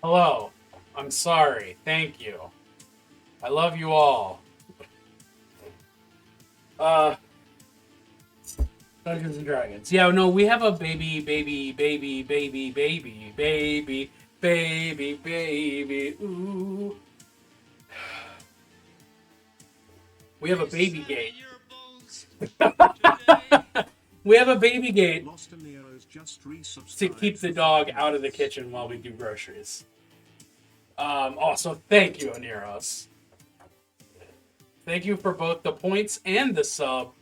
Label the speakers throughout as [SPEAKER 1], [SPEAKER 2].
[SPEAKER 1] Hello. I'm sorry. Thank you. I love you all. Uh, Dungeons and Dragons. Yeah, no, we have a baby. Ooh, we have a baby gate. We have a baby gate to keep the dog out of the kitchen while we do groceries. Also, thank you, Aniros. Thank you for both the points and the sub.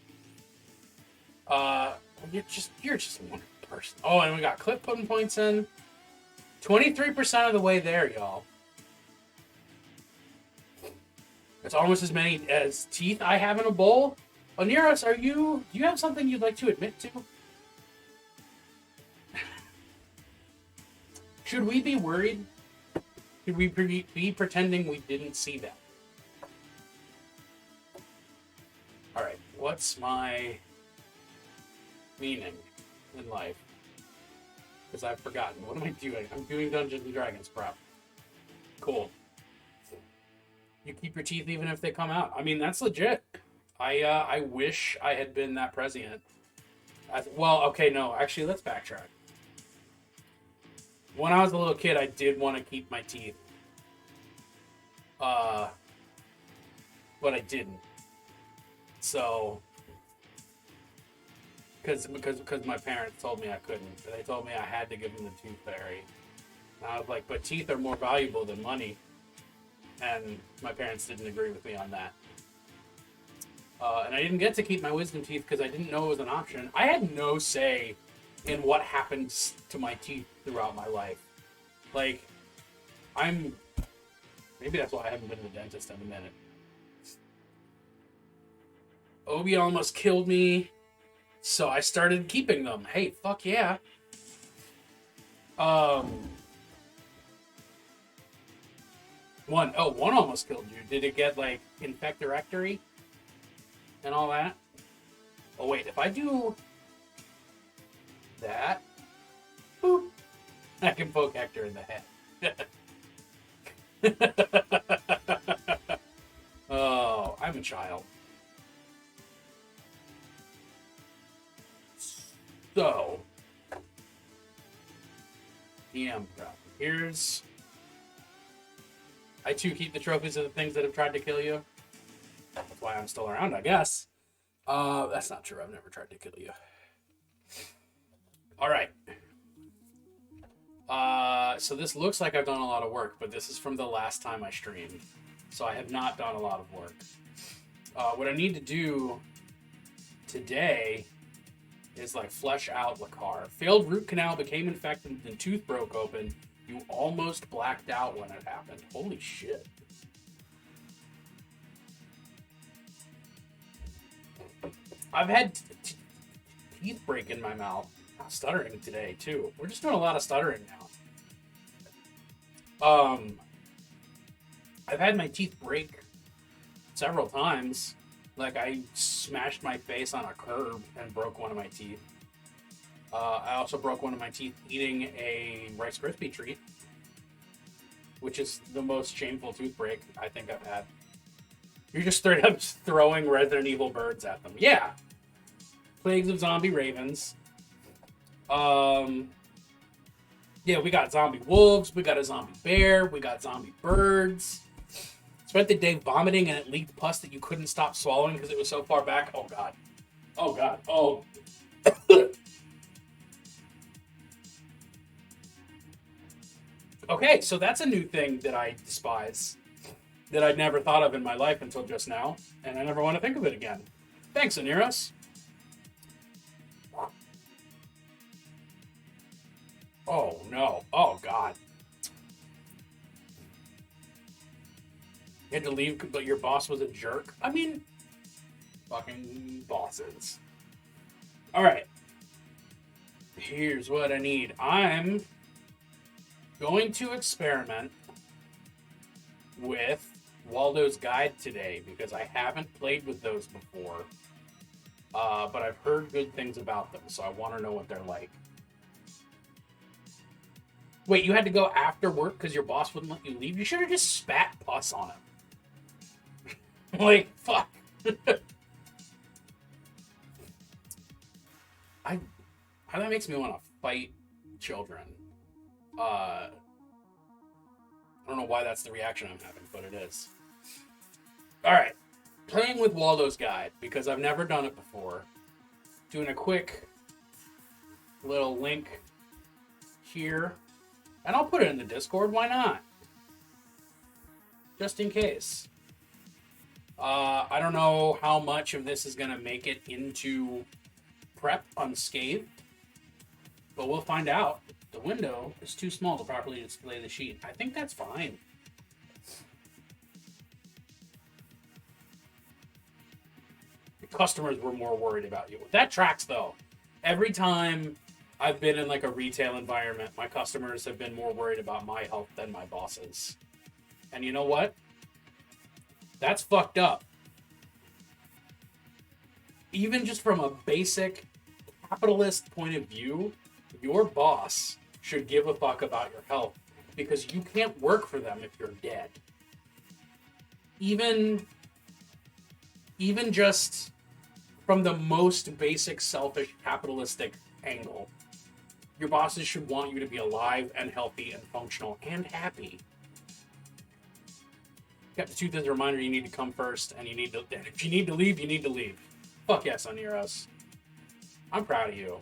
[SPEAKER 1] Uh, you're just one person. Oh, and we got Clip putting points in. 23% of the way there, y'all. It's almost as many as teeth I have in a bowl. Oneros, do you have something you'd like to admit to? Should we be worried? Should we be pretending we didn't see that? Alright, what's my meaning in life? Because I've forgotten. What am I doing? I'm doing Dungeons and Dragons prep. Cool. You keep your teeth even if they come out. I mean, that's legit. I wish I had been that prescient. Well, okay, no. Actually, let's backtrack. When I was a little kid, I did want to keep my teeth. Uh, but I didn't. So, because my parents told me I couldn't. They told me I had to give them the tooth fairy. And I was like, but teeth are more valuable than money. And my parents didn't agree with me on that. And I didn't get to keep my wisdom teeth because I didn't know it was an option. I had no say in what happens to my teeth throughout my life. Like, maybe that's why I haven't been to the dentist in a minute. Obi almost killed me, so I started keeping them. Hey, fuck yeah. Um, one almost killed you. Did it get, like, infectorectory and all that? Oh, wait, if I do that, boop, I can poke Hector in the head. Oh, I'm a child. So, DM prep. Here's. I too keep the trophies of the things that have tried to kill you. That's why I'm still around, I guess. That's not true. I've never tried to kill you. All right. So this looks like I've done a lot of work, but this is from the last time I streamed. So I have not done a lot of work. What I need to do today is like flesh out Lakar. Failed root canal, became infected, and tooth broke open. You almost blacked out when it happened. Holy shit. I've had teeth break in my mouth. Stuttering today too. We're just doing a lot of stuttering now. I've had my teeth break several times. Like I smashed my face on a curb and broke one of my teeth. I also broke one of my teeth eating a Rice Krispie treat, which is the most shameful tooth break I think I've had. You're just straight up throwing Resident Evil birds at them. Yeah. Plagues of Zombie Ravens. Yeah, we got zombie wolves, we got a zombie bear, we got zombie birds. Spent the day vomiting and it leaked pus that you couldn't stop swallowing because it was so far back. Oh god. Oh god. Oh. Okay, so that's a new thing that I despise. That I'd never thought of in my life until just now, and I never want to think of it again. Thanks, Aniros. Oh no. Oh god. You had to leave, but your boss was a jerk. I mean, fucking bosses. All right. Here's what I need. I'm going to experiment with Waldo's Guide today because I haven't played with those before. But I've heard good things about them, so I want to know what they're like. Wait, you had to go after work because your boss wouldn't let you leave? You should have just spat pus on him. Like, fuck. That makes me want to fight children. I don't know why that's the reaction I'm having, but it is. Alright. Playing with Waldo's Guide, because I've never done it before. Doing a quick little link here. And I'll put it in the Discord, why not? Just in case. I don't know how much of this is going to make it into prep unscathed. But we'll find out. The window is too small to properly display the sheet. I think that's fine. The customers were more worried about you. That tracks, though. Every time I've been in like a retail environment, my customers have been more worried about my health than my bosses. And you know what? That's fucked up. Even just from a basic capitalist point of view, your boss should give a fuck about your health because you can't work for them if you're dead. Even just from the most basic selfish capitalistic angle, your bosses should want you to be alive and healthy and functional and happy. Got the tooth as a reminder you need to come first, and if you need to leave, you need to leave. Fuck yes, Oniros. I'm proud of you.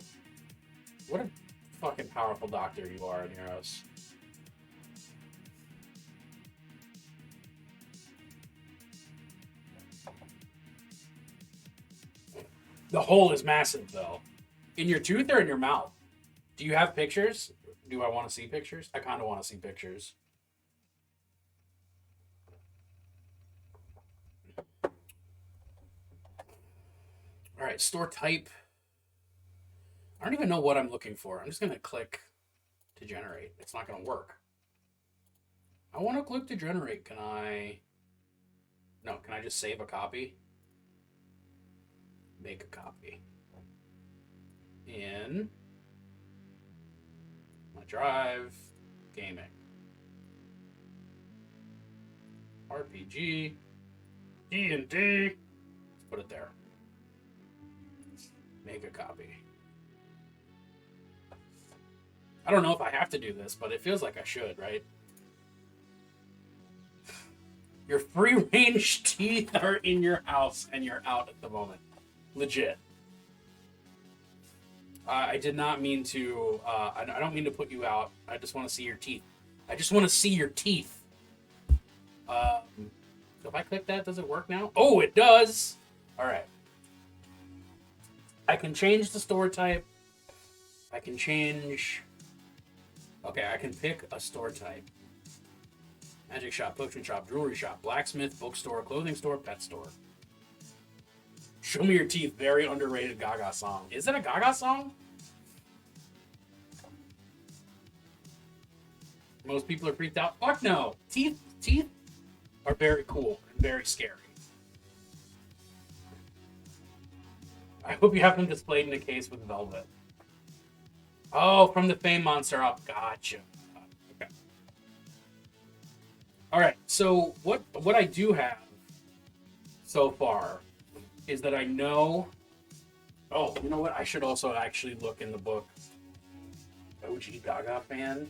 [SPEAKER 1] What a fucking powerful doctor you are, Oniros. The hole is massive, though. In your tooth or in your mouth? Do you have pictures? Do I want to see pictures? I kind of want to see pictures. All right, store type. I don't even know what I'm looking for. I'm just going to click to generate. It's not going to work. I want to click to generate. Can I just save a copy? Make a copy. In my drive, gaming. RPG, D&D. Let's put it there. Make a copy. I don't know if I have to do this, but it feels like I should, right? Your free-range teeth are in your house and you're out at the moment. Legit. I did not mean to, I don't mean to put you out. I just want to see your teeth. I just want to see your teeth. So if I click that, does it work now? Oh, it does! Alright. I can change the store type. I can change... Okay, I can pick a store type. Magic shop, potion shop, jewelry shop, blacksmith, bookstore, clothing store, pet store. Show me your teeth. Very underrated Gaga song. Is it a Gaga song? Most people are freaked out. Fuck no. Teeth are very cool and very scary. I hope you have them displayed in a case with velvet. Oh, from the Fame Monster up. Gotcha. Okay. All right. So what I do have so far is that I know... Oh, you know what? I should also actually look in the book. OG Gaga fan.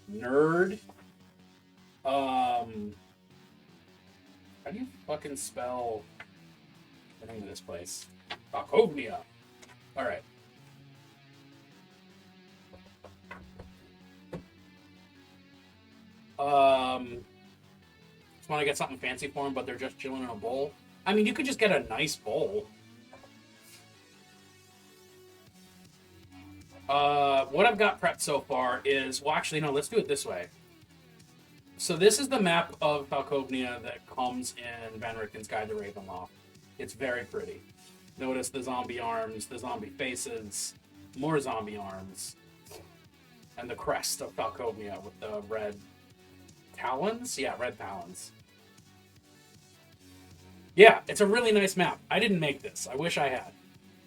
[SPEAKER 1] Nerd. How do you fucking spell the name of this place? Falkovnia. Alright. Just want to get something fancy for them, but they're just chilling in a bowl. I mean, you could just get a nice bowl. What I've got prepped so far is... Well, actually, no, let's do it this way. So this is the map of Falkovnia that comes in Van Ricken's Guide to Ravenloft. It's very pretty. Notice the zombie arms, the zombie faces, more zombie arms, and the crest of Falkovnia with the red talons? Yeah, red talons. Yeah, it's a really nice map. I didn't make this. I wish I had.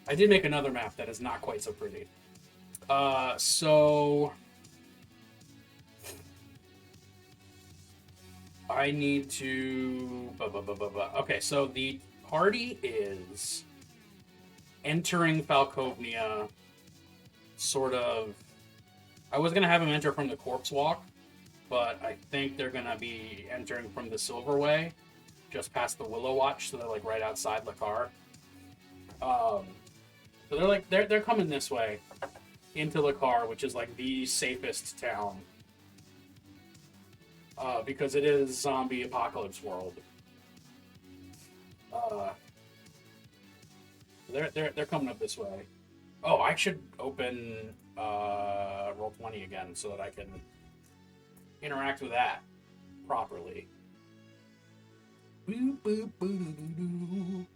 [SPEAKER 1] I did make another map that is not quite so pretty. So I need to. Okay, so the party is entering Falkovnia, sort of. I was gonna have him enter from the Corpse Walk, but I think they're gonna be entering from the Silverway, just past the Willow Watch, so they're like right outside Lakar. So they're coming this way into Lakar, which is like the safest town, because it is zombie apocalypse world. They're coming up this way. Oh, I should open Roll20 again so that I can interact with that properly. Boop, boop, boop, doo, doo.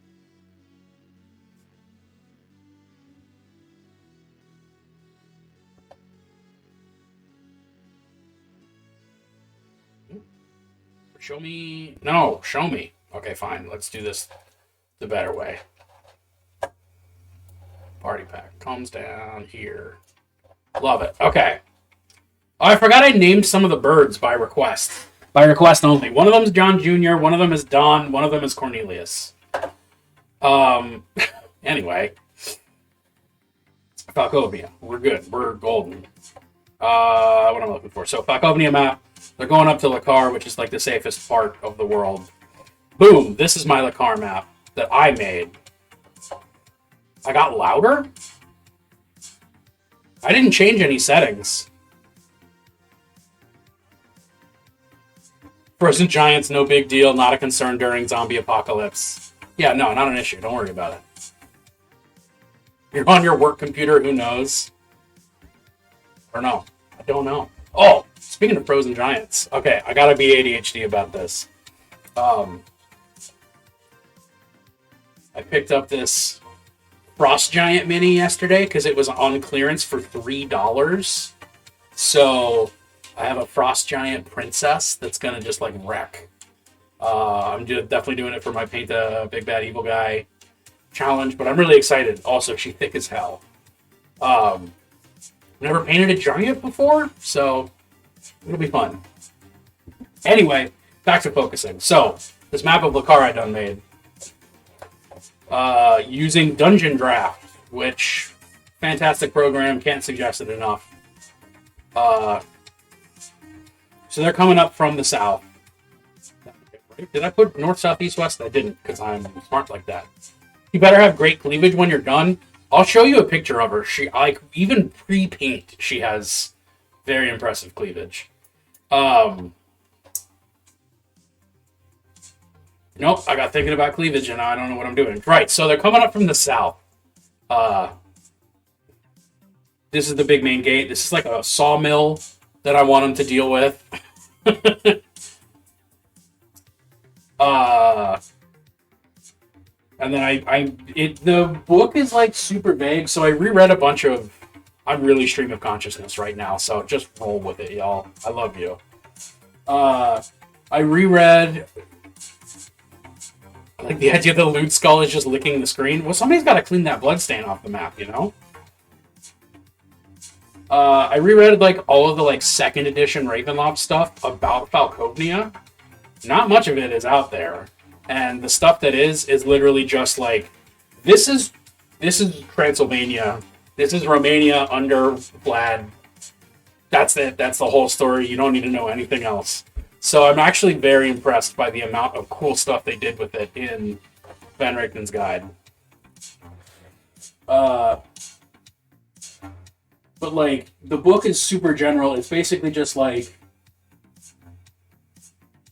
[SPEAKER 1] Show me. No, show me. Okay, fine. Let's do this the better way. Party pack comes down here. Love it. Okay. Oh, I forgot I named some of the birds by request. By request only. One of them is John Jr., one of them is Don, one of them is Cornelius. Anyway. Falkovnia. We're good. We're golden. What am I looking for? So, Falkovnia map. They're going up to Lakar, which is like the safest part of the world. Boom! This is my Lakar map that I made. I got louder? I didn't change any settings. Frozen giants, no big deal, not a concern during zombie apocalypse. Yeah, no, not an issue. Don't worry about it. You're on your work computer, who knows? Or no, I don't know. Oh, speaking of frozen giants. Okay, I gotta be ADHD about this. I picked up this Frost Giant Mini yesterday because it was on clearance for $3. So I have a Frost Giant Princess that's gonna just like wreck. I'm definitely doing it for my Paint a Big Bad Evil Guy challenge, but I'm really excited. Also, she's thick as hell. Never painted a giant before, so it'll be fun. Anyway, back to focusing. So, this map of Lakar I done made. Using Dungeon Draft, which, fantastic program, can't suggest it enough. So they're coming up from the south. Did I put north, south, east, west? I didn't, because I'm smart like that. You better have great cleavage when you're done. I'll show you a picture of her. She, like, even pre-paint, she has very impressive cleavage. Nope, I got thinking about cleavage and I don't know what I'm doing. Right, so they're coming up from the south. This is the big main gate. This is like a sawmill that I want them to deal with. And then the book is like super vague, so I reread a bunch of. I'm really stream of consciousness right now, so just roll with it, y'all. I love you. I reread like the idea that the loot skull is just licking the screen. Well, somebody's got to clean that bloodstain off the map, you know. I reread like all of the like second edition Ravenloft stuff about Falkovnia. Not much of it is out there. And the stuff that is literally just like, this is Transylvania. This is Romania under Vlad. That's it. That's the whole story. You don't need to know anything else. So I'm actually very impressed by the amount of cool stuff they did with it in Van Richten's guide. But like, the book is super general. It's basically just like,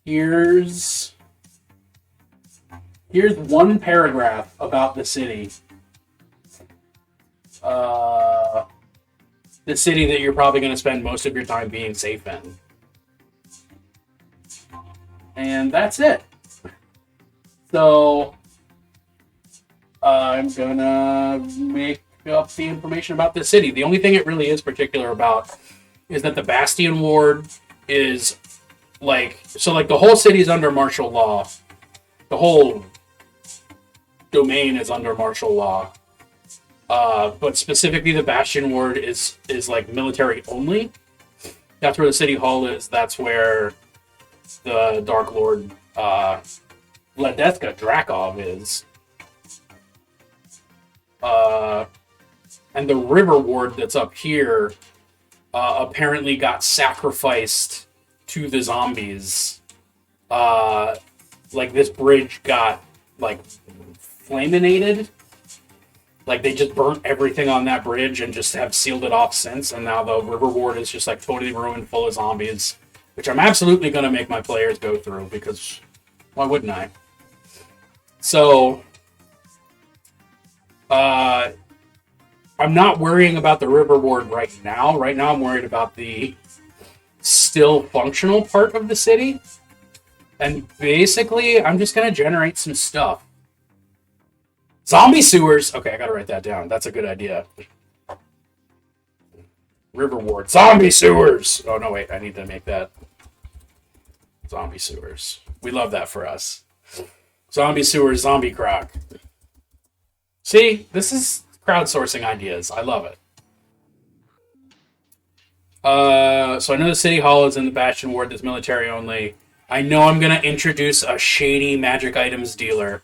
[SPEAKER 1] here's one paragraph about the city. The city that you're probably going to spend most of your time being safe in. And that's it. So, I'm going to make up the information about the city. The only thing it really is particular about is that the Bastion Ward is like, so like the whole city is under martial law. The whole domain is under martial law. But specifically the Bastion Ward is like military only. That's where the city hall is. That's where the Dark Lord Ledethka Drakov is. And the River Ward that's up here apparently got sacrificed to the zombies. Like this bridge got like flaminated. Like they just burnt everything on that bridge and just have sealed it off since. And now the River Ward is just like totally ruined, full of zombies, which I'm absolutely going to make my players go through because why wouldn't I? So, I'm not worrying about the River Ward right now. Right now, I'm worried about the still functional part of the city. And basically, I'm just going to generate some stuff. Zombie sewers. Okay, I got to write that down. That's a good idea. River Ward. Zombie sewers. Oh, no, wait. I need to make that. Zombie sewers. We love that for us. Zombie sewers, zombie croc. See, this is crowdsourcing ideas. I love it. So I know the City Hall is in the Bastion Ward that's military only. I know I'm going to introduce a shady magic items dealer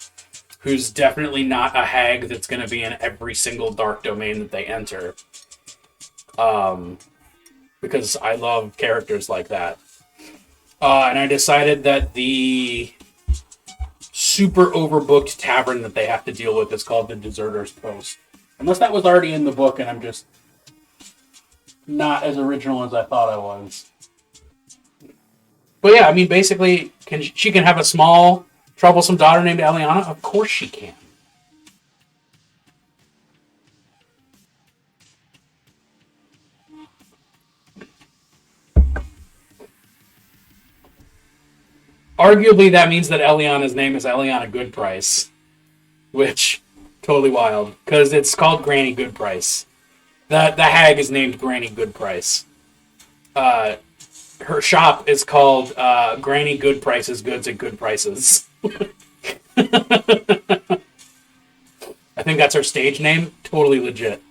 [SPEAKER 1] who's definitely not a hag that's going to be in every single dark domain that they enter. Because I love characters like that. And I decided that the super overbooked tavern that they have to deal with is called the Deserter's Post. Unless that was already in the book and I'm just not as original as I thought I was. But yeah, I mean, basically, she can have a small, troublesome daughter named Eliana? Of course she can. Arguably, that means that Eliana's name is Eliana Goodprice. Which, totally wild. Because it's called Granny Goodprice. The hag is named Granny Goodprice. Her shop is called Granny Goodprice's Goods at Good Prices. I think that's her stage name. Totally legit.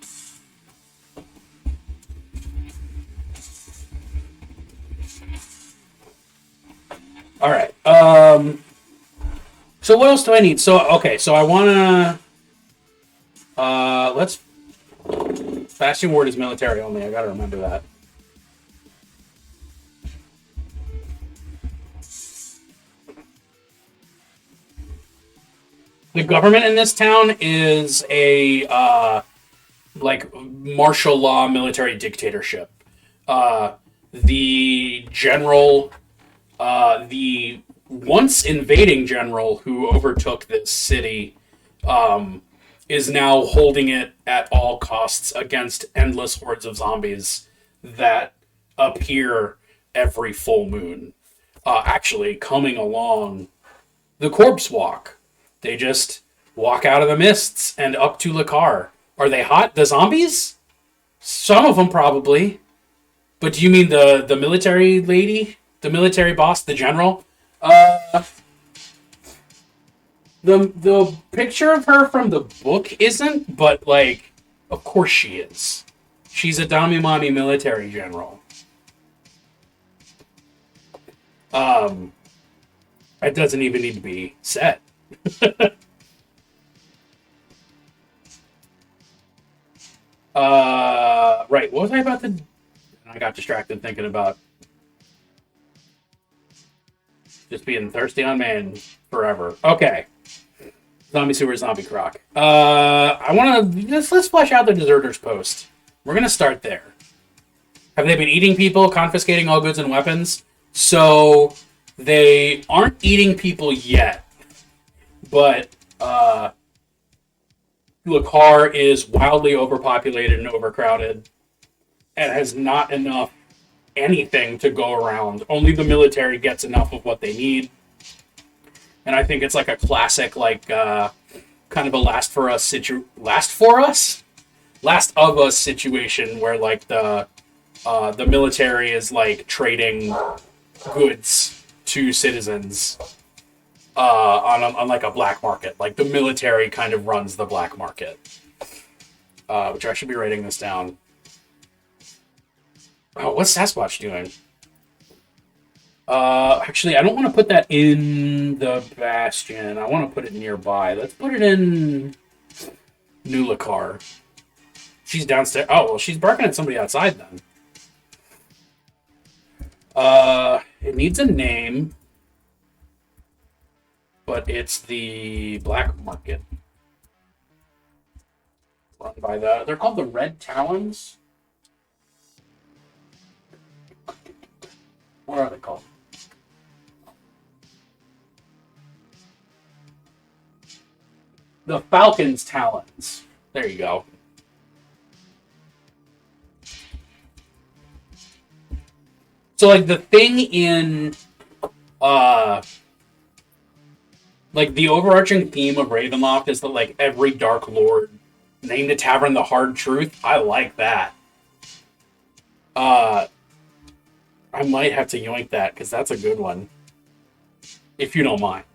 [SPEAKER 1] All right. So what else do I need? So I want to let's Bastion Ward is military only. I got to remember that. The government in this town is a like martial law military dictatorship. The general, the once invading general who overtook this city, is now holding it at all costs against endless hordes of zombies that appear every full moon. Actually, coming along the corpse walk. They just walk out of the mists and up to Lakar. Are they hot? The zombies? Some of them probably. But do you mean the military lady? The military boss? The general? The picture of her from the book isn't, but like, of course she is. She's a Damimami military general. That doesn't even need to be said. Right. What was I about to... I got distracted thinking about just being thirsty on man forever. Okay. Zombie sewer, zombie croc. I want to... Let's flesh out the Deserter's Post. We're going to start there. Have they been eating people, confiscating all goods and weapons? So, they aren't eating people yet. But, Lakar is wildly overpopulated and overcrowded and has not enough anything to go around. Only the military gets enough of what they need. And I think it's like a classic, like, kind of a Last of Us situation where, like, the military is, like, trading goods to citizens on like a black market. Like, the military kind of runs the black market. Which I should be writing this down. Oh, what's Sasquatch doing? Actually, I don't want to put that in the Bastion. I want to put it nearby. Let's put it in Nulakar. She's downstairs. Oh, well, she's barking at somebody outside then. It needs a name, but it's the Black Market. Run by they're called the Red Talons. What are they called? The Falcon's Talons. There you go. So, like, the thing in, like, the overarching theme of Ravenloft is that, like, every Dark Lord named a tavern the Hard Truth. I like that. I might have to yoink that, because that's a good one. If you don't mind.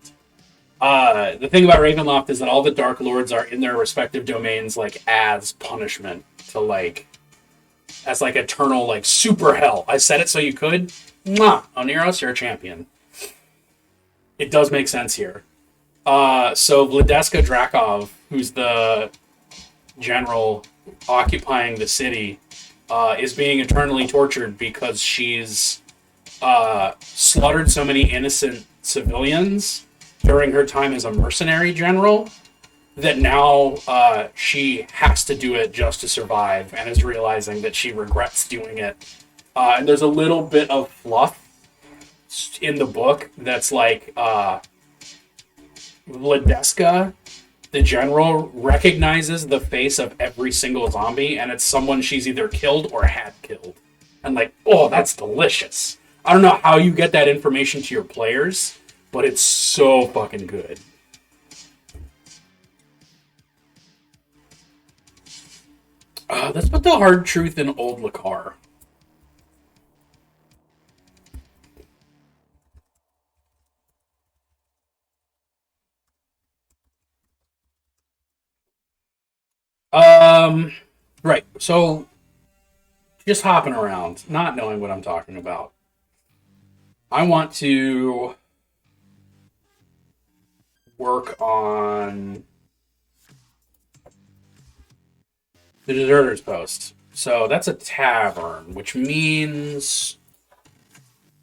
[SPEAKER 1] The thing about Ravenloft is that all the Dark Lords are in their respective domains, like, as punishment to, like, as, like, eternal, like, super hell. I said it so you could. Mwah! Oneros, you're a champion. It does make sense here. So Vladeska Drakov, who's the general occupying the city, is being eternally tortured because she's slaughtered so many innocent civilians during her time as a mercenary general that now she has to do it just to survive and is realizing that she regrets doing it. And there's a little bit of fluff in the book that's like Vladeska, the general, recognizes the face of every single zombie, and it's someone she's either killed or had killed. And like, oh, that's delicious. I don't know how you get that information to your players, but it's so fucking good. Let's put the Hard Truth in Old Lakar. Right. So, just hopping around, not knowing what I'm talking about. I want to work on the Deserter's Post. So that's a tavern, which means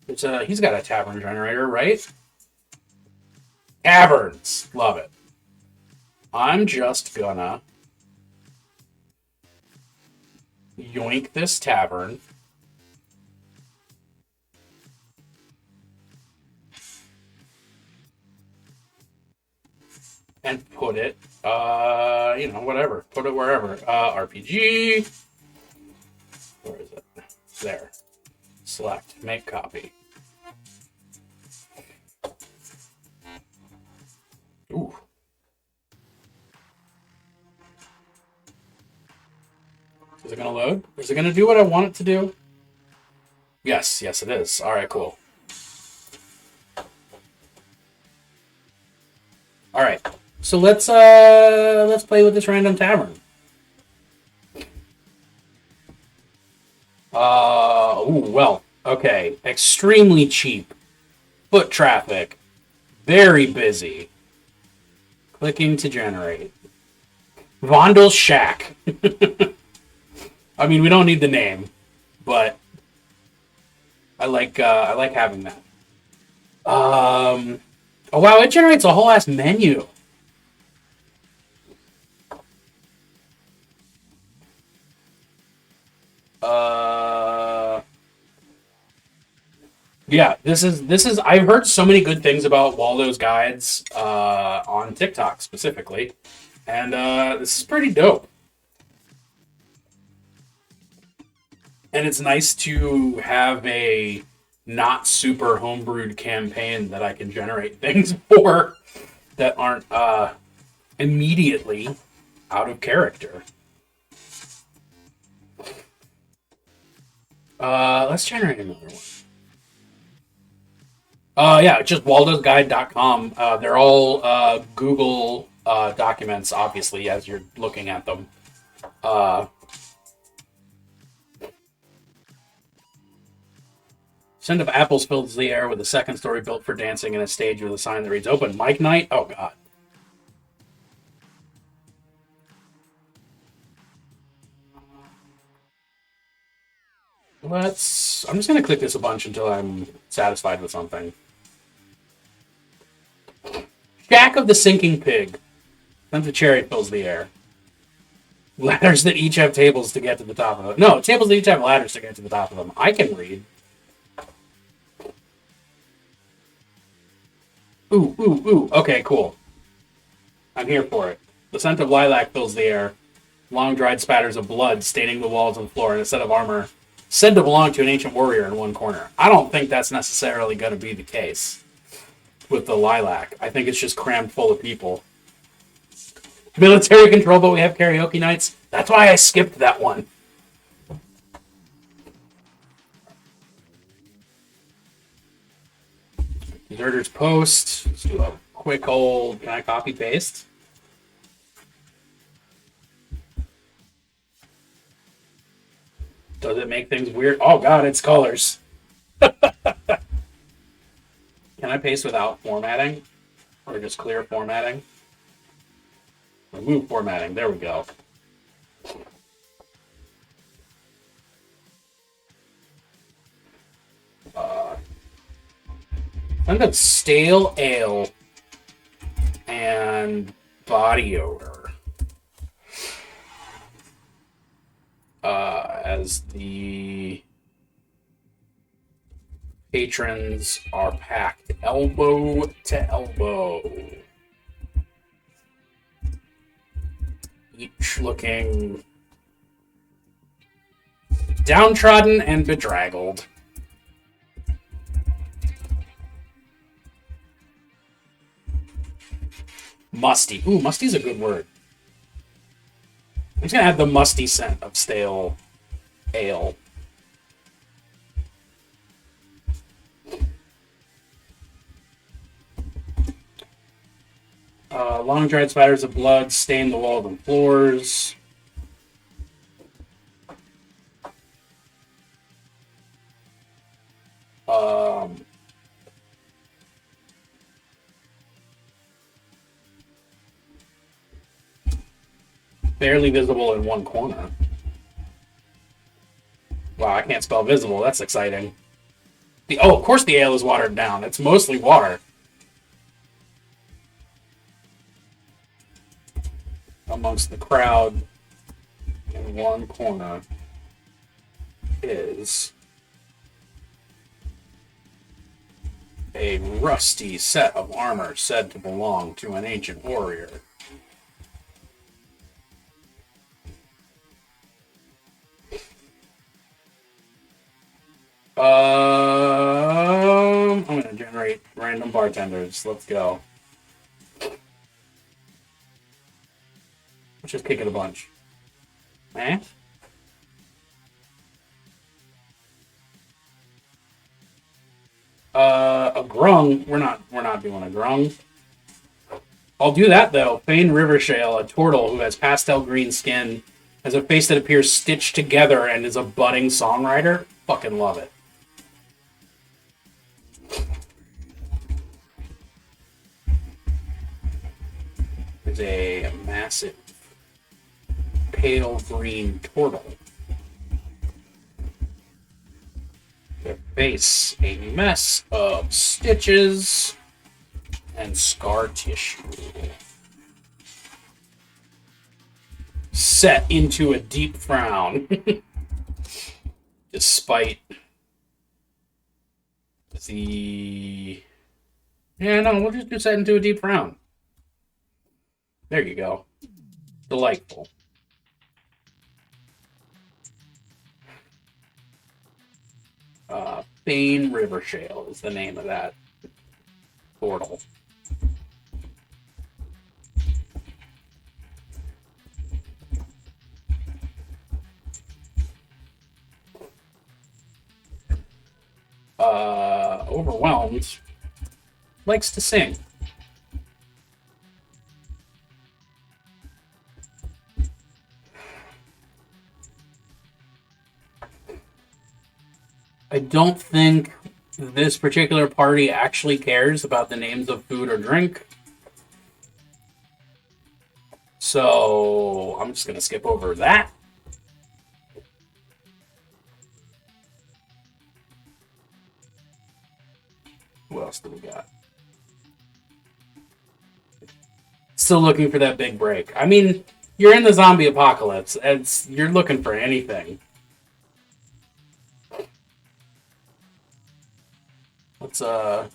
[SPEAKER 1] he's got a tavern generator, right? Taverns. Love it. I'm just gonna yoink this tavern. And put it, whatever. Put it wherever. RPG. Where is it? There. Select. Make copy. Ooh. Is it going to load? Is it going to do what I want it to do? Yes, it is. All right, cool. All right. So let's play with this random tavern. Okay. Extremely cheap. Foot traffic. Very busy. Clicking to generate. Vondel's Shack. I mean, we don't need the name, but I like having that. Oh wow, it generates a whole ass menu. Yeah, this is I've heard so many good things about Waldo's guides on TikTok specifically, and this is pretty dope. And it's nice to have a not super homebrewed campaign that I can generate things for that aren't immediately out of character. Let's generate another one. Yeah, just waldosguide.com. They're all Google documents, obviously, as you're looking at them. Scent of apples fills the air with a second story built for dancing and a stage with a sign that reads open. Mike night? Oh, God. I'm just going to click this a bunch until I'm satisfied with something. Shack of the Sinking Pig. Scent of cherry fills the air. Ladders that each have tables to get to the top of them. No, tables that each have ladders to get to the top of them. I can read. Ooh. Okay, cool. I'm here for it. The scent of lilac fills the air. Long dried spatters of blood staining the walls and floor, and a set of armor said to belong to an ancient warrior in one corner. I don't think that's necessarily going to be the case with the lilac. I think it's just crammed full of people. Military control, but we have karaoke nights. That's why I skipped that one. Deserter's Post. Let's do a quick old... Can I copy paste? Does it make things weird? Oh, God, it's colors. Can I paste without formatting? Or just clear formatting? Remove formatting. There we go. I've got stale ale and body odor as the patrons are packed elbow to elbow, each looking downtrodden and bedraggled. Musty. Ooh, musty's a good word. I'm just gonna add the musty scent of stale ale. Long dried spatters of blood stain the walls and floors. Barely visible in one corner. Wow, I can't spell visible. That's exciting. Of course the ale is watered down. It's mostly water. Amongst the crowd in one corner is a rusty set of armor said to belong to an ancient warrior. I'm going to generate random bartenders. Let's go. Let's just kick it a bunch. Eh? A grung. We're not doing a grung. I'll do that though. Fane Rivershale, a turtle who has pastel green skin, has a face that appears stitched together and is a budding songwriter. Fucking love it. There's a massive pale green turtle. Their face, a mess of stitches and scar tissue. Set into a deep frown. Despite the... Yeah, no, we'll just do set into a deep frown. There you go. Delightful. Fane Rivershale is the name of that portal. Overwhelmed. Likes to sing. I don't think this particular party actually cares about the names of food or drink. So I'm just going to skip over that. What else do we got? Still looking for that big break. I mean, you're in the zombie apocalypse. You're looking for anything. Let's Oh,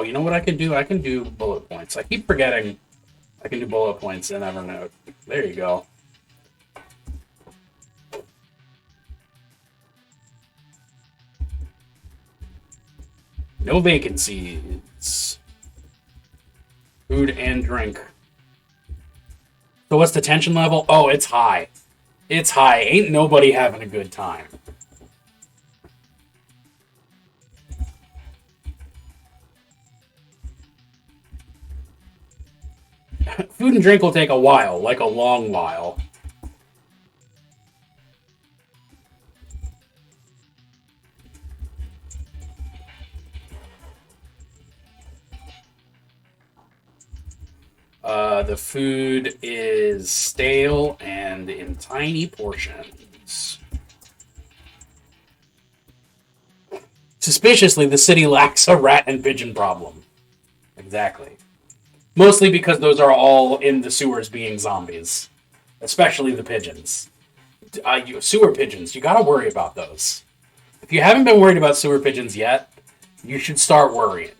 [SPEAKER 1] you know what I can do? I can do bullet points. I keep forgetting I can do bullet points in Evernote. There you go. No vacancies. Food and drink. So what's the tension level? Oh, it's high. It's high. Ain't nobody having a good time. Food and drink will take a while, like a long while. The food is stale and in tiny portions. Suspiciously, the city lacks a rat and pigeon problem. Exactly. Mostly because those are all in the sewers being zombies. Especially the pigeons. Sewer pigeons, you gotta worry about those. If you haven't been worried about sewer pigeons yet, you should start worrying.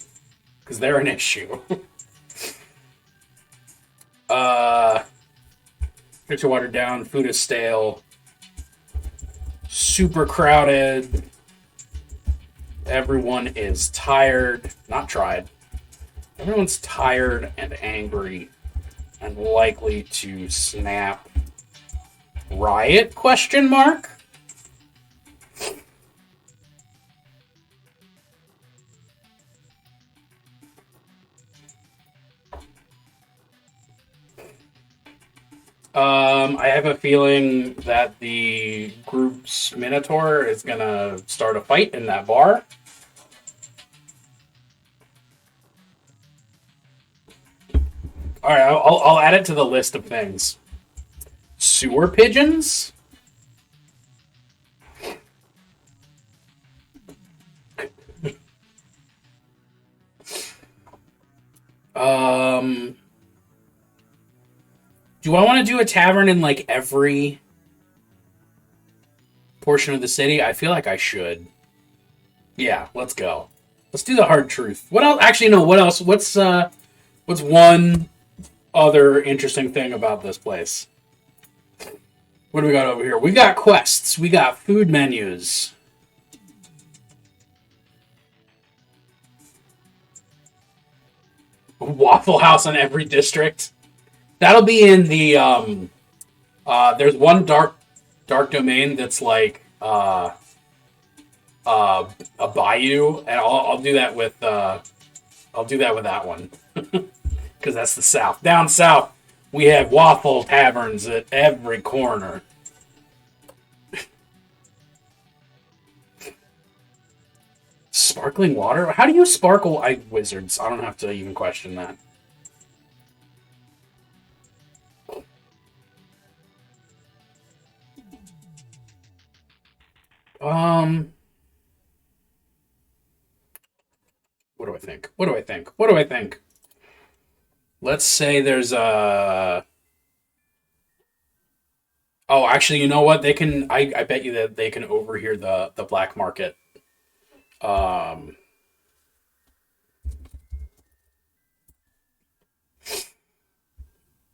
[SPEAKER 1] Because they're an issue. Get your water down, food is stale. Super crowded. Everyone is tired. Not tried. Everyone's tired and angry and likely to snap. Riot? Question mark? I have a feeling that the group's Minotaur is gonna start a fight in that bar. All right, I'll add it to the list of things. Sewer pigeons? Do I want to do a tavern in like every portion of the city? I feel like I should. Yeah, let's go. Let's do the hard truth. What else? Actually, no. What else? What's one other interesting thing about this place? What do we got over here? We got quests. We got food menus. Waffle House in every district. That'll be in the there's one dark domain that's like a bayou, and I'll do that with that one because that's the south. Down south, we have waffle taverns at every corner. Sparkling water? How do you sparkle wizards? I don't have to even question that. What do I think? What do I think? What do I think? Let's say there's a. Oh, actually, you know what? They can. I bet you that they can overhear the black market. Um.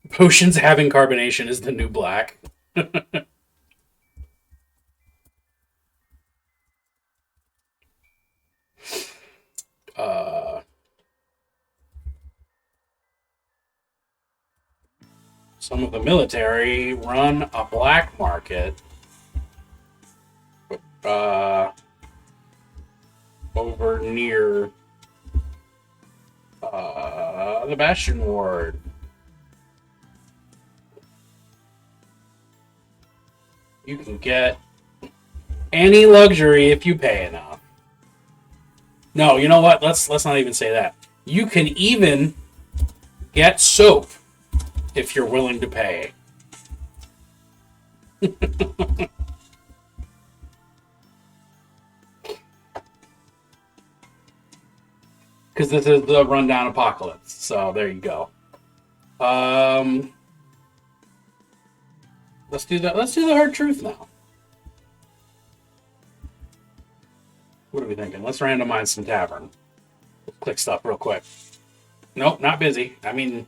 [SPEAKER 1] Potions having carbonation is the new black. uh. Some of the military run a black market. Over near the Bastion Ward. You can get Any luxury if you pay enough. No, you know what? Let's not even say that. You can even get soap if you're willing to pay. Because this is the rundown apocalypse. So there you go. Let's do that. Let's do the hard truth now. What are we thinking? Let's randomize some tavern. Click stuff real quick. Nope, not busy. I mean,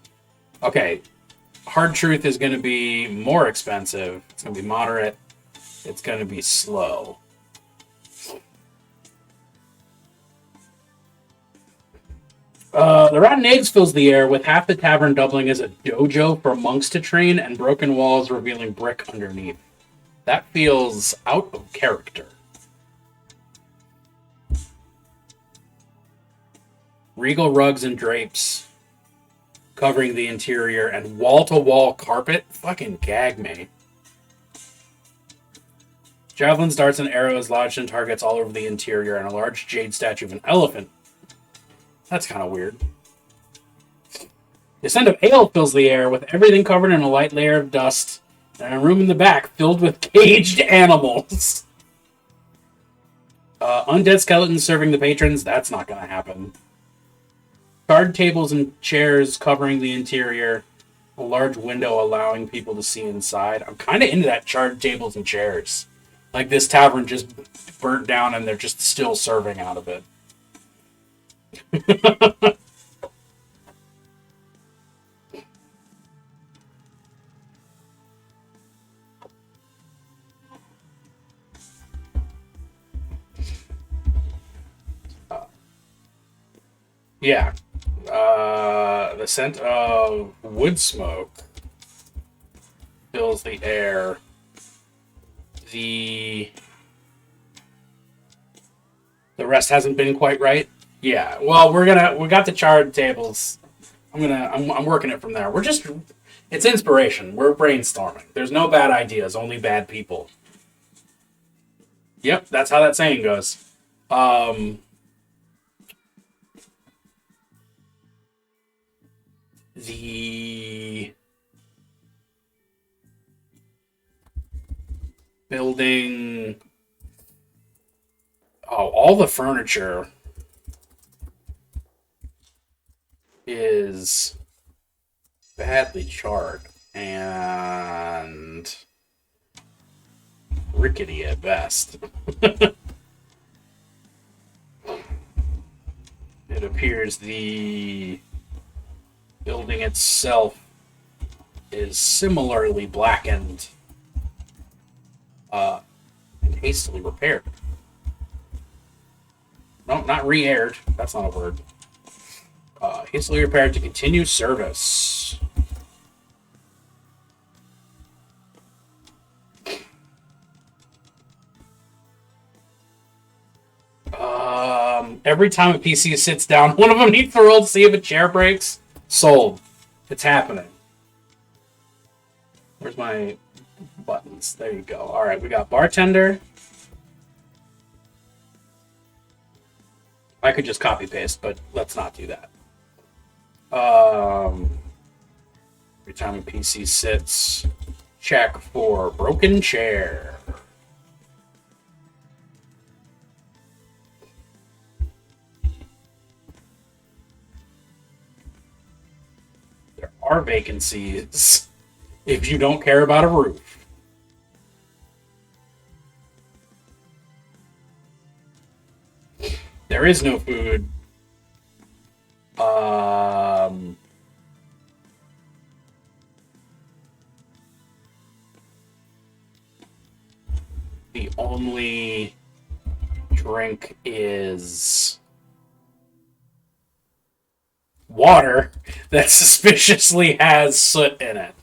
[SPEAKER 1] okay. Hard truth is going to be more expensive. It's going to be moderate. It's going to be slow. The rotten eggs fills the air with half the tavern doubling as a dojo for monks to train and broken walls revealing brick underneath. That feels out of character. Regal rugs and drapes covering the interior and wall-to-wall carpet. Fucking gag me. Javelins, darts, and arrows lodged in targets all over the interior and a large jade statue of an elephant. That's kind of weird. The scent of ale fills the air with everything covered in a light layer of dust and a room in the back filled with caged animals. Undead skeletons serving the patrons. That's not going to happen. Card tables and chairs covering the interior. A large window allowing people to see inside. I'm kind of into that charred tables and chairs. Like this tavern just burnt down and they're just still serving out of it. Yeah. The scent of wood smoke fills the air. The rest hasn't been quite right. Yeah. Well, we got the charred tables. I'm working it from there. It's inspiration. We're brainstorming. There's no bad ideas, only bad people. Yep, that's how that saying goes. The building. Oh, all the furniture is badly charred and rickety at best. It appears the building itself is similarly blackened and hastily repaired. No, not re-aired. That's not a word. Hastily repaired to continue service. Every time a PC sits down, one of them needs to roll to see if a chair breaks. Sold. It's happening. Where's my buttons? There you go. All right, we got bartender. I could just copy paste, but let's not do that. Every time a PC sits, check for broken chair. There are vacancies if you don't care about a roof. There is no food. The only drink is water that suspiciously has soot in it.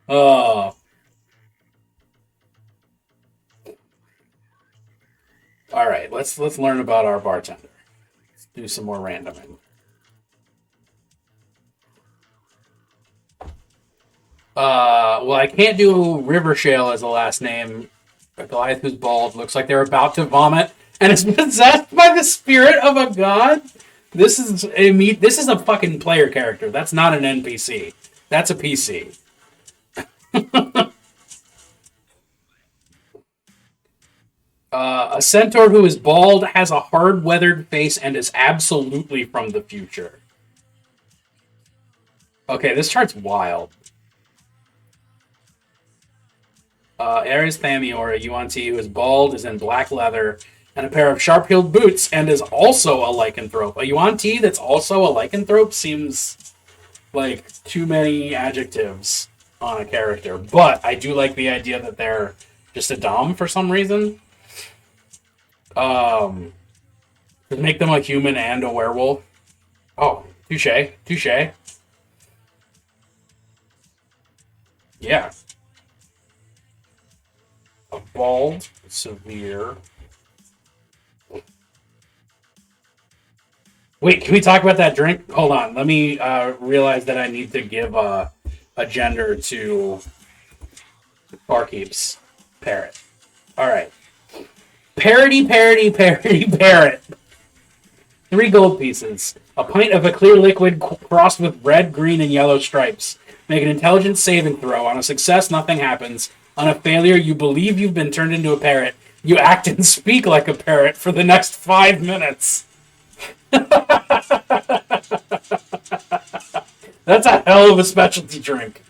[SPEAKER 1] Oh. All right, let's learn about our bartender. Let's do some more randoming. Well, I can't do River Shale as a last name. A Goliath who's bald looks like they're about to vomit and is possessed by the spirit of a god. This is a fucking player character. That's not an NPC. That's a PC. A centaur who is bald, has a hard weathered face, and is absolutely from the future. Okay, this chart's wild. Ares Thamior, a UNT who is bald, is in black leather, and a pair of sharp-heeled boots, and is also a lycanthrope. A UNT that's also a lycanthrope seems like too many adjectives on a character. But I do like the idea that they're just a dom for some reason. To make them a human and a werewolf. Oh, touche, touche. Yeah. A bald, severe. Wait, can we talk about that drink? Hold on. Let me realize that I need to give a gender to Barkeep's parrot. All right. Parody, parody, parody, parrot. 3 gold pieces. A pint of a clear liquid crossed with red, green, and yellow stripes. Make an intelligence saving throw. On a success, nothing happens. On a failure, you believe you've been turned into a parrot. You act and speak like a parrot for the next 5 minutes. That's a hell of a specialty drink.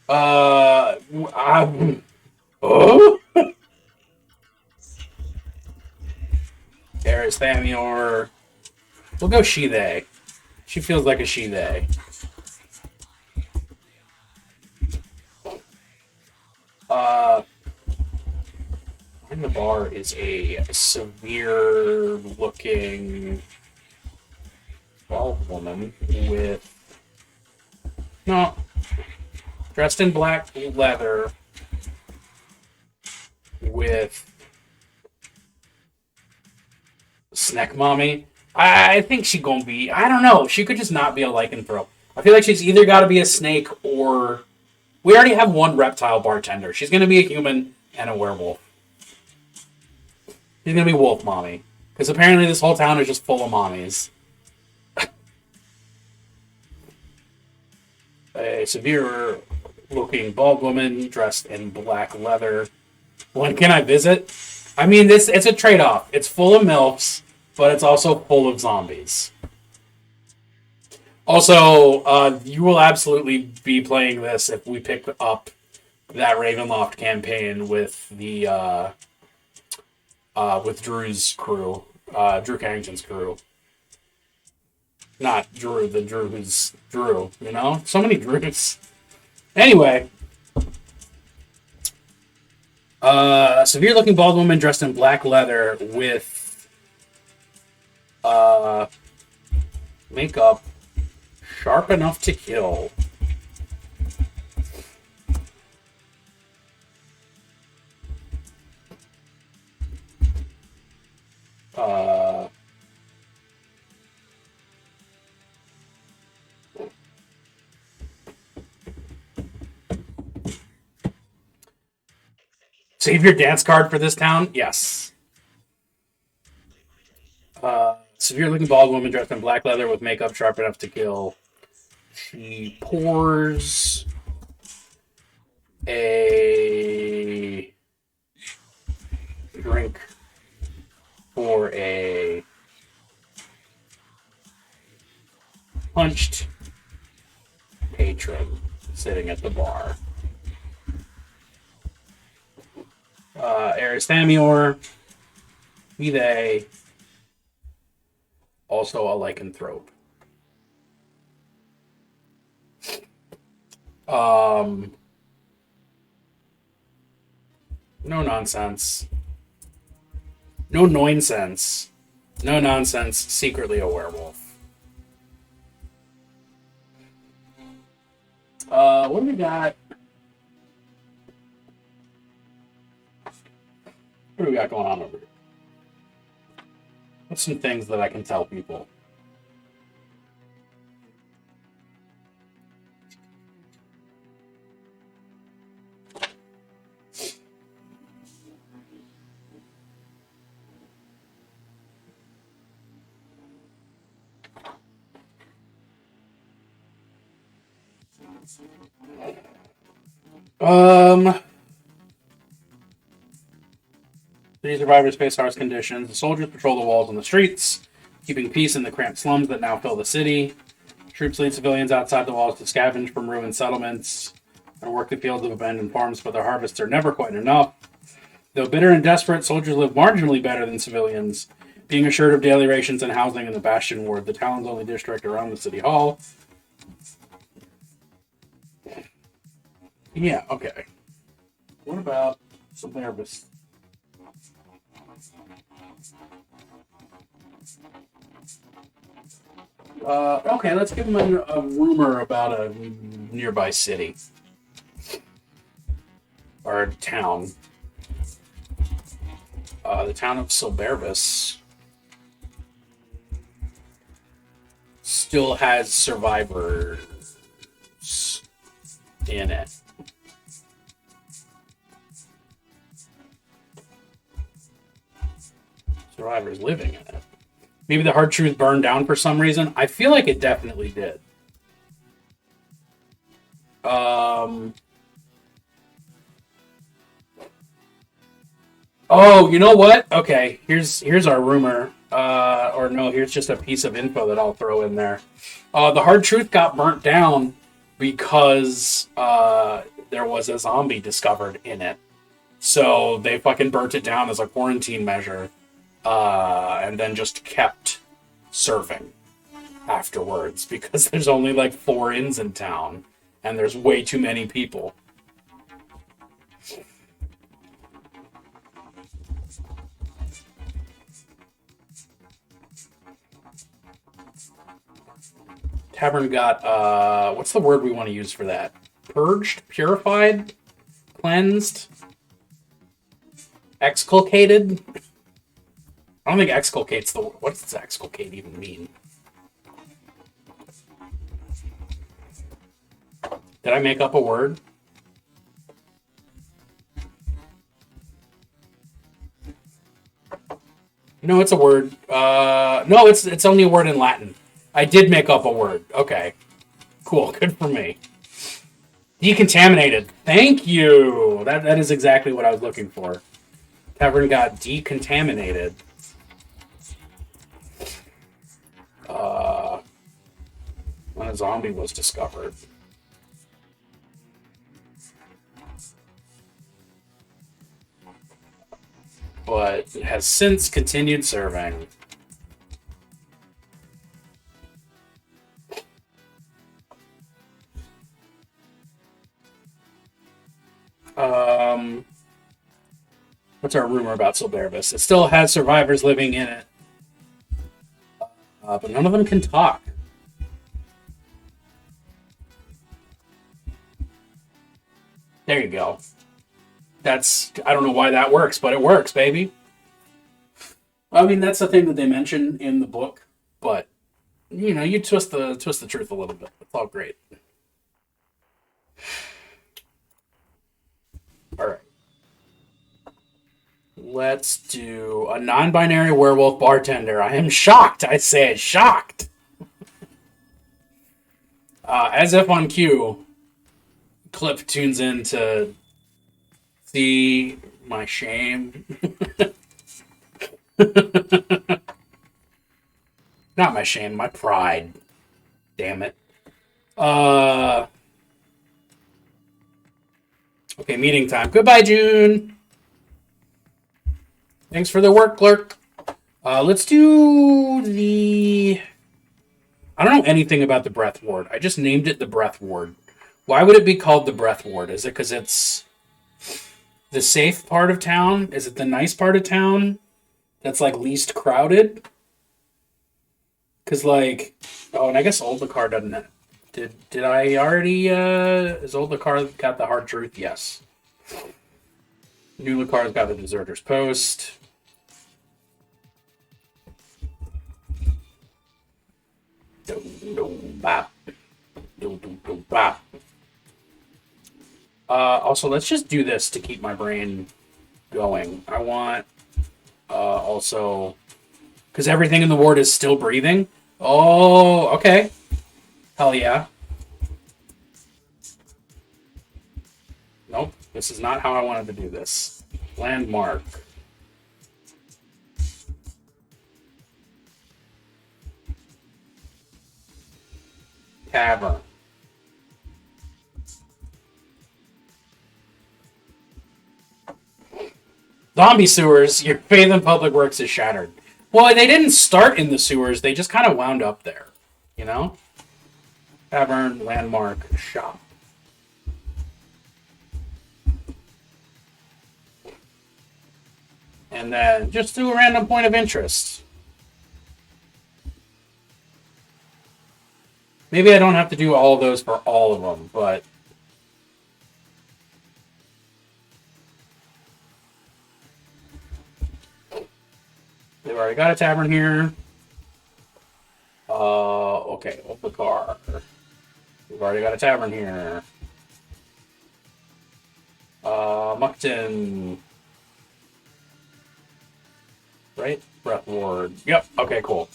[SPEAKER 1] Oh? Eris Thamior. We'll go she, they. She feels like a she, they. In the bar is a severe looking bald woman with dressed in black leather with snack mommy. I think she gonna be. I don't know. She could just not be a lycanthrope. I feel like she's either got to be a snake or we already have one reptile bartender. She's gonna be a human and a werewolf. She's gonna be wolf mommy because apparently this whole town is just full of mommies. A severe looking bald woman dressed in black leather. When can I visit? I mean, it's a trade-off. It's full of MILFs, but it's also full of zombies. Also, you will absolutely be playing this if we pick up that Ravenloft campaign with the with Drew's crew, Drew Carrington's crew. Not Drew, the Drew who's Drew. You know, so many Drews. Anyway, severe-looking bald woman dressed in black leather with makeup sharp enough to kill. Save your dance card for this town? Yes. Severe-looking bald woman dressed in black leather with makeup sharp enough to kill. She pours a drink for a punched patron sitting at the bar. Aris Thamior, be they, also a lycanthrope. No nonsense. No nonsense. No nonsense, secretly a werewolf. What do we got? What do we got going on over here? What's some things that I can tell people? City survivors face harsh conditions. The soldiers patrol the walls and the streets, keeping peace in the cramped slums that now fill the city. Troops lead civilians outside the walls to scavenge from ruined settlements and work the fields of abandoned farms, but their harvests are never quite enough. Though bitter and desperate, soldiers live marginally better than civilians, being assured of daily rations and housing in the Bastion Ward, the town's only district around the city hall. Yeah, okay. What about Celebes? Okay, let's give him a rumor about a nearby city. Or a town. The town of Celebes still has survivors in it. Survivors living in it. Maybe the hard truth burned down for some reason. I feel like it definitely did. Oh, you know what? Okay, here's our rumor. Or no, here's just a piece of info that I'll throw in there. The hard truth got burnt down because there was a zombie discovered in it. So they fucking burnt it down as a quarantine measure. And then just kept serving afterwards because there's only like 4 inns in town and there's way too many people. Tavern got, what's the word we want to use for that? Purged? Purified? Cleansed? Exculcated? I don't think exculcate's the... What does exculcate even mean? Did I make up a word? No, it's a word. No, it's only a word in Latin. I did make up a word. Okay. Cool. Good for me. Decontaminated. Thank you! That is exactly what I was looking for. Tavern got decontaminated. When a zombie was discovered. But has since continued serving. What's our rumor about Celebes? It still has survivors living in it. But none of them can talk. There you go. I don't know why that works, but it works, baby. I mean, that's the thing that they mention in the book, but you twist the truth a little bit. It's all great. All right. Let's do a non-binary werewolf bartender. I am shocked. I say shocked. As if on cue, Clip tunes in to see my shame. Not my shame, my pride. Damn it. Okay, meeting time. Goodbye, June. Thanks for the work, clerk. Let's do the... I don't know anything about the Breath Ward. I just named it the Breath Ward. Why would it be called the Breath Ward? Is it because it's the safe part of town? Is it the nice part of town that's like least crowded? Because like... Oh, and I guess Oldakar doesn't... Did I already... Is Oldakar got the hard truth? Yes. New Lakar's got the Deserter's Post. Also, let's just do this to keep my brain going. I want also... Because everything in the ward is still breathing. Oh, okay. Hell yeah. Nope, this is not how I wanted to do this. Landmark. Tavern. Zombie sewers, your faith in public works is shattered. Well, they didn't start in the sewers, they just kind of wound up there. You know? Tavern, landmark, shop. And then just do a random point of interest. Maybe I don't have to do all of those for all of them, but... They've already got a tavern here. Okay, Opakar. We've already got a tavern here. Muckton. Right? Breath Ward. Yep, okay, cool.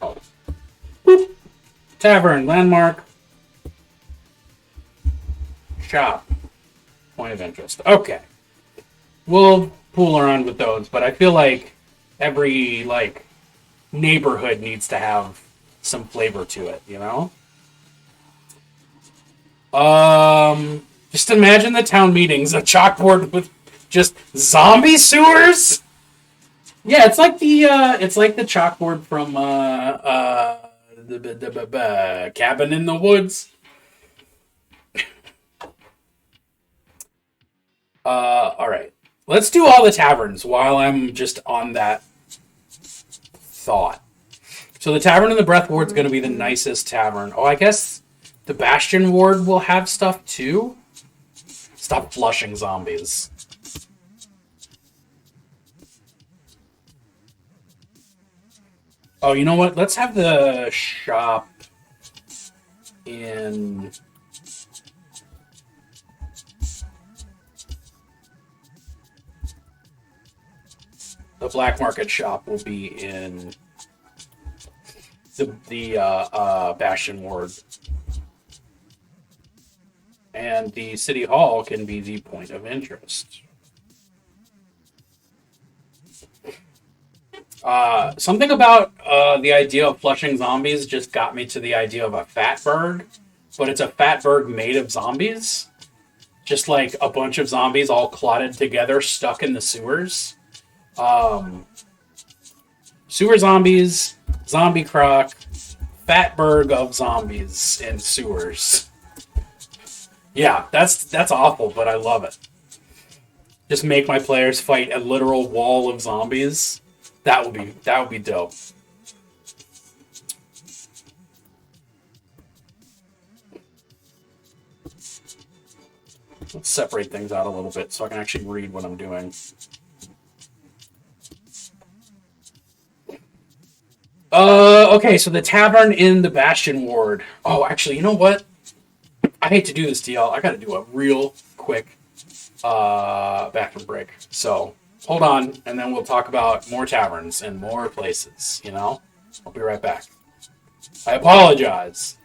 [SPEAKER 1] Oh. Boop. Tavern, landmark. Shop. Point of interest. Okay. We'll fool around with those, but I feel like every, like, neighborhood needs to have some flavor to it, you know? Just imagine the town meetings, a chalkboard with just zombie sewers? Yeah, it's like the chalkboard from, the Cabin in the Woods. Alright. Let's do all the taverns while I'm just on that thought. So the Tavern in the Breath Ward's going to be the nicest tavern. Oh, I guess the Bastion Ward will have stuff too? Stop flushing zombies. Oh, you know what? Let's have the shop in... The black market shop will be in the Bastion Ward. And the City Hall can be the point of interest. Something about the idea of flushing zombies just got me to the idea of a fatberg, but it's a fatberg made of zombies. Just like a bunch of zombies all clotted together, stuck in the sewers. Sewer zombies, zombie croc, fatberg of zombies in sewers. Yeah, that's awful, but I love it. Just make my players fight a literal wall of zombies. That would be dope. Let's separate things out a little bit so I can actually read what I'm doing. Okay, so the tavern in the Bastion Ward. Oh, actually, you know what? I hate to do this to y'all. I gotta do a real quick bathroom break. So, hold on, and then we'll talk about more taverns and more places, you know? I'll be right back. I apologize.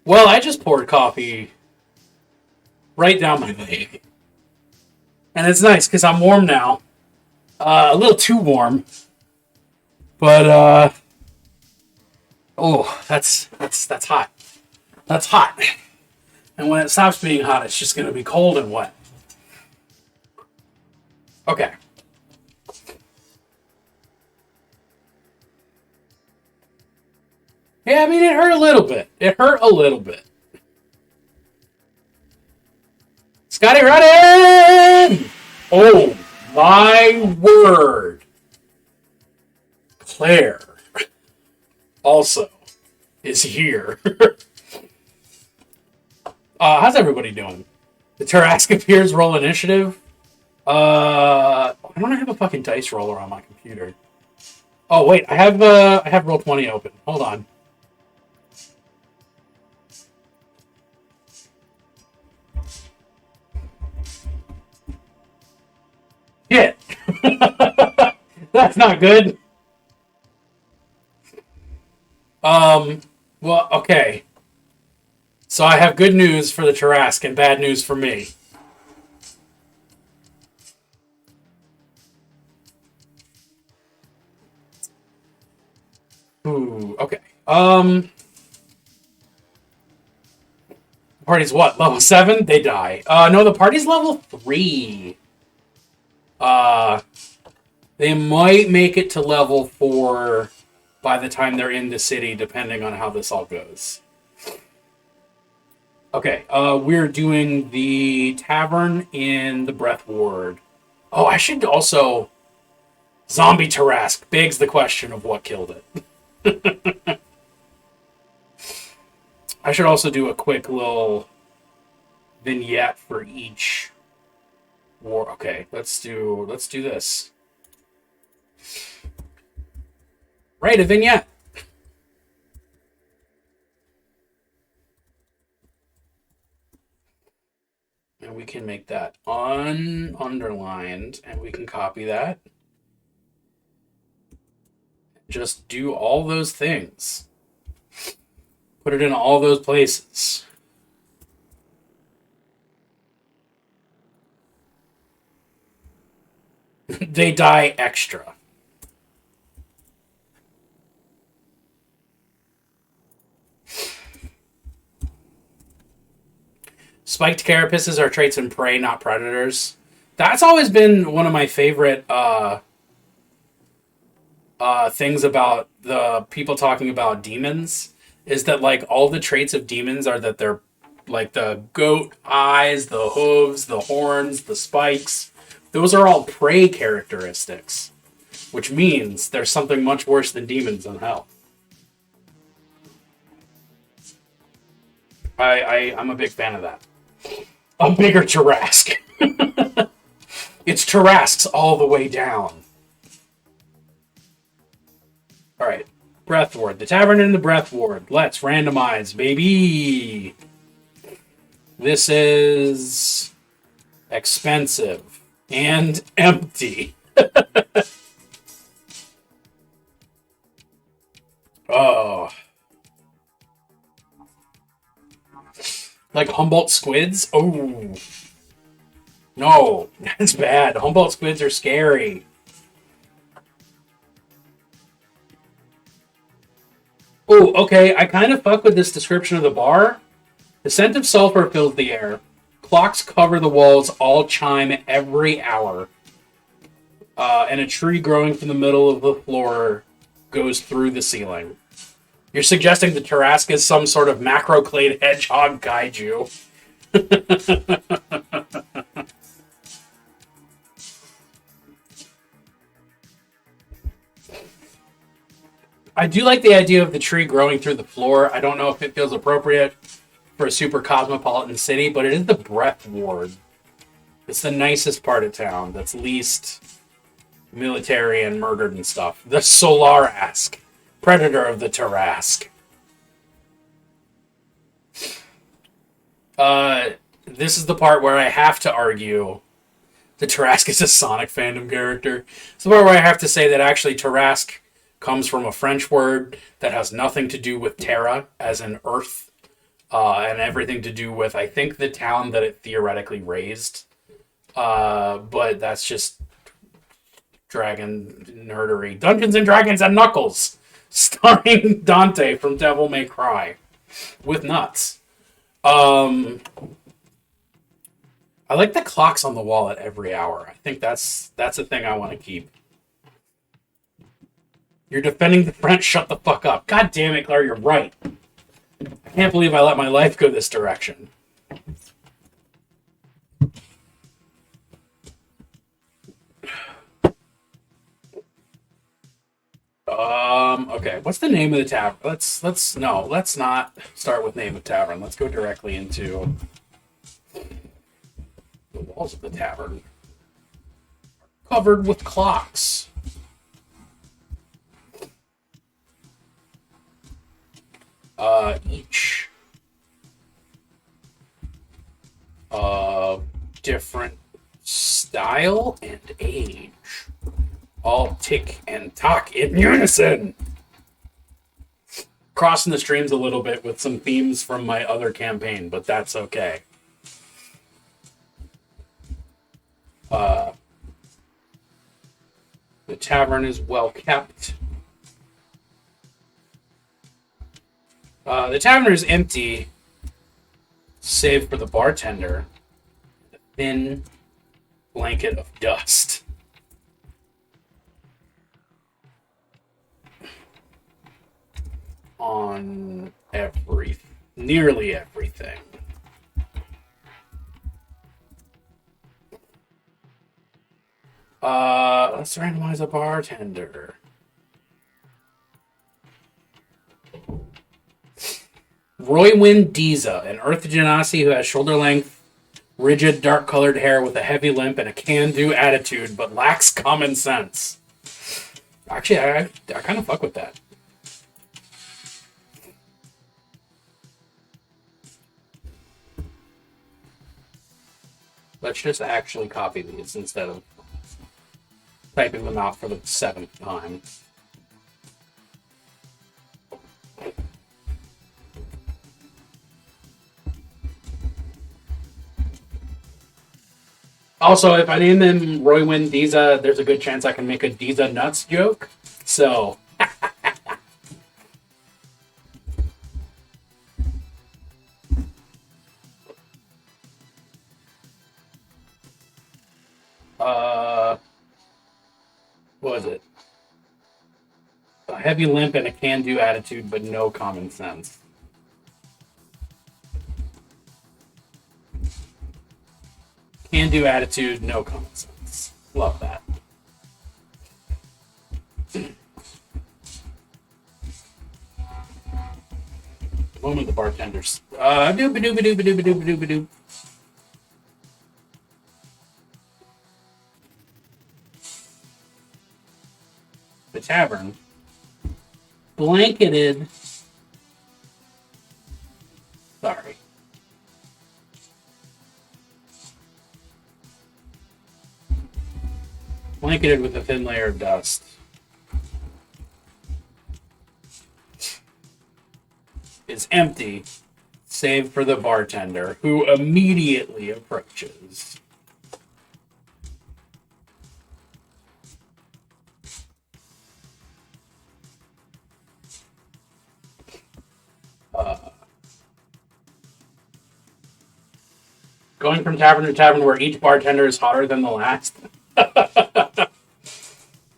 [SPEAKER 1] Well, I just poured coffee right down my leg. And it's nice because I'm warm now. A little too warm. But, oh, that's hot. That's hot. And when it stops being hot, it's just going to be cold and wet. Okay. Yeah, I mean, it hurt a little bit. It hurt a little bit. Scotty Rudden! Oh, my word. Claire also is here. How's everybody doing? The Tarrasque appears, roll initiative. I don't have a fucking dice roller on my computer. Oh, wait, I have Roll20 open. Hold on. Shit! That's not good. Well, okay. So I have good news for the Tarrasque and bad news for me. Ooh, okay. Party's what? Level 7? They die. No, the party's level 3. They might make it to level 4 by the time they're in the city, depending on how this all goes. Okay, we're doing the tavern in the Breath Ward. Oh, I should also... Zombie Tarrasque begs the question of what killed it. I should also do a quick little vignette for each war. Okay, let's do this. Right, a vignette. And we can make that underlined, and we can copy that. Just do all those things. Put it in all those places. They die extra. Spiked carapaces are traits in prey, not predators. That's always been one of my favorite things about the people talking about demons, is that like all the traits of demons are that they're like the goat eyes, the hooves, the horns, the spikes. Those are all prey characteristics, which means there's something much worse than demons in hell. I'm a big fan of that. A bigger Tarrasque. It's Tarrasques all the way down. Alright. Breath Ward. The Tavern in the Breath Ward. Let's randomize, baby. This is expensive and empty. Oh. Like Humboldt squids? Oh. No, that's bad. Humboldt squids are scary. Oh, okay. I kind of fuck with this description of the bar. The scent of sulfur fills the air. Clocks cover the walls, all chime every hour. And a tree growing from the middle of the floor goes through the ceiling. You're suggesting the Tarrasque is some sort of macroclade hedgehog kaiju. I do like the idea of the tree growing through the floor. I don't know if it feels appropriate for a super cosmopolitan city, but it is the Breath Ward. It's the nicest part of town that's least military and murdered and stuff. The Solarasque. Predator of the Tarrasque. This is the part where I have to argue the Tarrasque is a Sonic fandom character. It's the part where I have to say that actually Tarrasque comes from a French word that has nothing to do with terra, as in earth. and everything to do with, I think, the town that it theoretically raised. But that's just dragon nerdery. Dungeons and Dragons and Knuckles, starring Dante from Devil May Cry, with nuts. I like the clocks on the wall at every hour. I think that's a thing I want to keep. You're defending the French. Shut the fuck up. God damn it, Claire. You're right. I can't believe I let my life go this direction. Okay. What's the name of the tavern? Let's not start with name of tavern. Let's go directly into the walls of the tavern. Covered with clocks. Each different style and age. All tick and talk in unison. Crossing the streams a little bit with some themes from my other campaign, but that's okay. The tavern is well kept. The tavern is empty, save for the bartender, a thin blanket of dust. On nearly everything. Let's randomize a bartender. Roywin Diza, an Earth Genasi who has shoulder-length, rigid, dark-colored hair with a heavy limp and a can-do attitude, but lacks common sense. Actually, I kind of fuck with that. Let's just actually copy these instead of typing them out for the 7th time. Also, if I name them Roywin Diza, there's a good chance I can make a Diza nuts joke. So. What was it? A heavy limp and a can-do attitude, but no common sense. Can-do attitude, no common sense. Love that. The moment the bartenders. Doop-a-doop-a-doop-a-doop-a-doop-a-doop. The tavern. Blanketed. Sorry. Blanketed with a thin layer of dust. Is empty, save for the bartender, who immediately approaches. Going from tavern to tavern where each bartender is hotter than the last.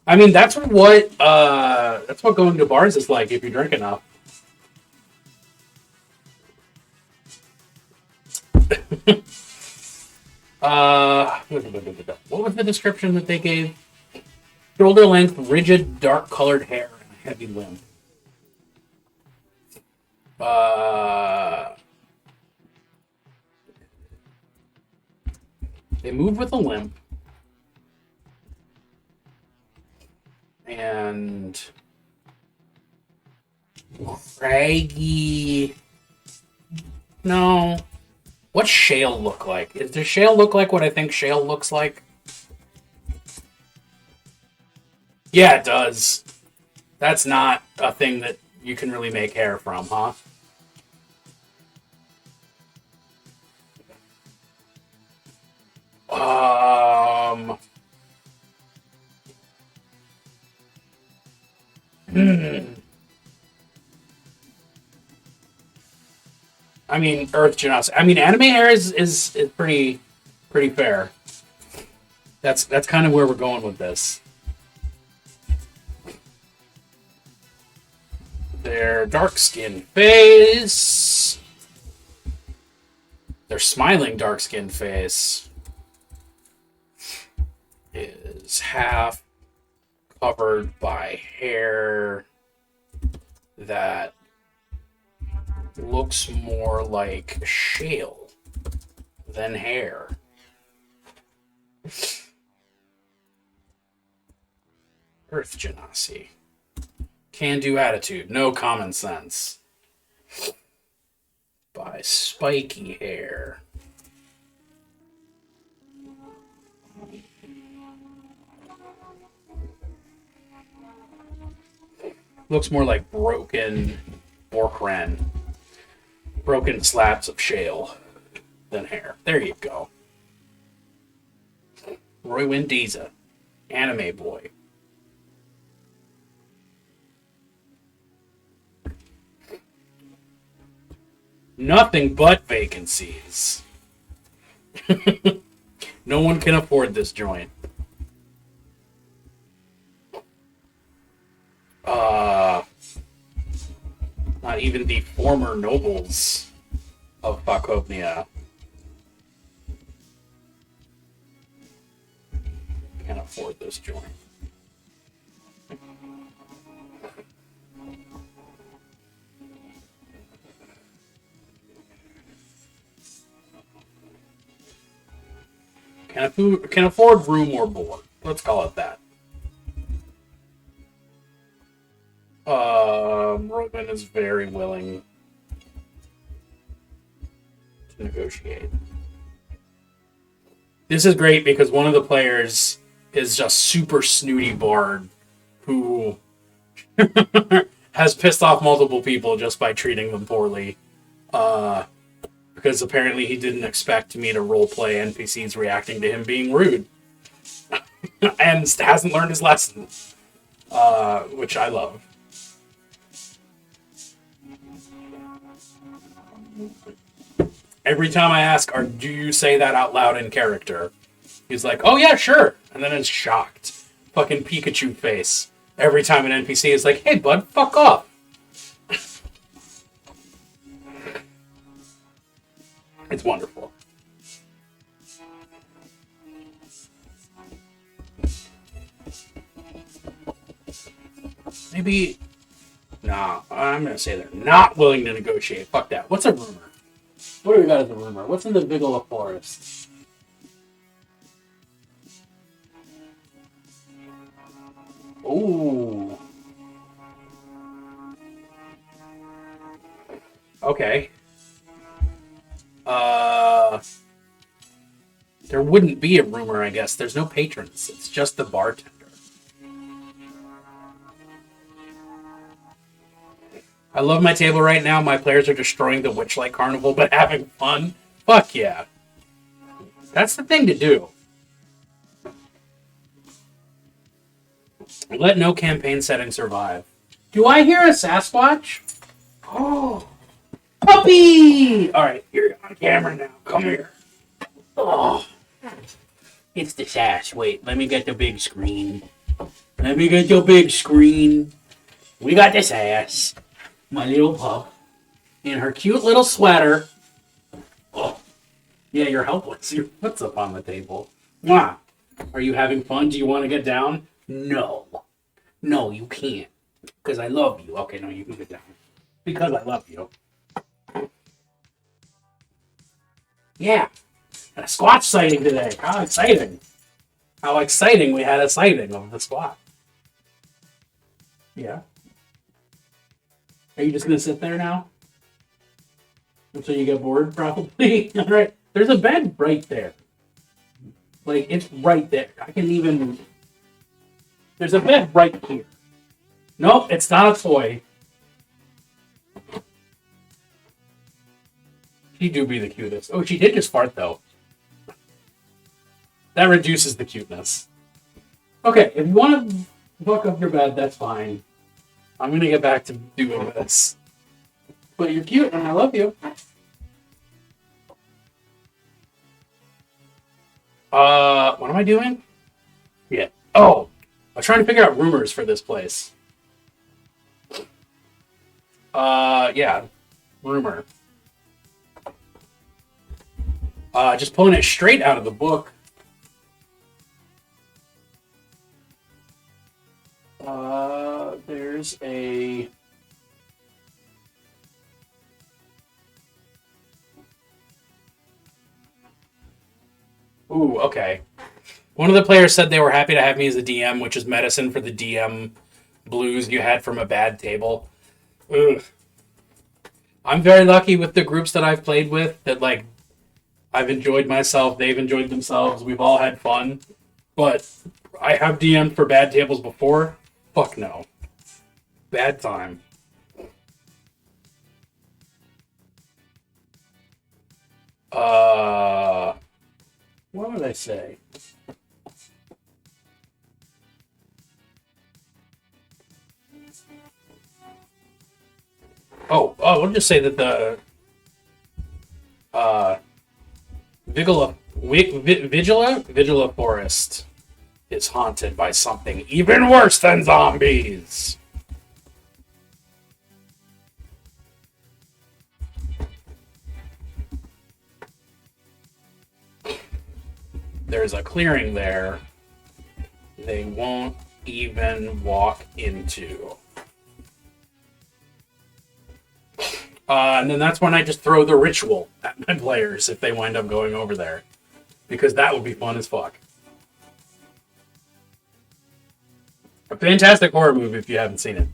[SPEAKER 1] I mean, that's what going to bars is like if you drink enough. What was the description that they gave? Shoulder length, rigid, dark colored hair, and a heavy limp. They move with a limp. And craggy. No. What's shale look like? Does shale look like what I think shale looks like? Yeah, it does. That's not a thing that you can really make hair from, huh? I mean, Earth Genocide. I mean, anime hair is pretty fair. That's kind of where we're going with this. Their dark skin face. Their smiling dark skin face is half covered by hair that looks more like shale than hair. Earth Genasi. Can-do attitude, no common sense. By spiky hair. Looks more like broken Borkren. Broken slabs of shale than hair. There you go. Roy Windiza. Anime boy. Nothing but vacancies. No one can afford this joint. Not even the former nobles of Falkovnia can afford this joint. Can afford room or board. Let's call it that. Roman is very willing to negotiate. This is great because one of the players is just super snooty bard who has pissed off multiple people just by treating them poorly. Because apparently he didn't expect me to roleplay NPCs reacting to him being rude. And hasn't learned his lesson. Which I love. Every time I ask, do you say that out loud in character? He's like, oh yeah, sure. And then it's shocked. Fucking Pikachu face. Every time an NPC is like, hey bud, fuck off. It's wonderful. Maybe... Nah, I'm going to say they're not willing to negotiate. Fuck that. What's a rumor? What do we got as a rumor? What's in the Vigala Forest? Ooh. Okay. There wouldn't be a rumor, I guess. There's no patrons. It's just the bartender. I love my table right now. My players are destroying the Witchlight Carnival, but having fun. Fuck yeah. That's the thing to do. Let no campaign setting survive. Do I hear a Sasquatch? Oh, puppy! All right, you're on camera now. Come here. Oh, it's the sass. Wait, let me get the big screen. Let me get the big screen. We got the sass. My little pup. In her cute little sweater. Oh, yeah, you're helpless. Your foot's up on the table. Mwah. Are you having fun? Do you want to get down? No. No, you can't. Because I love you. Okay, no, you can get down. Because I love you. Yeah. A Squatch sighting today. How exciting. How exciting we had a sighting of the Squatch. Yeah. Are you just going to sit there now? Until you get bored, probably? All right. There's a bed right there. Like, it's right there. I can even... There's a bed right here. Nope, it's not a toy. She do be the cutest. Oh, she did just fart, though. That reduces the cuteness. Okay, if you want to fuck up your bed, that's fine. I'm going to get back to doing this. But you're cute, and I love you. What am I doing? Yeah. Oh, I'm trying to figure out rumors for this place. Yeah. Rumor. Just pulling it straight out of the book. There's a... Ooh, okay. One of the players said they were happy to have me as a DM, which is medicine for the DM blues you had from a bad table. Ugh. I'm very lucky with the groups that I've played with that, like, I've enjoyed myself, they've enjoyed themselves, we've all had fun. But I have DM'd for bad tables before. Fuck no. Bad time. What would I say? We'll just say that the Vigila Forest is haunted by something even worse than zombies. There's a clearing there they won't even walk into. And then that's when I just throw the ritual at my players if they wind up going over there. Because that would be fun as fuck. A fantastic horror movie if you haven't seen it.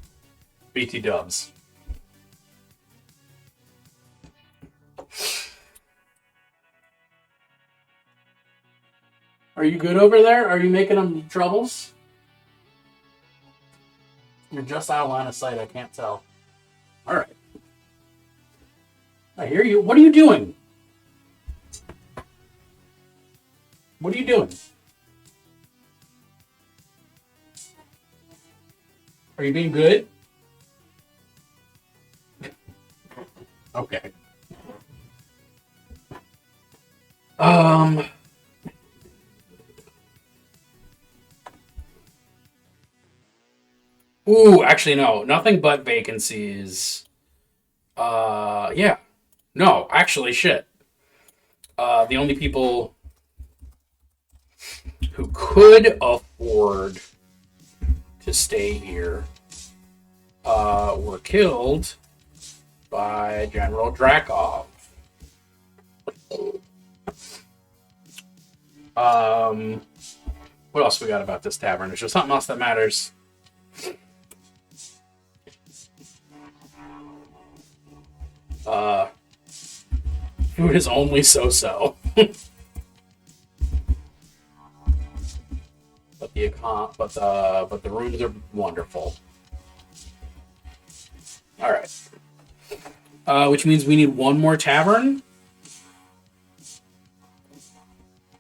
[SPEAKER 1] BT dubs. Are you good over there? Are you making them troubles? You're just out of line of sight. I can't tell. All right. I hear you. What are you doing? What are you doing? Are you being good? Okay. Ooh, actually, no. Nothing but vacancies. Yeah. No, actually, shit. The only people who could afford to stay here were killed by General Drakov. What else we got about this tavern? Is there something else that matters? Food is only so-so. but the rooms are wonderful. All right. Which means we need one more tavern.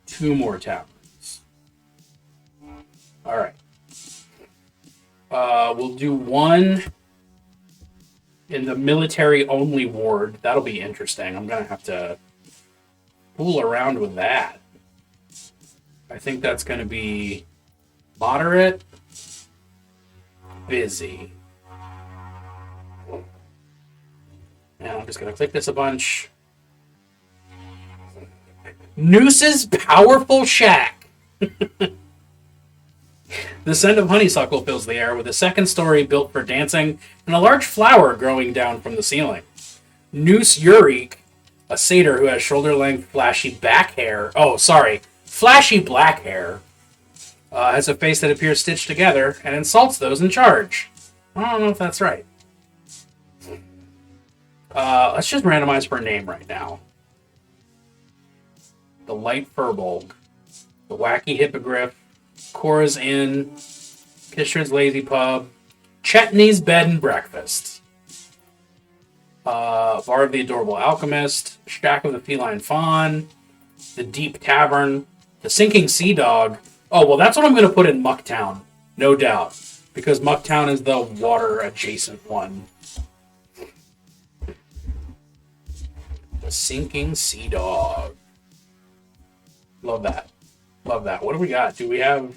[SPEAKER 1] 2 more taverns. All right. We'll do one in the military-only ward. That'll be interesting. I'm going to have to fool around with that. I think that's going to be moderate, busy. And I'm just going to click this a bunch. Noose's Powerful Shack. The scent of honeysuckle fills the air, with a second story built for dancing and a large flower growing down from the ceiling. Noose Yurik, a satyr who has shoulder-length flashy black hair, has a face that appears stitched together and insults those in charge. I don't know if that's right. Let's just randomize for a name right now. The Light Furbolg, the Wacky Hippogriff, Cora's Inn, Kishra's Lazy Pub, Chetney's Bed and Breakfast, Bar of the Adorable Alchemist, Shack of the Feline Fawn, the Deep Tavern, The Sinking Sea Dog. Oh, well, that's what I'm going to put in Mucktown. No doubt. Because Mucktown is the water adjacent one. The Sinking Sea Dog. Love that. Love that. What do we got? Do we have...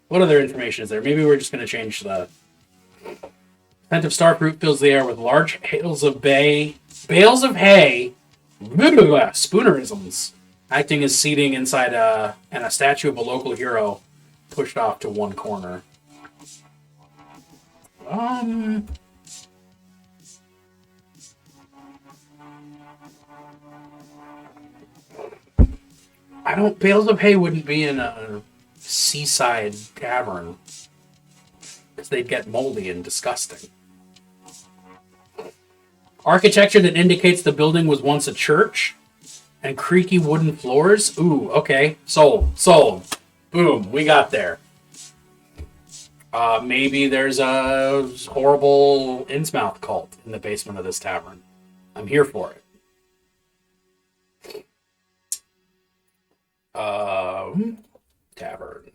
[SPEAKER 1] What other information is there? Maybe we're just going to change the... Scent of starfruit fills the air with large bales of hay, spoonerisms, acting as seating inside and a statue of a local hero pushed off to one corner. Bales of hay wouldn't be in a seaside tavern because they'd get moldy and disgusting. Architecture that indicates the building was once a church and creaky wooden floors. Ooh, okay. Sold. Boom, we got there. Maybe there's a horrible Innsmouth cult in the basement of this tavern. I'm here for it. Tavern.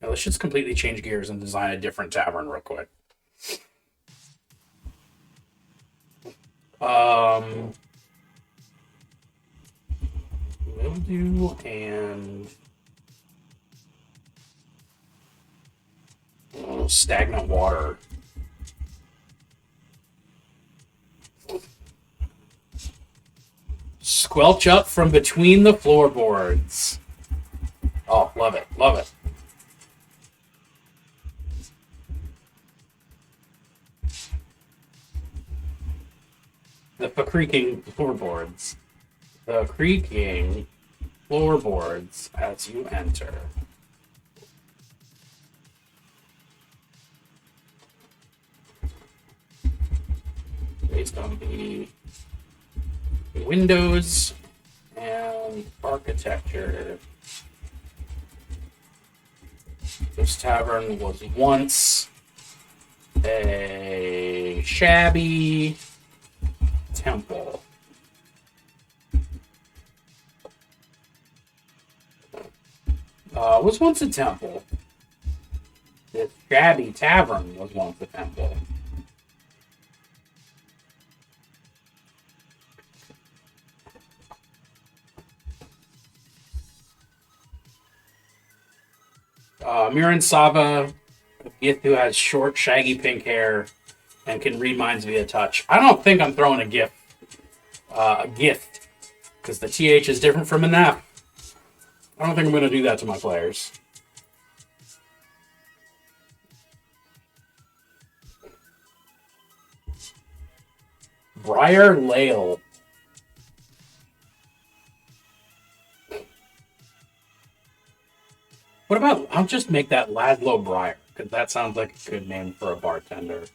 [SPEAKER 1] Now let's just completely change gears and design a different tavern real quick. Mildew and stagnant water. Squelch up from between the floorboards. Oh, love it. Love it. The creaking floorboards. The creaking floorboards as you enter. Based on the windows and architecture, this tavern was once a shabby temple. Was once a temple. This shabby tavern was once a temple. Miran Sava, a Gith who has short, shaggy pink hair and can read minds via touch. I don't think I'm throwing a gift. Because the TH is different from an F. I don't think I'm going to do that to my players. Briar Lale. What about, I'll just make that Ladlow Briar, because that sounds like a good name for a bartender.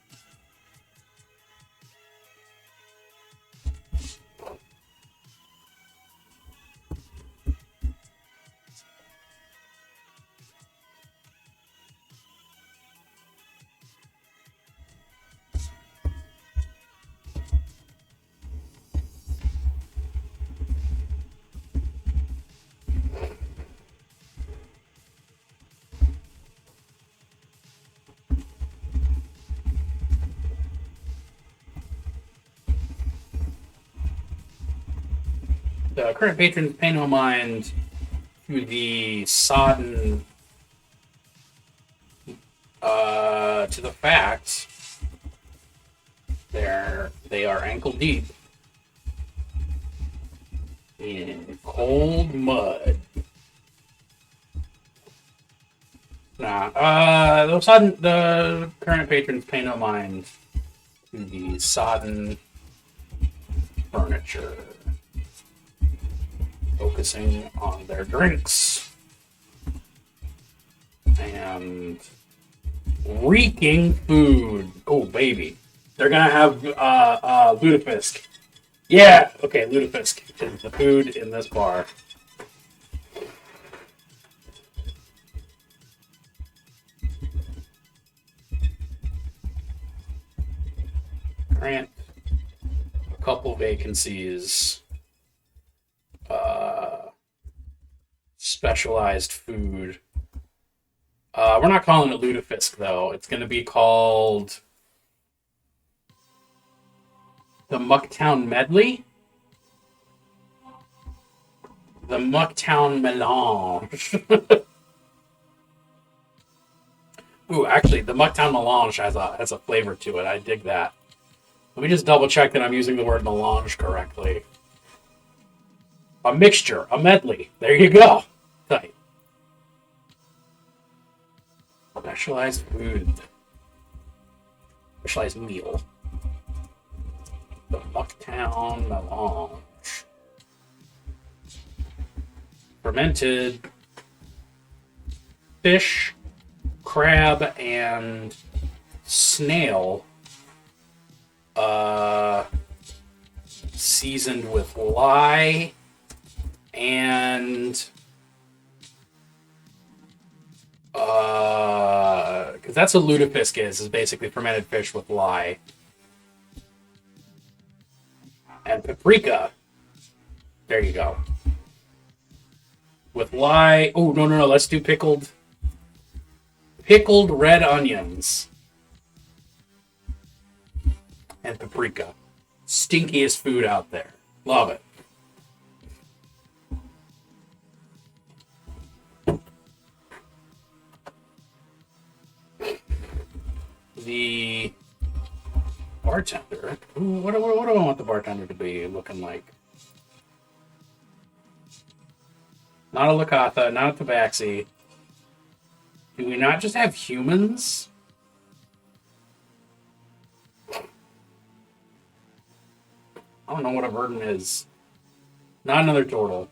[SPEAKER 1] The current patrons pay no mind to the sodden, to the fact they are ankle deep in cold mud. The current patrons pay no mind to the sodden furniture, focusing on their drinks and reeking food. Oh, baby. They're going to have lutefisk. Yeah, okay, lutefisk is the food in this bar. Grant a couple vacancies. specialized food. We're not calling it lutefisk though. It's going to be called the Mucktown Medley. The Mucktown Melange. Ooh, actually, the Mucktown Melange has a flavor to it. I dig that. Let me just double check that I'm using the word melange correctly. A mixture, a medley. There you go. Tight. Specialized food. Specialized meal. The Mucktown Melange. Fermented fish, crab, and snail. Seasoned with lye and because that's what lutefisk is basically fermented fish with lye and paprika. There you go. With lye. Oh, no. Let's do pickled red onions and paprika. Stinkiest food out there. Love it. The bartender. What do I want the bartender to be looking like? Not a Lakatha, not a Tabaxi. Do we not just have humans? I don't know what a verdant is. Not another turtle.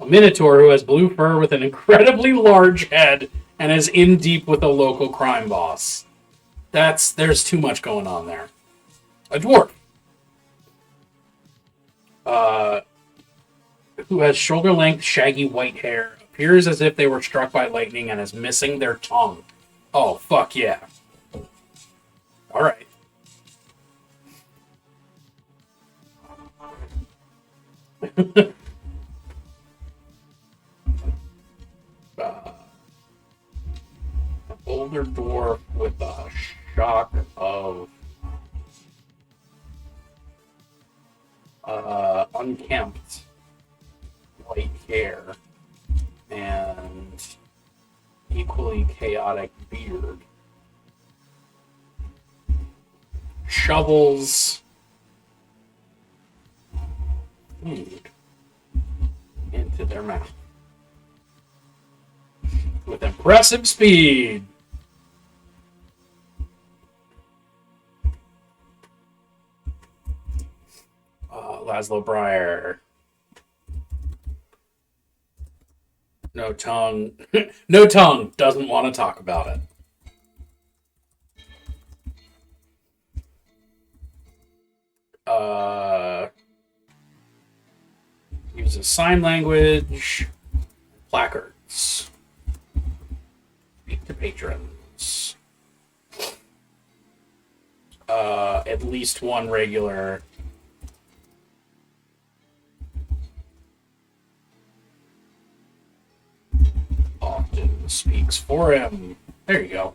[SPEAKER 1] A minotaur who has blue fur with an incredibly large head and is in deep with a local crime boss. There's too much going on there. A dwarf. Who has shoulder-length, shaggy white hair, appears as if they were struck by lightning and is missing their tongue. Oh, fuck yeah. All right. Older dwarf with a shock of unkempt white hair and equally chaotic beard. Shovels food into their mouth with impressive speed. Laszlo Breyer. No tongue. No tongue. Doesn't want to talk about it. Uses sign language. Placards. Speak to patrons. At least one regular. Often speaks for him. There you go.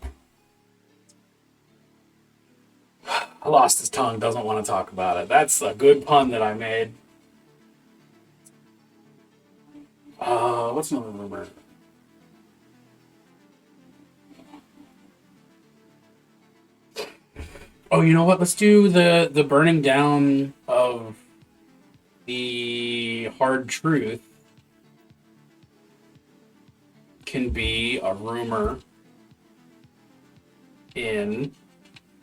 [SPEAKER 1] I lost his tongue, doesn't want to talk about it. That's a good pun that I made. What's another rumor? Oh, you know what? Let's do the burning down of the hard truth. Can be a rumor in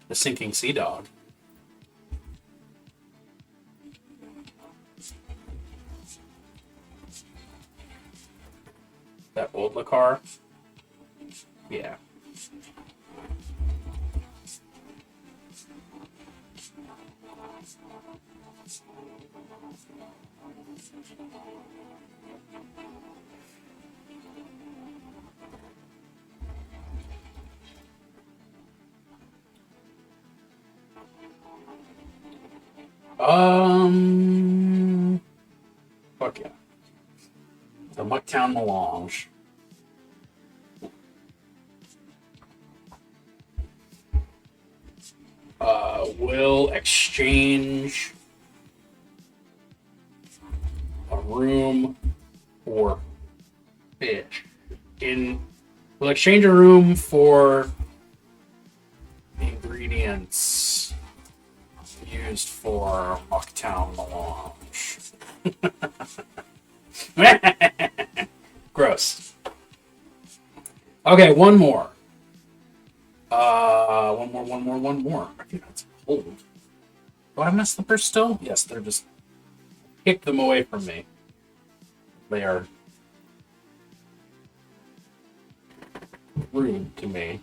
[SPEAKER 1] the Sinking Sea Dog. That old Lakar? Yeah. Fuck yeah. The Mucktown Melange. Will exchange a room for fish. We'll exchange a room for ingredients used for Mucktown Melange. Gross. Okay, one more. One more. I think that's cold. Do I mess them still? Yes, they're just kick them away from me. They are rude to me.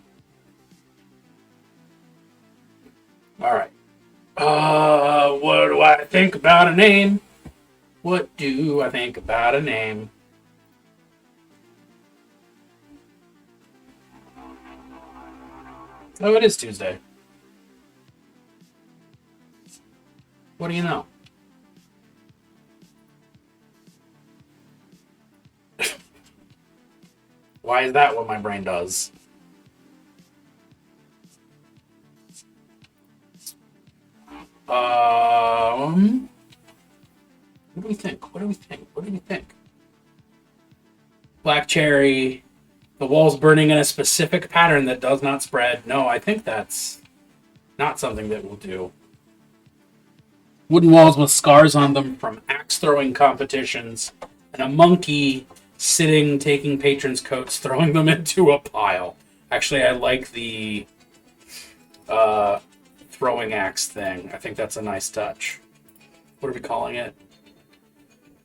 [SPEAKER 1] All right. What do I think about a name? What do I think about a name? Oh, it is Tuesday. What do you know? Why is that what my brain does? What do we think? What do we think? What do we think? Black cherry. The walls burning in a specific pattern that does not spread. No, I think that's not something that we'll do. Wooden walls with scars on them from axe throwing competitions, and a monkey sitting, taking patrons' coats, throwing them into a pile. Actually, I like the throwing axe thing. I think that's a nice touch. What are we calling it?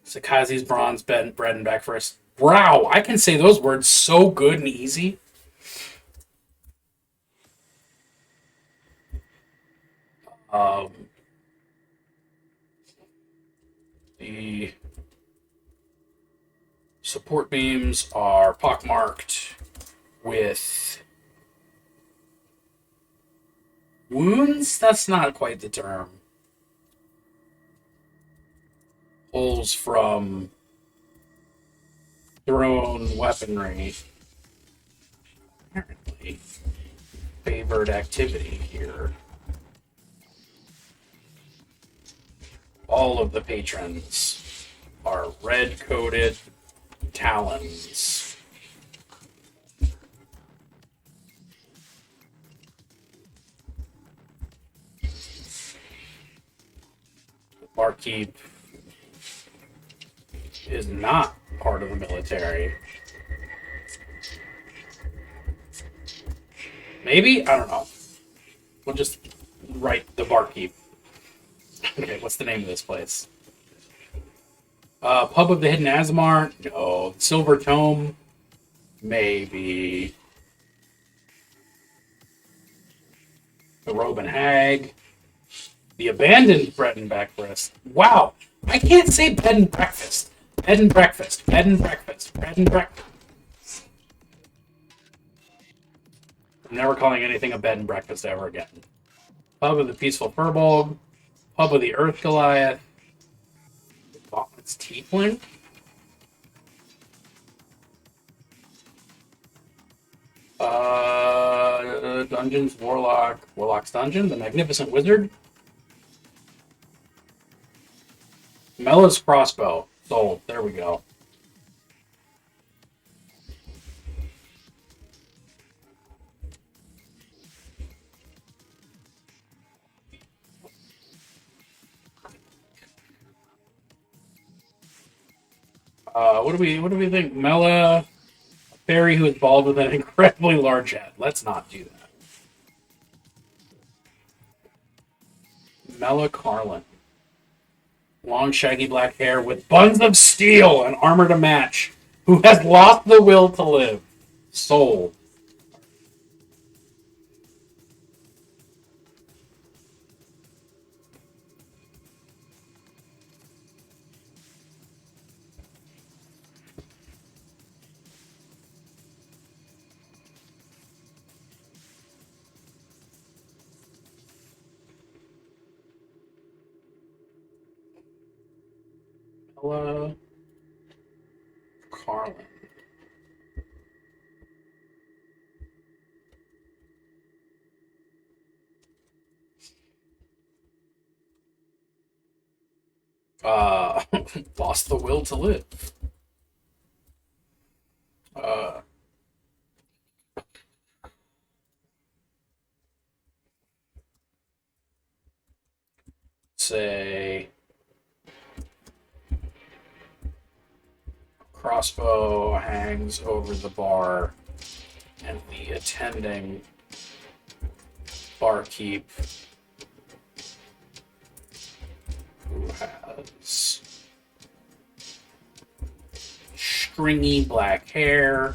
[SPEAKER 1] Sakazi's bronze bread and breakfast. Wow, I can say those words so good and easy. The support beams are pockmarked with wounds? That's not quite the term. Holes from thrown weaponry. Apparently, favored activity here. All of the patrons are red-coated talons. The barkeep is not part of the military. Maybe? I don't know. We'll just write the barkeep. Okay, what's the name of this place? Pub of the Hidden Azamar? No. Silver Tome? Maybe. The Roban Hag? The Abandoned Bread and Breakfast? Wow! I can't say bed and breakfast. Bed and breakfast. Bed and breakfast. Bed and breakfast. I'm never calling anything a bed and breakfast ever again. Pub of the Peaceful Furbolg. Pub of the Earth Goliath. It's Tiefling? Dungeons, Warlock's Dungeon, the Magnificent Wizard. Mella's Crossbow. Sold. There we go. What do we think? Mela, a fairy who is bald with an incredibly large head. Let's not do that. Mela Carlin. Long, shaggy black hair with buns of steel and armor to match, who has lost the will to live. Sold. Mela Uh, lost the will to live. Uh, say crossbow hangs over the bar, and the attending barkeep who has stringy black hair,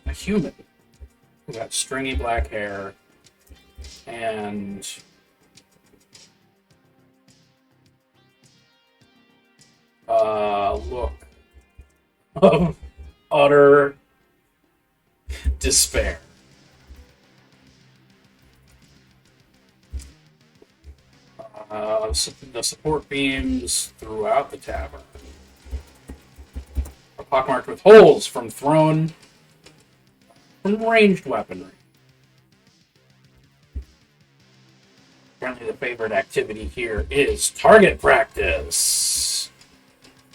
[SPEAKER 1] a human who got stringy black hair and look of utter despair. The support beams throughout the tavern are pockmarked with holes from ranged weaponry. Apparently, the favorite activity here is target practice.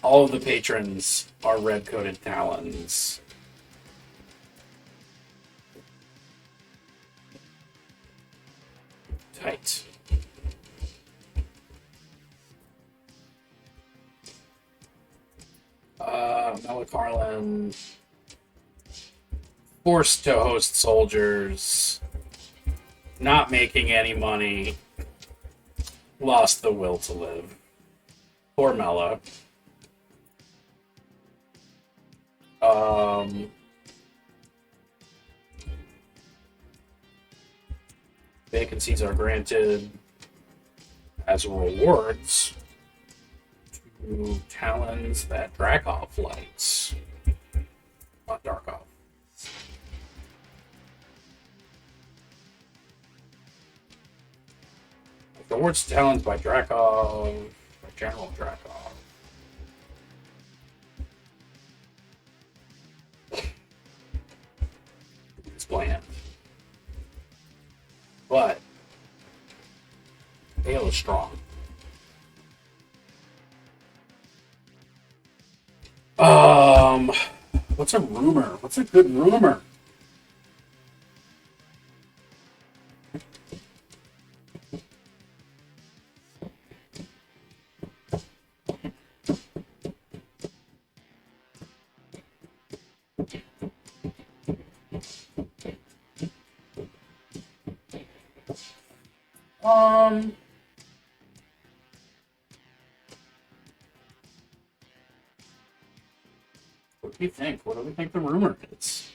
[SPEAKER 1] All of the patrons are red-coated talons. Tight. Melicarlin forced to host soldiers, not making any money, lost the will to live. Poor Mela. Vacancies are granted as rewards to talons that Drakov lights. Not Darkov. Rewards to talons by Drakov, by General Drakov. It's bland. But ale is strong. What's a rumor? What's a good rumor? What do you think? What do we think the rumor is?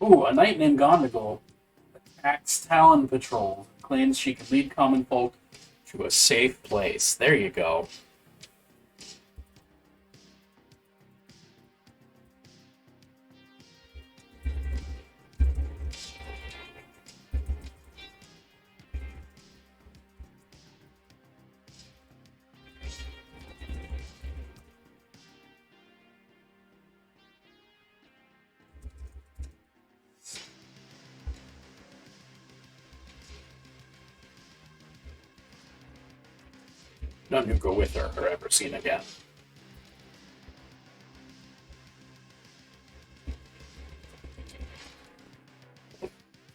[SPEAKER 1] Ooh, a knight named Gondigal attacks Talon Patrol, claims she can lead common folk to a safe place. There you go. None who go with her are ever seen again.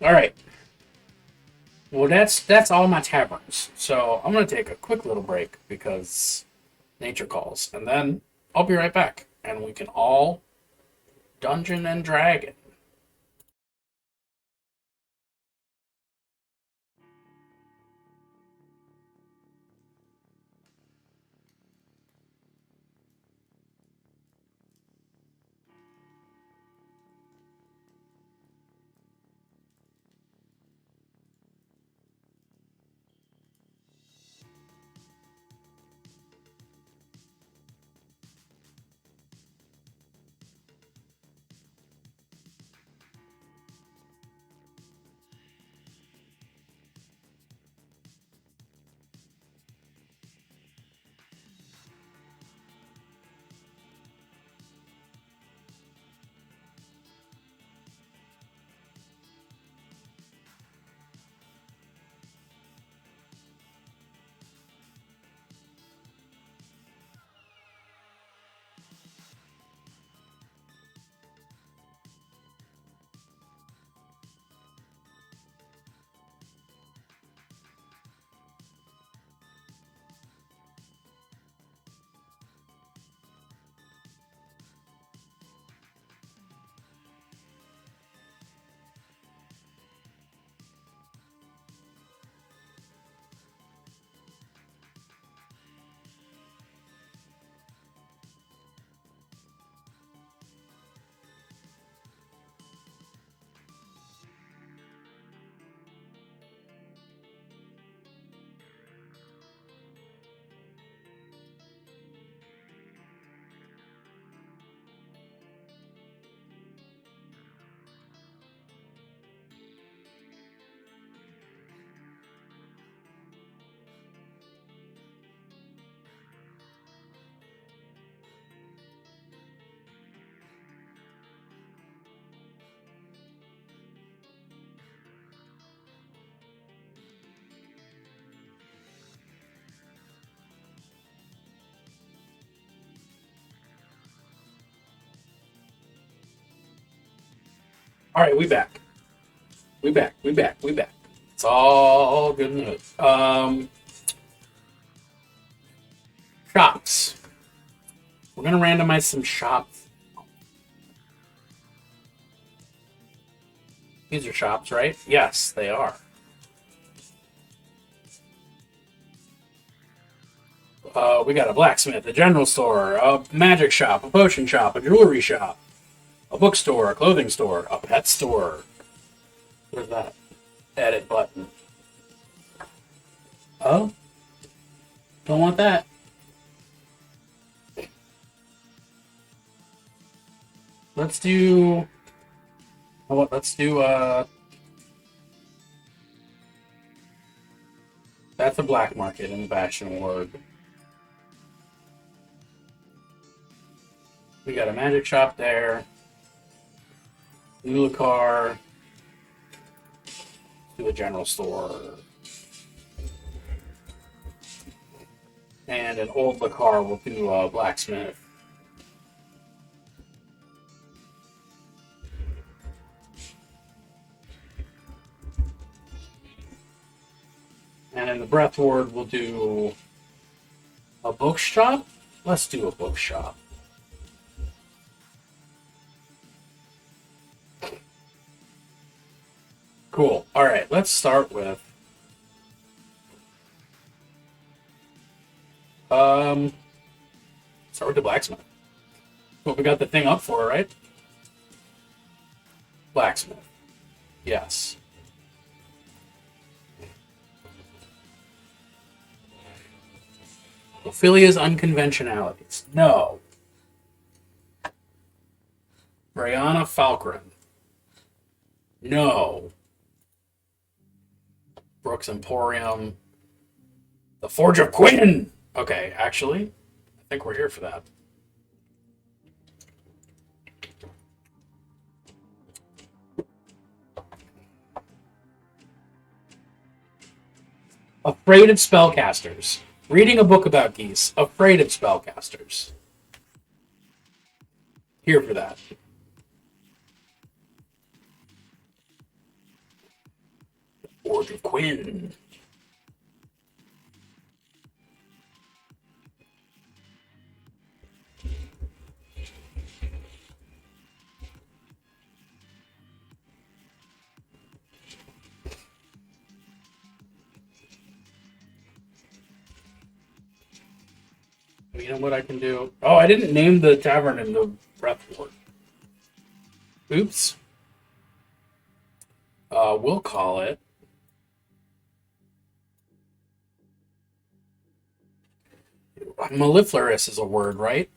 [SPEAKER 1] All right. Well, that's all my taverns. So I'm gonna take a quick little break because nature calls, and then I'll be right back, and we can all dungeon and dragon. All right, we back. We back. We back. We back. It's all good news. Shops. We're gonna randomize some shops. These are shops, right? Yes, they are. We got a blacksmith, a general store, a magic shop, a potion shop, a jewelry shop, a bookstore, a clothing store, a pet store. Where's that? Edit button. Oh? Don't want that. Let's do... Let's do, that's a black market in the Bastion Ward. We got a magic shop there. Ulicar. To a general store. And an old Lakar will do a blacksmith. And in the Breath Ward, we'll do a bookshop. Let's do a bookshop. Cool. All right, let's start with start with the blacksmith. What we got the thing up for, right? Blacksmith. Yes. Ophilia's unconventionalities. No. Brianna Falkren. No. Brooks Emporium. The Forge of Quinn! Okay, actually, I think we're here for that. Afraid of spellcasters. Reading a book about geese. Afraid of spellcasters. Here for that. Forge of Quinn. You know what I can do? Oh, I didn't name the tavern in the Breath Ward. Oops. We'll call it Mellifluous is a word, right?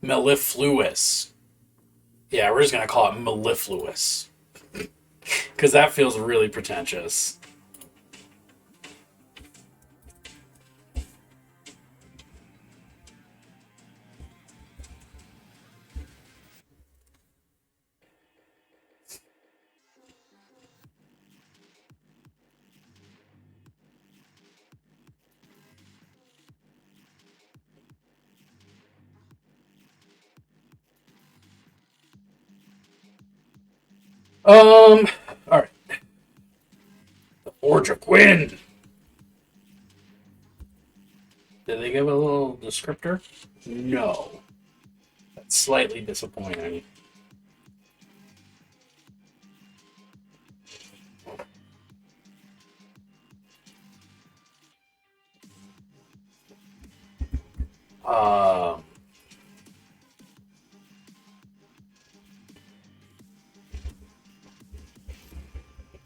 [SPEAKER 1] Mellifluous. Yeah, we're just gonna call it Mellifluous. Because that feels really pretentious. All right. The Forge of Quinn. Did they give a little descriptor? No. That's slightly disappointing.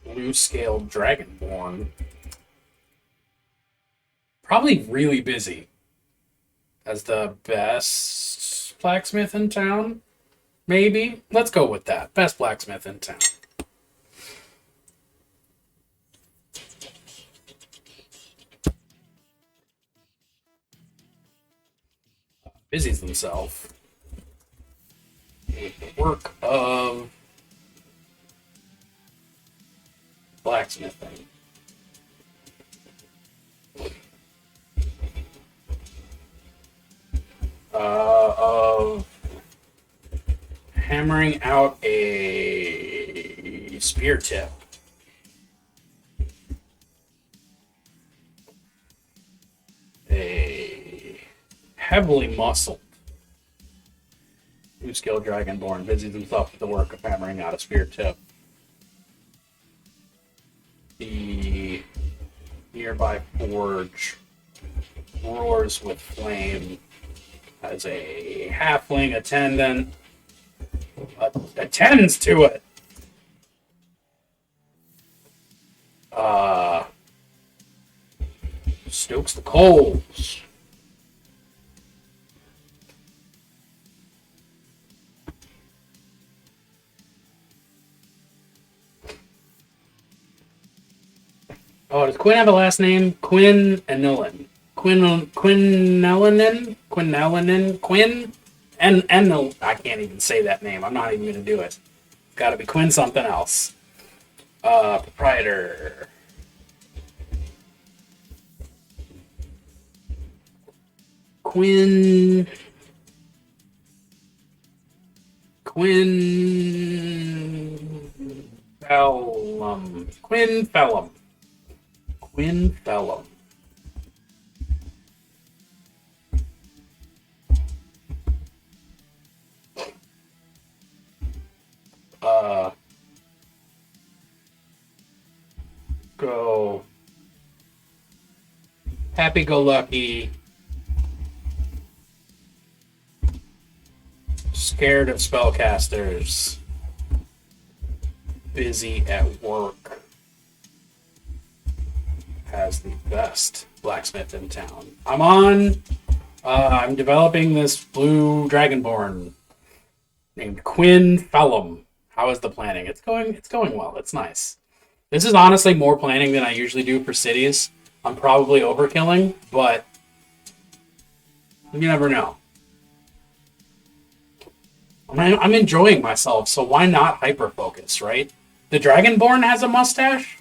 [SPEAKER 1] Blue-scaled Dragonborn. Probably really busy. As the best blacksmith in town? Maybe? Let's go with that. Best blacksmith in town. Busies themselves with the work of blacksmithing. Of hammering out a spear tip. A heavily muscled two-skill dragonborn busies himself with the work of hammering out a spear tip. The nearby forge roars with flame as a halfling attendant attends to it. Stokes the coals. Oh, does Quinn have a last name? Quinn Anilin. Quinn. And I can't even say that name. I'm not even going to do it. Got to be Quinn something else. Proprietor. Quinn Fellum. Go happy-go-lucky, scared of spellcasters, busy at work, has the best blacksmith in town. I'm developing this blue dragonborn named Quinn Fellum. How is the planning? It's going well. It's nice. This is honestly more planning than I usually do for cities. I'm probably overkilling, but you never know. I'm enjoying myself, so why not hyper-focus, right? The Dragonborn has a mustache?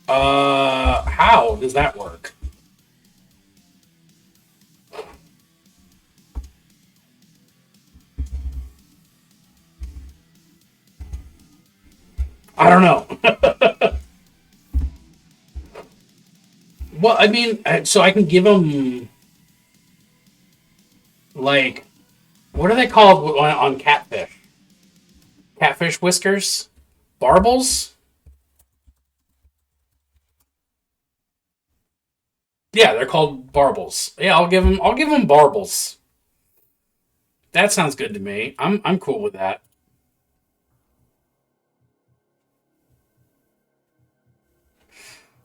[SPEAKER 1] How does that work? I don't know. Well, I mean, so I can give him, like, what are they called on catfish? Catfish whiskers? Barbels? Yeah, they're called barbels. Yeah, I'll give him barbels. That sounds good to me. I'm cool with that.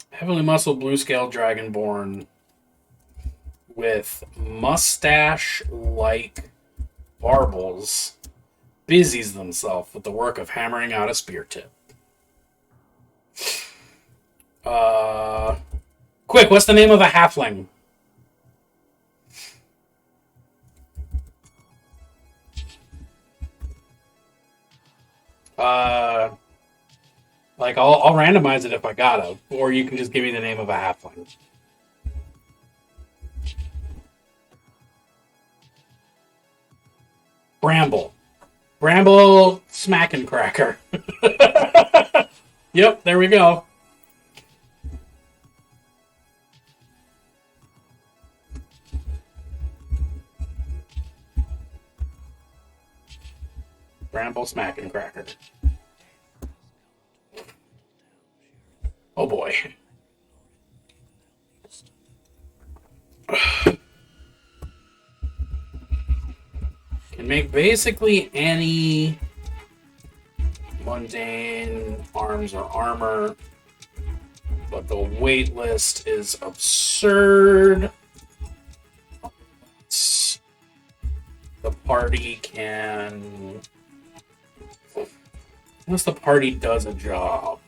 [SPEAKER 1] Heavily muscled blue scale dragonborn with mustache like barbels busies themselves with the work of hammering out a spear tip. Quick, what's the name of a halfling? Like I'll randomize it if I gotta, or you can just give me the name of a halfling. Bramble. Bramble Smackin' Cracker. Yep, there we go. Bramble Smackin' Cracker. Oh boy. Can make basically any mundane arms or armor, but the wait list is absurd. The party can... Unless the party does a job.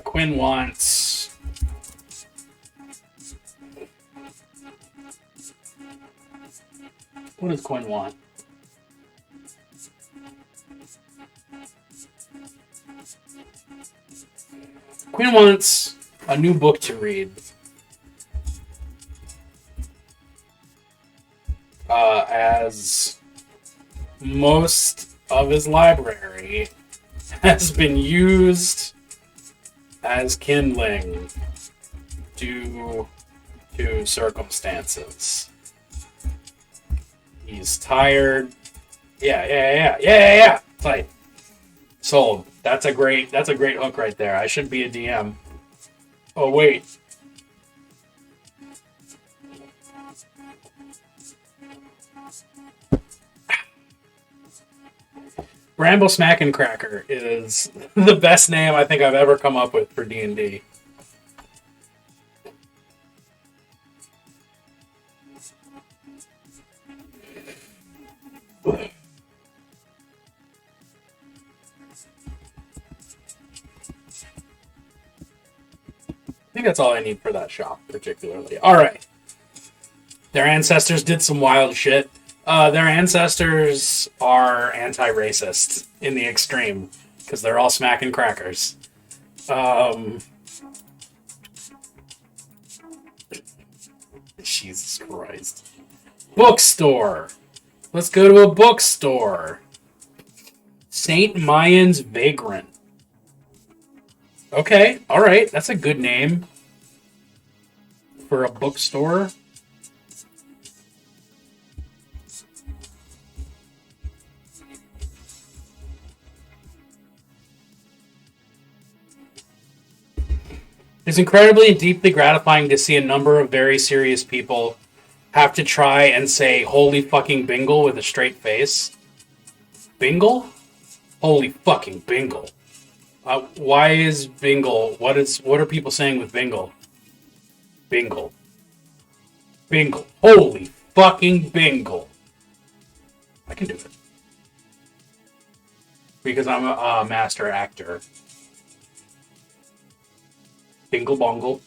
[SPEAKER 1] Quinn wants... What does Quinn want? Queen wants a new book to read. As most of his library has been used as kindling due to circumstances. He's tired. Yeah. Tight. Sold. That's a great hook right there. I should be a DM. Oh wait. Bramble Smackin' Cracker is the best name I think I've ever come up with for D&D. I think that's all I need for that shop, particularly. All right. Their ancestors did some wild shit. Their ancestors are anti-racist in the extreme because they're all smacking crackers. Jesus Christ. Bookstore. Let's go to a bookstore. St. Mayan's Vagrant. Okay, all right. That's a good name for a bookstore. It's incredibly and deeply gratifying to see a number of very serious people have to try and say holy fucking bingle with a straight face. Bingle? Holy fucking bingle. Why is bingle? What are people saying with bingle? Bingle. Bingle. Holy fucking bingle. I can do it. Because I'm a master actor. Bingle bongle.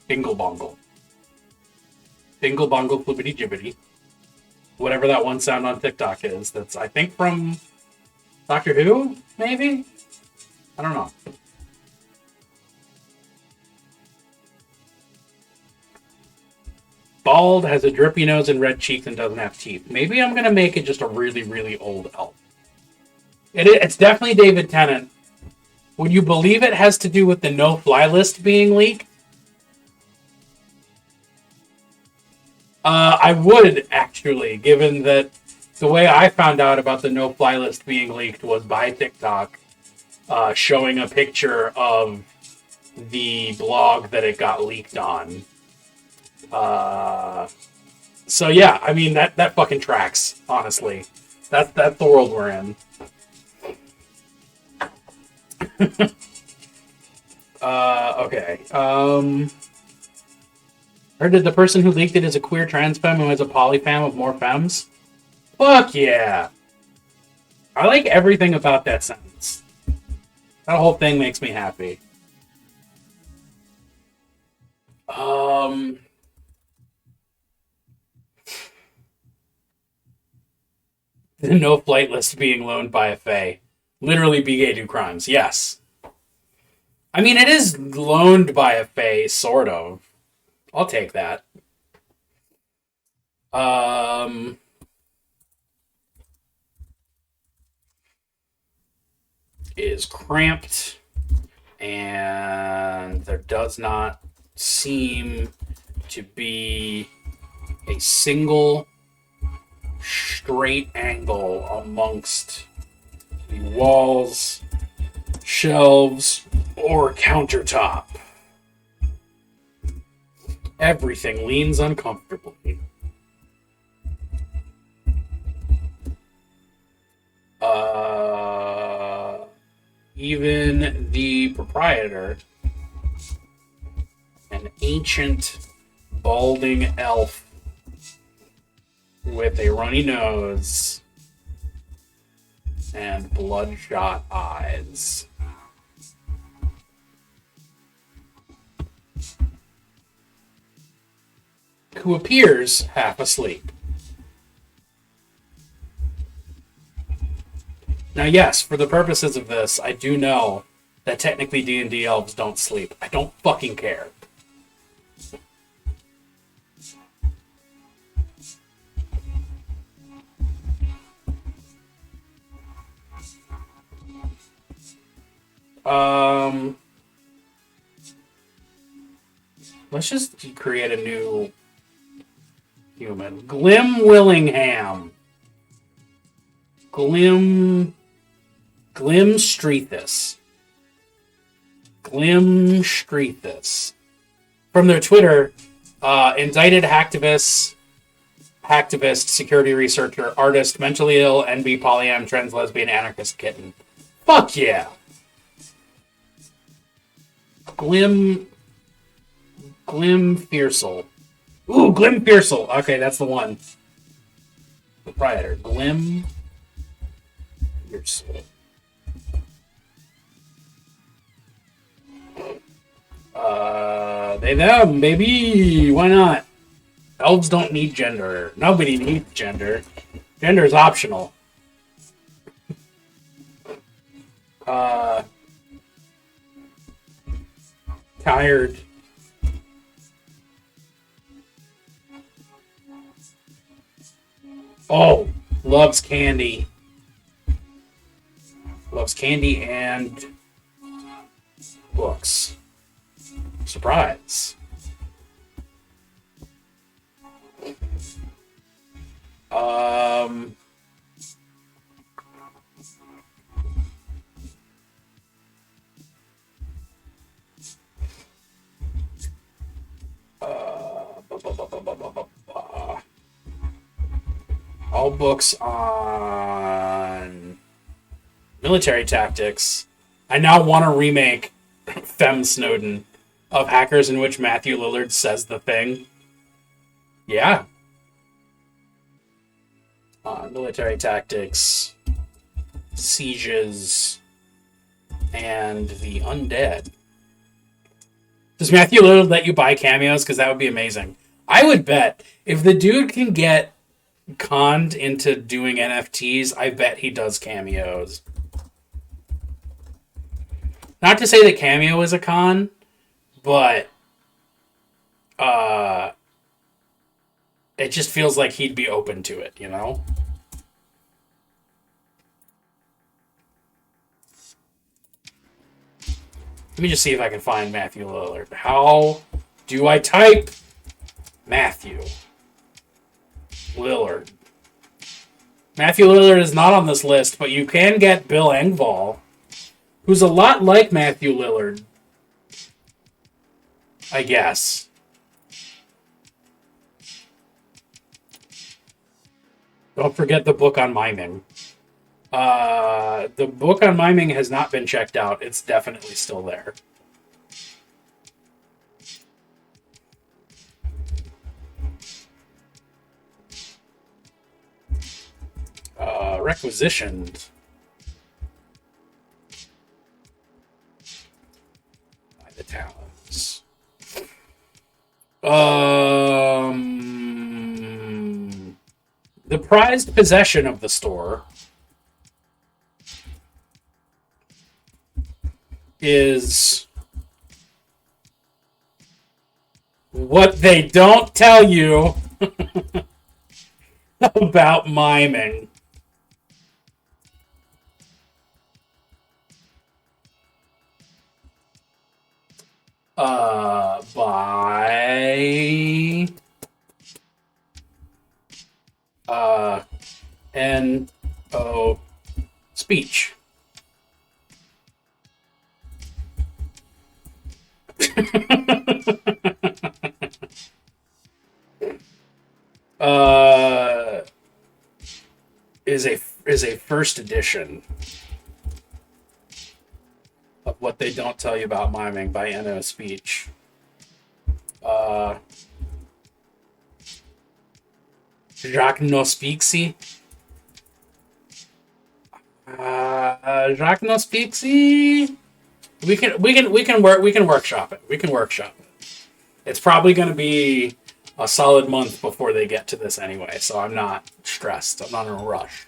[SPEAKER 1] Bingle bongle. Bingle bongle flippity jibbity. Whatever that one sound on TikTok is. That's, I think, from Doctor Who, maybe? I don't know. Bald, has a drippy nose and red cheeks, and doesn't have teeth. Maybe I'm going to make it just a really, really old elf. It's definitely David Tennant. Would you believe it has to do with the no-fly list being leaked? I would, actually, given that the way I found out about the no-fly list being leaked was by TikTok, showing a picture of the blog that it got leaked on. So yeah, I mean, that fucking tracks, honestly. That's the world we're in. Okay. Heard that the person who leaked it is a queer trans femme who has a poly fam of more femmes. Fuck yeah! I like everything about that sentence. That whole thing makes me happy. The no flight list being loaned by a fae. Literally be gay, do crimes. Yes. I mean, it is loaned by a fae, sort of. I'll take that. Is cramped, and there does not seem to be a single straight angle amongst the walls, shelves, or countertop. Everything leans uncomfortably. Even the proprietor, an ancient, balding elf with a runny nose and bloodshot eyes. Who appears half asleep. Now, yes, for the purposes of this, I do know that technically D&D elves don't sleep. I don't fucking care. Let's just create a new human. Glim Willingham. Glim Streethus. Glim Streethus. From their Twitter, indicted hacktivist, security researcher, artist, mentally ill, NB, polyam, trans, lesbian, anarchist, kitten. Fuck yeah! Glim Fearsel. Ooh, Glim Fearsel. Okay, that's the one. Proprietor. Glim Fearsel. They, them, baby. Why not? Elves don't need gender. Nobody needs gender. Gender is optional. Tired. Oh, loves candy. Loves candy and books. Surprise. All books on military tactics. I now want to remake Fem Snowden of Hackers in which Matthew Lillard says the thing. Yeah. Military tactics, sieges, and the undead. Does Matthew Lillard let you buy cameos? Because that would be amazing. I would bet if the dude can get conned into doing NFTs, I bet he does cameos. Not to say that Cameo is a con, but it just feels like he'd be open to it, you know? Let me just see if I can find Matthew Lillard. How do I type Matthew Lillard? Matthew Lillard is not on this list, but you can get Bill Engvall, who's a lot like Matthew Lillard, I guess. Don't forget the book on miming. The book on miming has not been checked out. It's definitely still there. Requisitioned. By the talents. The prized possession of the store is what they don't tell you about miming. By N-O speech. Is a first edition of What They Don't Tell You About Miming by N.O. Speech. Jacques Nospixi. Jacques Nospixi. We can workshop it. We can workshop it. It's probably going to be a solid month before they get to this anyway, so I'm not stressed. I'm not in a rush.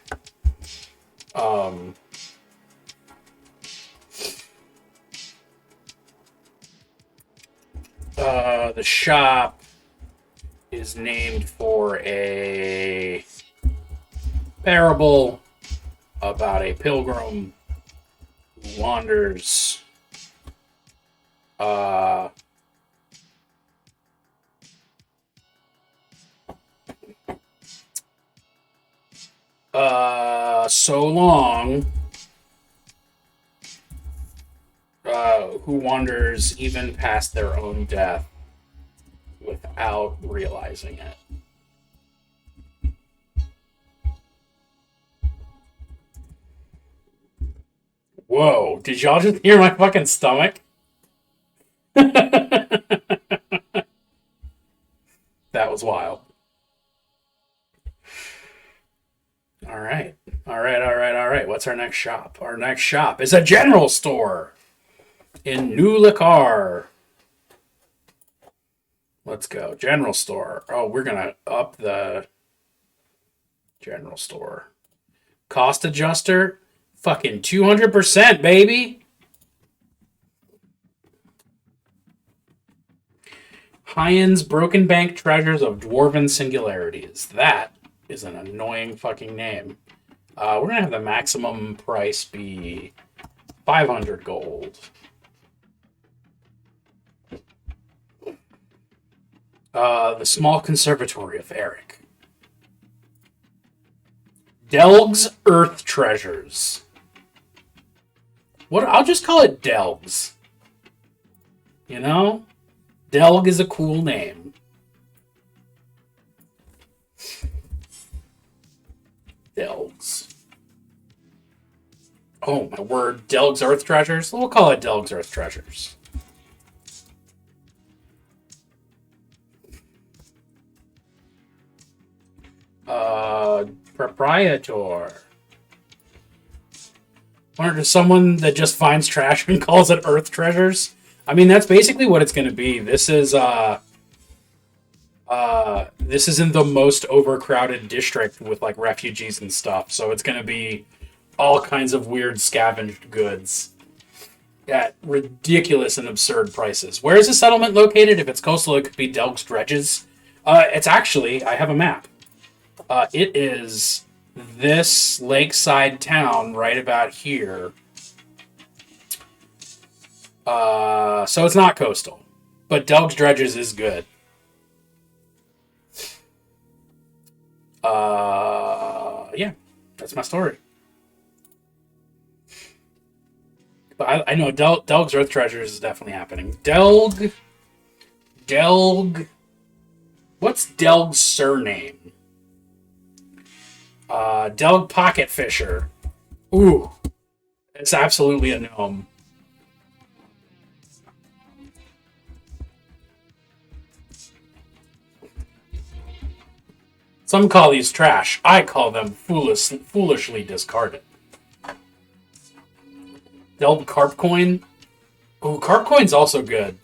[SPEAKER 1] The shop is named for a parable about a pilgrim who wanders so long who wanders even past their own death without realizing it. Whoa, did y'all just hear my fucking stomach? That was wild. All right. What's our next shop? Our next shop is a general store in New Licar. Let's go. General store. Oh, we're going to up the general store. Cost adjuster. Fucking 200%, baby. Hyen's Broken Bank Treasures of Dwarven Singularities. That is an annoying fucking name. We're going to have the maximum price be 500 gold. The Small Conservatory of Eric. Delg's Earth Treasures. What? I'll just call it Delg's. You know? Delg is a cool name. Delg's. Oh my word. Delg's Earth Treasures? We'll call it Delg's Earth Treasures. Proprietor. Wonder if someone that just finds trash and calls it Earth Treasures? I mean, that's basically what it's going to be. This is in the most overcrowded district with like refugees and stuff. So it's going to be all kinds of weird scavenged goods at ridiculous and absurd prices. Where is the settlement located? If it's coastal, it could be Delg's Dredges. It's actually, I have a map. It is this lakeside town right about here. So it's not coastal, but Delg's Dredges is good. Yeah, that's my story. But I know Delg's Earth Treasures is definitely happening. Delg. What's Delg's surname? Delg Pocket Fisher. Ooh, it's absolutely a gnome. Some call these trash. I call them foolishly discarded. Delg Carp Coin. Ooh, Carp Coin's also good.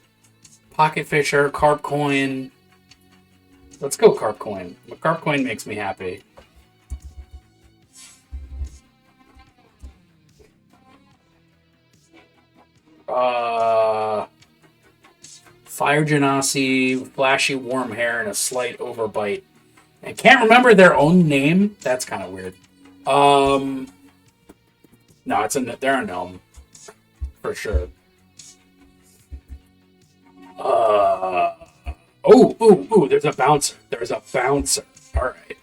[SPEAKER 1] Pocket Fisher, Carp Coin. Let's go Carp Coin. Carp Coin makes me happy. Fire Genasi, flashy warm hair, and a slight overbite. And can't remember their own name? That's kind of weird. No, they're a gnome. For sure. There's a bouncer. Alright.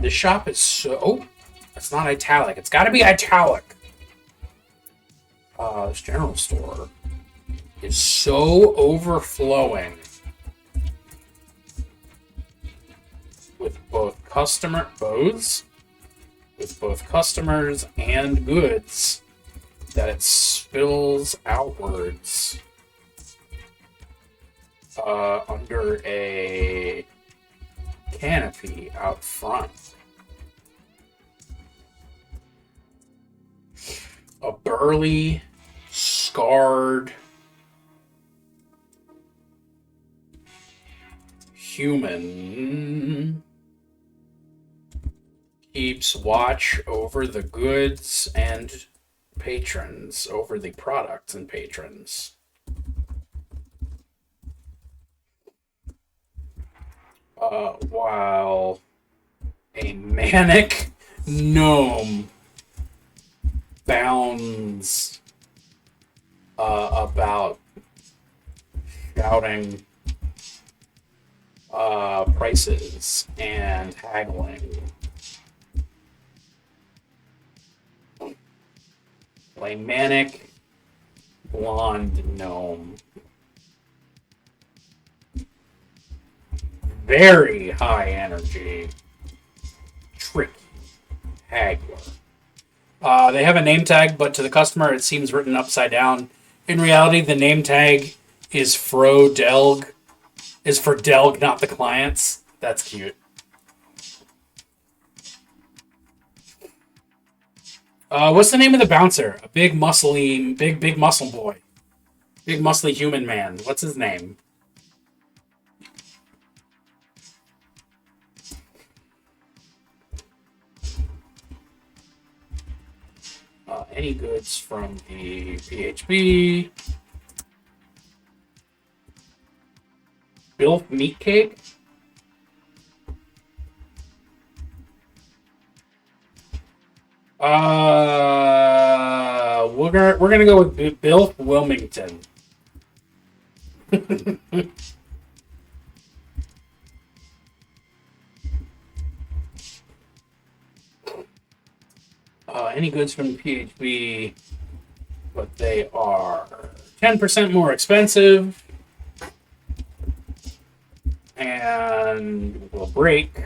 [SPEAKER 1] This shop is so... Oh, it's not italic. It's got to be italic. This general store is so overflowing with both customers and goods that it spills outwards under a canopy out front. A burly, scarred human keeps watch over the goods and patrons, over the products and patrons. While a manic gnome bounds about shouting prices and haggling. A manic blonde gnome. Very high energy. Tricky haggler. They have a name tag, but to the customer it seems written upside down. In reality, the name tag is Fro Delg. Is for Delg, not the clients. That's cute. What's the name of the bouncer? A big muscly, big muscle boy. Big muscly human man. What's his name? Any goods from the PHB? Bilf meat cake? We're gonna go with Bilf Wilmington. Any goods from PHB, but they are 10% more expensive and will break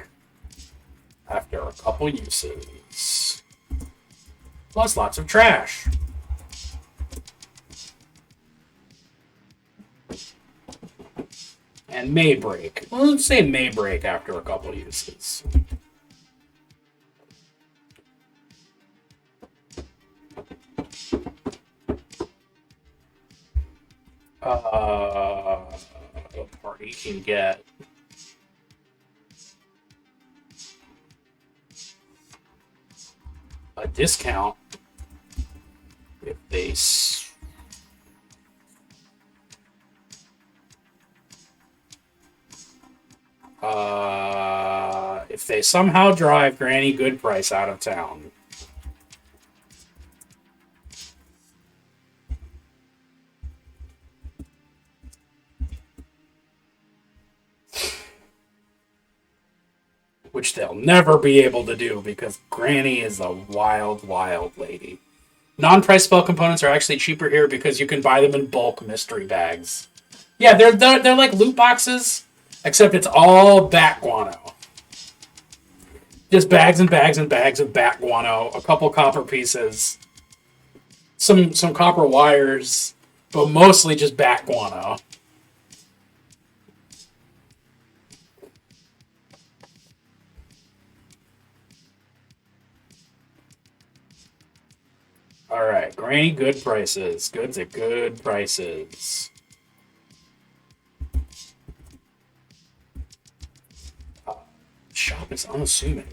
[SPEAKER 1] after a couple uses. Plus lots of trash. And may break. Well, let's say may break after a couple uses. The party can get a discount if they somehow drive Granny Goodprice out of town. Which they'll never be able to do because Granny is a wild, wild lady. Non-price spell components are actually cheaper here because you can buy them in bulk mystery bags. Yeah, they're like loot boxes, except it's all bat guano. Just bags and bags and bags of bat guano, a couple copper pieces, some copper wires, but mostly just bat guano. Alright, Granny good prices. Goods at good prices. Shop is unassuming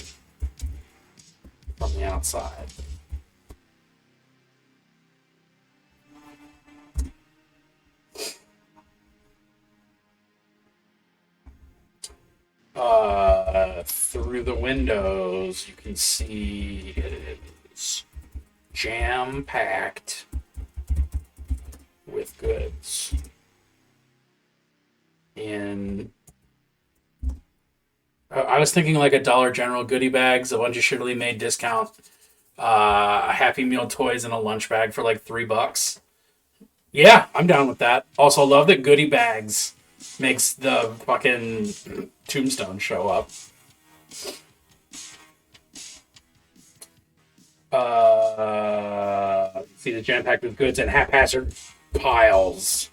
[SPEAKER 1] from the outside. Through the windows, you can see it is jam-packed with goods in... I was thinking like a Dollar General goodie bags, a bunch of shittily made discount, a Happy Meal toys, and a lunch bag for like $3. Yeah, I'm down with that. Also, love that goodie bags makes the fucking tombstone show up. See the jam packed with goods and haphazard piles.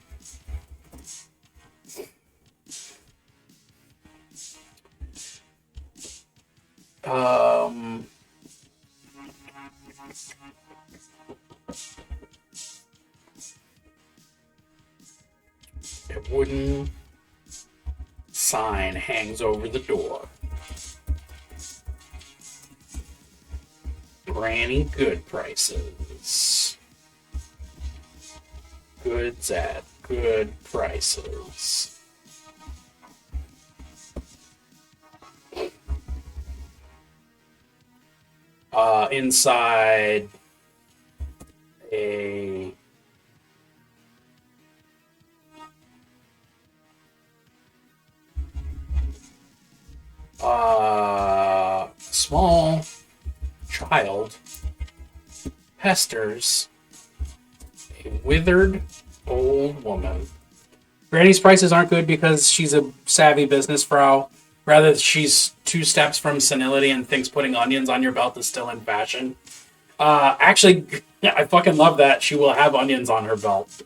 [SPEAKER 1] A wooden sign hangs over the door. Granny Good Prices. Goods at good prices. Inside a small child pesters a withered old woman. Granny's prices aren't good because she's a savvy business frau. Rather, she's 2 steps from senility and thinks putting onions on your belt is still in fashion. Actually, I fucking love that. She will have onions on her belt.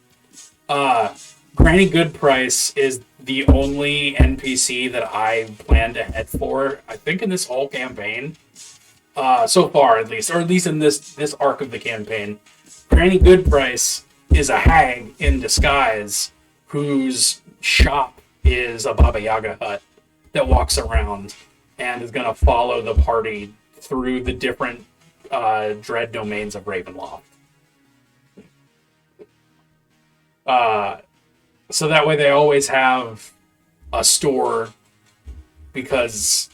[SPEAKER 1] Granny Goodprice is the only NPC that I plan to head for, I think, in this whole campaign. So far, at least. Or at least in this arc of the campaign. Granny Goodprice is a hag in disguise whose shop is a Baba Yaga hut that walks around and is going to follow the party through the different dread domains of Ravenloft. So that way they always have a store because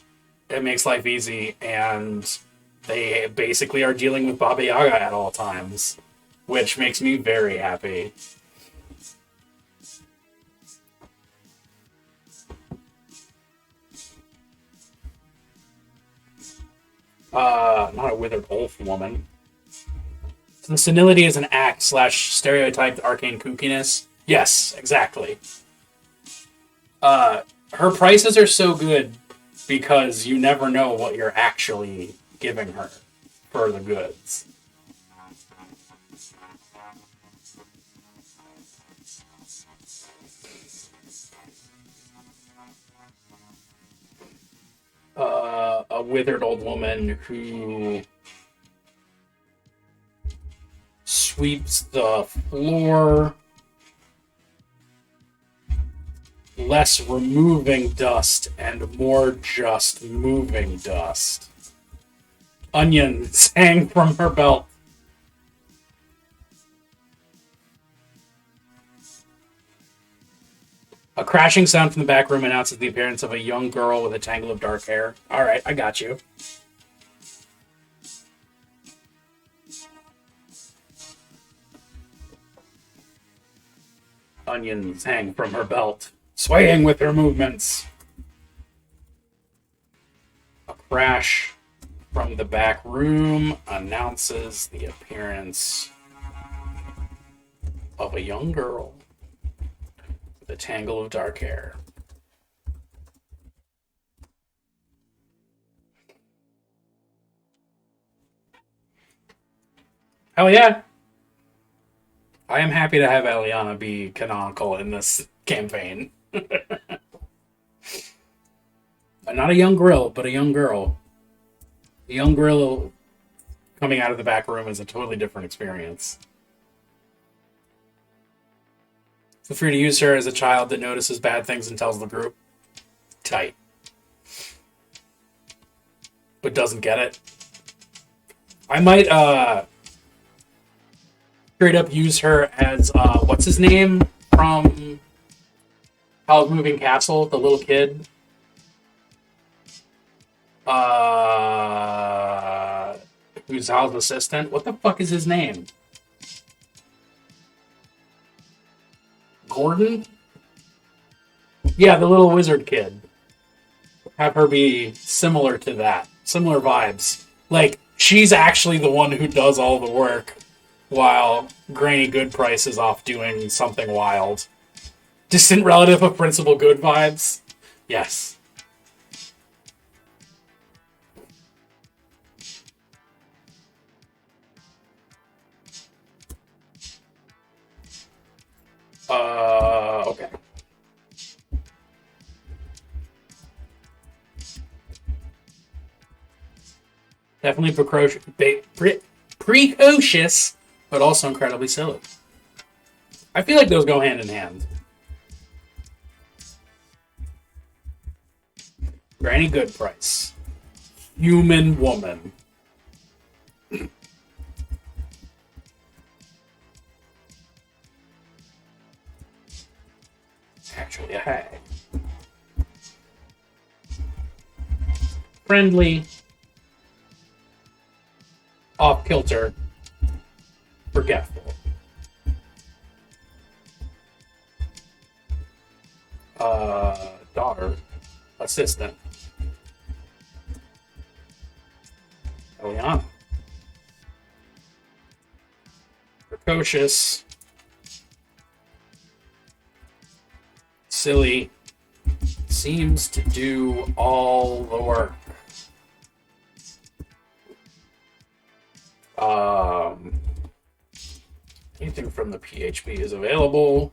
[SPEAKER 1] it makes life easy, and they basically are dealing with Baba Yaga at all times, which makes me very happy. Not a withered wolf woman. So the senility is an act / stereotyped arcane kookiness. Yes, exactly. Her prices are so good because you never know what you're actually giving her for the goods. A withered old woman who sweeps the floor, less removing dust and more just moving dust. Onions hang from her belt. A crashing sound from the back room announces the appearance of a young girl with a tangle of dark hair. All right, I got you. Onions hang from her belt, swaying with her movements. A crash from the back room announces the appearance of a young girl with a tangle of dark hair. Hell yeah! I am happy to have Eliana be canonical in this campaign. Not a young grill, but a young girl. A young grill coming out of the back room is a totally different experience. Feel free to use her as a child that notices bad things and tells the group. Tight. But doesn't get it. I might, straight up use her as, what's his name from Howl's Moving Castle, the little kid. Who's Hal's assistant? What the fuck is his name? Gordon? Yeah, the little wizard kid. Have her be similar to that. Similar vibes. Like, she's actually the one who does all the work, while Granny Goodprice is off doing something wild. Distant relative of Principal Good vibes? Yes. Okay. Definitely precocious, but also incredibly silly. I feel like those go hand in hand. Granny Good Price. Human woman. Actually, a hag. Friendly. Off kilter. Forgetful. Daughter. Assistant. Eliana. Precocious. Silly. Seems to do all the work. Anything from the PHP is available.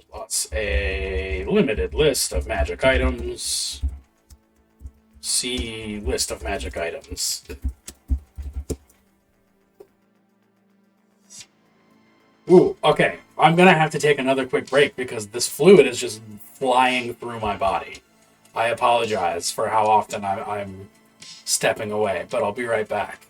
[SPEAKER 1] Plus a limited list of magic items. See list of magic items. Ooh, okay. I'm gonna have to take another quick break because this fluid is just flying through my body. I apologize for how often I'm stepping away, but I'll be right back.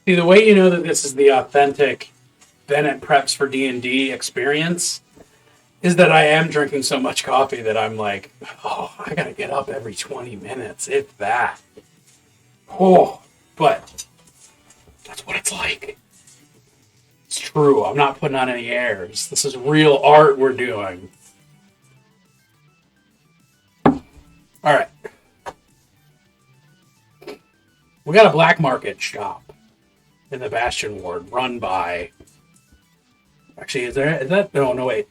[SPEAKER 1] See, the way you know that this is the authentic Bennett Preps for D&D experience is that I am drinking so much coffee that I'm like, oh, I gotta get up every 20 minutes, if that. Oh, but that's what it's like. It's true. I'm not putting on any airs. This is real art we're doing. All right. We got a black market shop in the Bastion Ward run by. Actually, is that? No, no, wait.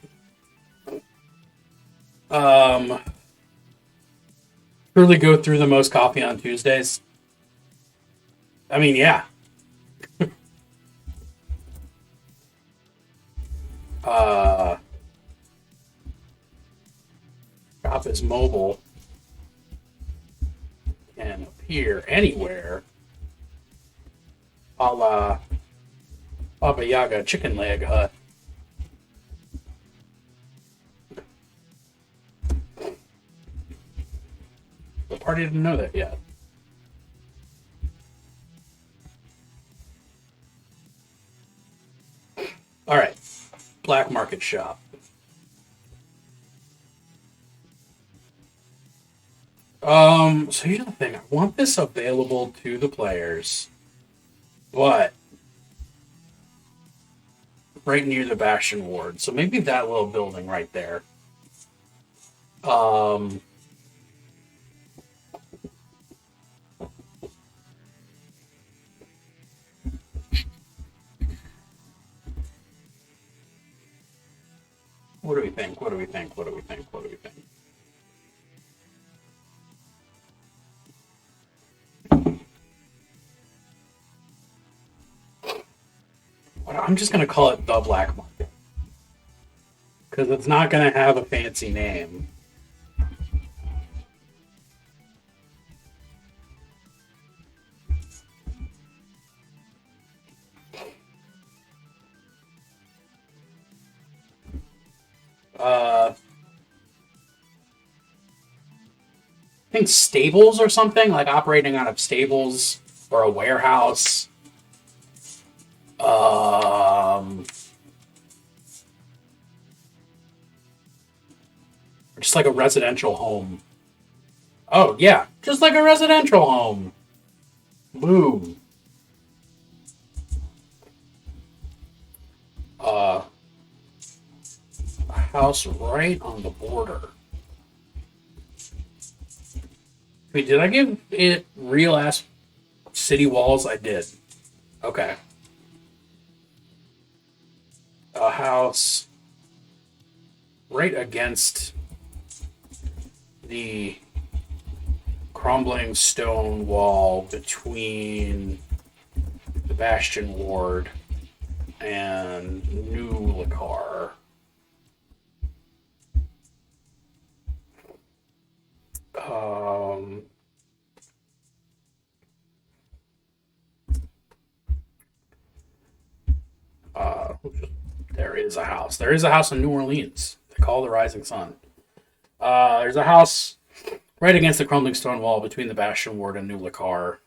[SPEAKER 1] Truly go through the most coffee on Tuesdays. I mean, yeah. Shop is mobile. Can appear anywhere. A la Baba Yaga Chicken Leg Hut. The party didn't know that yet. All right. Black market shop. So here's the thing. I want this available to the players, but right near the Bastion Ward. So maybe that little building right there. What do we think? What do we think? What do we think? What do we think? I'm just going to call it the Black Market. Because it's not going to have a fancy name. I think stables or something, like operating out of stables or a warehouse. Just like a residential home. Oh, yeah, just like a residential home. Boom. A house right on the border. Wait, did I give it real ass city walls? I did. Okay. A house right against the crumbling stone wall between the Bastion Ward and New Lakar. There is a house. There is a house in New Orleans. They call the Rising Sun. There's a house right against the crumbling stone wall between the Bastion Ward and New Lakar.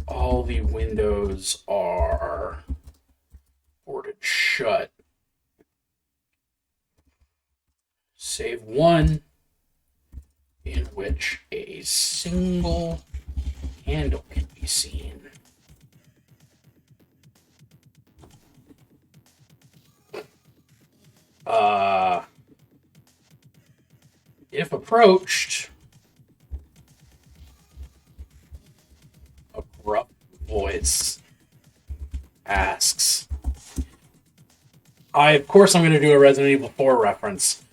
[SPEAKER 1] All the windows are boarded shut, save one in which a single candle can be seen. If approached, a corrupt voice asks, of course I'm going to do a Resident Evil 4 reference.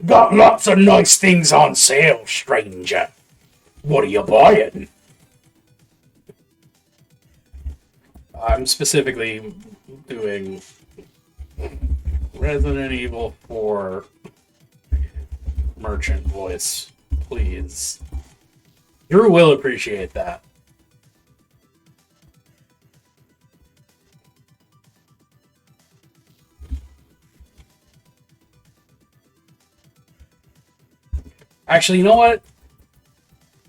[SPEAKER 1] Got lots of nice things on sale, stranger. What are you buying? I'm specifically doing Resident Evil 4 merchant voice, please. Drew will appreciate that. Actually, you know what?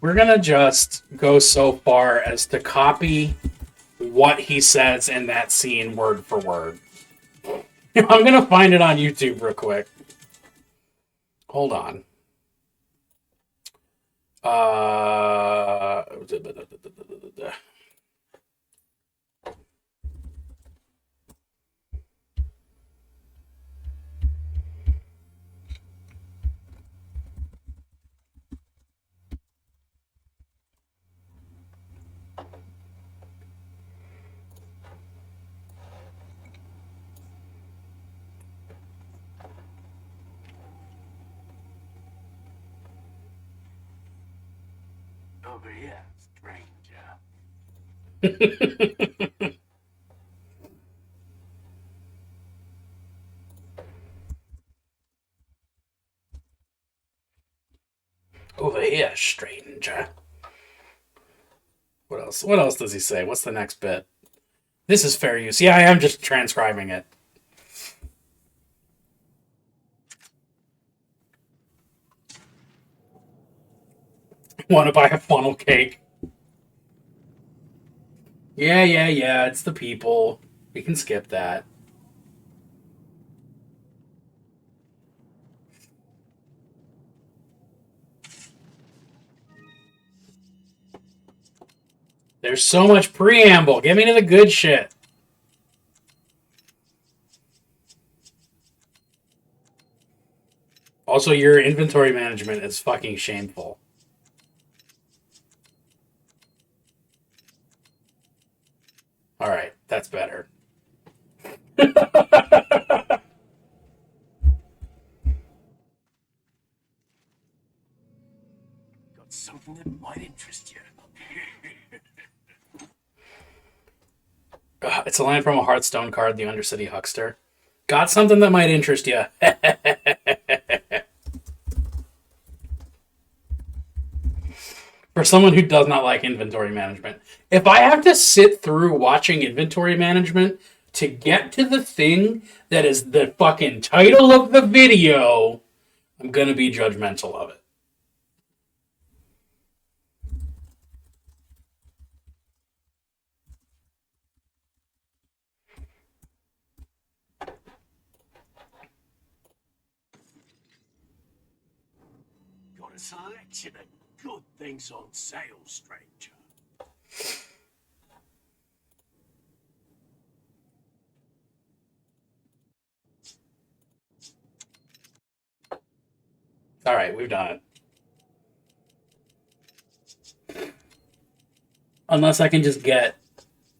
[SPEAKER 1] We're gonna just go so far as to copy what he says in that scene word for word. I'm gonna find it on YouTube real quick. Hold on.
[SPEAKER 2] Over here, stranger.
[SPEAKER 1] Over here, stranger. What else? What else does he say? What's the next bit? This is fair use. Yeah, I am just transcribing it. Want to buy a funnel cake? Yeah. It's the people. We can skip that. There's so much preamble. Get me to the good shit. Also, your inventory management is fucking shameful. Alright, that's better.
[SPEAKER 2] Got something that might interest you.
[SPEAKER 1] It's a line from a Hearthstone card, the Undercity Huckster. Got something that might interest you. For someone who does not like inventory management. If I have to sit through watching inventory management to get to the thing that is the fucking title of the video, I'm going to be judgmental of it.
[SPEAKER 2] Got a selection of good things on sale, stranger.
[SPEAKER 1] All right, we've done it. Unless I can just get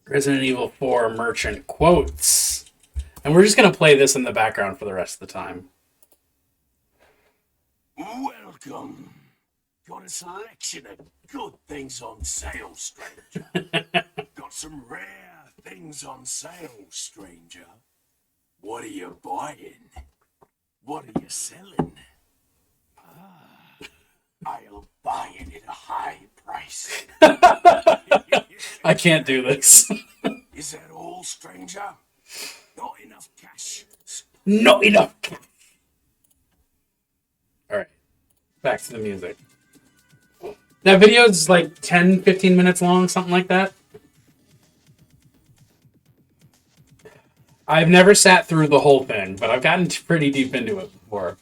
[SPEAKER 1] Resident Evil 4 merchant quotes. And we're just going to play this in the background for the rest of the time.
[SPEAKER 2] Welcome. Got a selection of good things on sale, stranger. Got some rare things on sale, stranger. What are you buying? What are you selling? I'll buy it at a high price.
[SPEAKER 1] I can't do this.
[SPEAKER 2] Is that all, stranger? Not enough cash.
[SPEAKER 1] Not enough. All right, back to the music. That video is like 10, 15 minutes long, something like that. I've never sat through the whole thing, but I've gotten pretty deep into it before.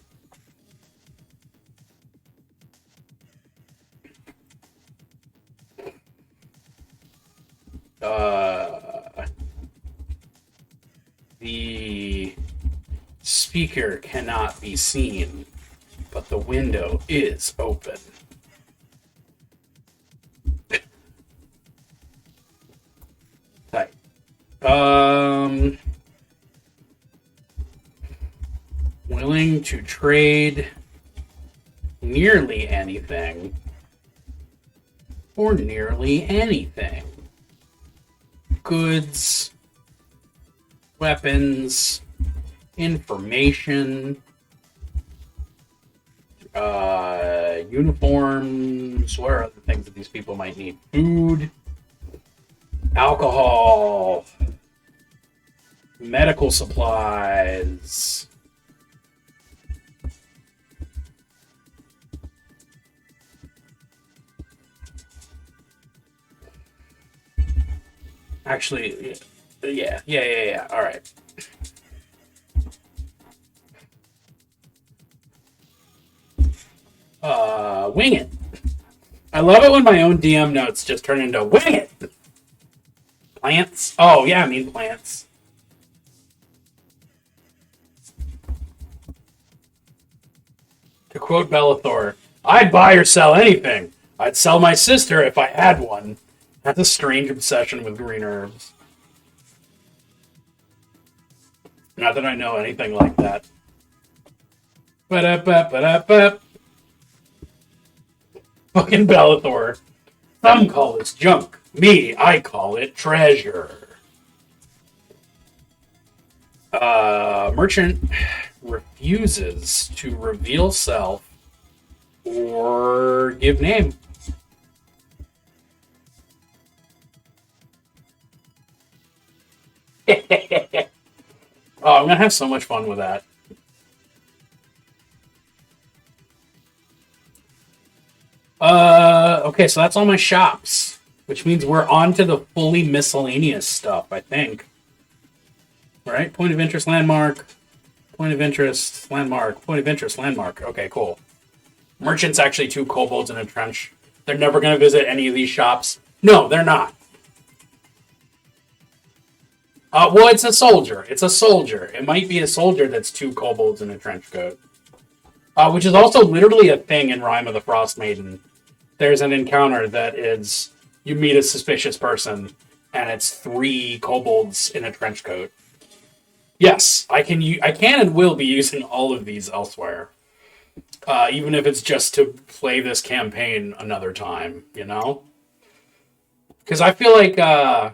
[SPEAKER 1] The speaker cannot be seen, but the window is open. Tight. Willing to trade nearly anything for nearly anything. Goods, weapons, information, uniforms, what are other things that these people might need? Food, alcohol, medical supplies. Actually, yeah. All right. Wing it. I love it when my own DM notes just turn into wing it. Plants? Oh, yeah, I mean plants. To quote Bellathor, I'd buy or sell anything. I'd sell my sister if I had one. That's a strange obsession with green herbs. Not that I know anything like that. Ba-da-ba-ba-da-ba. Fucking Bellathor. Some call this junk. Me, I call it treasure. Merchant refuses to reveal self or give name. Oh, I'm gonna have so much fun with that. Okay, so that's all my shops, which means we're on to the fully miscellaneous stuff, I think. Right? Point of interest, landmark. Point of interest, landmark. Point of interest, landmark. Okay, cool. Merchant's actually 2 kobolds in a trench. They're never going to visit any of these shops. No, they're not. Well, it's a soldier. It's a soldier. It might be a soldier that's 2 kobolds in a trench coat. Which is also literally a thing in Rime of the Frost Maiden. There's an encounter that is, you meet a suspicious person, and it's 3 kobolds in a trench coat. Yes, I can and will be using all of these elsewhere. Even if it's just to play this campaign another time, you know? Because I feel like the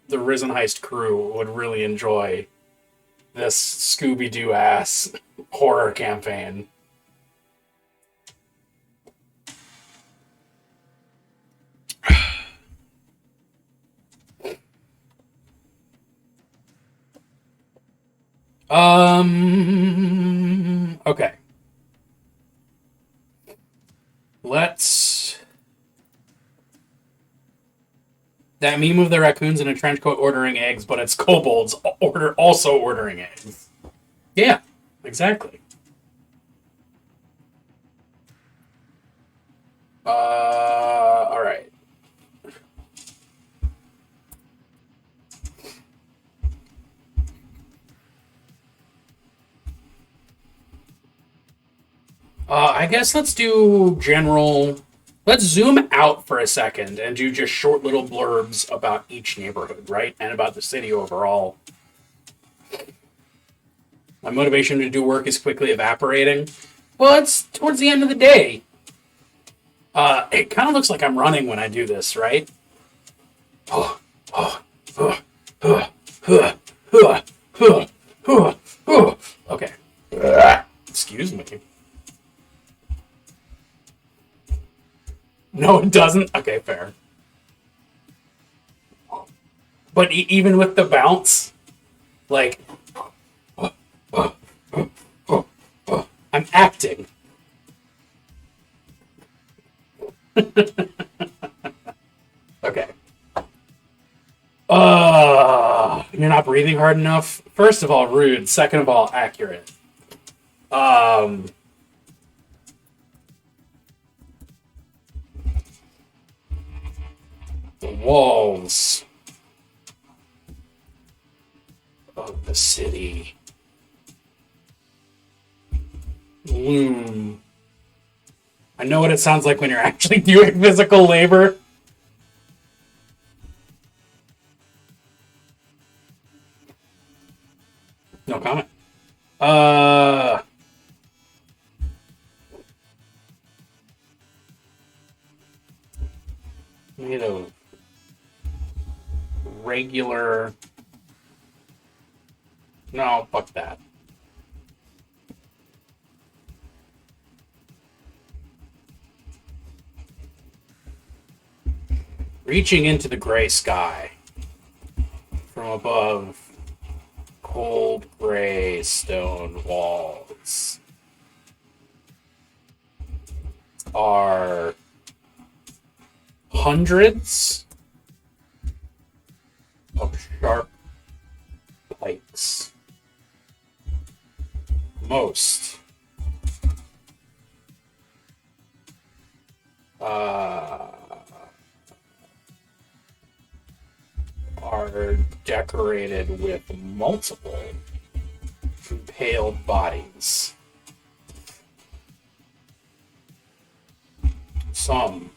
[SPEAKER 1] Risen Heist crew would really enjoy this Scooby-Doo ass horror campaign. Okay. Let's... That meme of the raccoons in a trench coat ordering eggs, but it's kobolds also ordering eggs. Yeah, exactly. Alright. I guess let's do general... Let's zoom out for a second and do just short little blurbs about each neighborhood, right? And about the city overall. My motivation to do work is quickly evaporating. Well, it's towards the end of the day. It kind of looks like I'm running when I do this, right? Okay. Excuse me. No, it doesn't? Okay, fair. But even with the bounce, like... I'm acting. Okay. You're not breathing hard enough? First of all, rude. Second of all, accurate. The walls of the city loom. I know what it sounds like when you're actually doing physical labor. No comment. Made of regular... No, fuck that. Reaching into the gray sky from above, cold gray stone walls are hundreds most. Are decorated with multiple impaled bodies. Some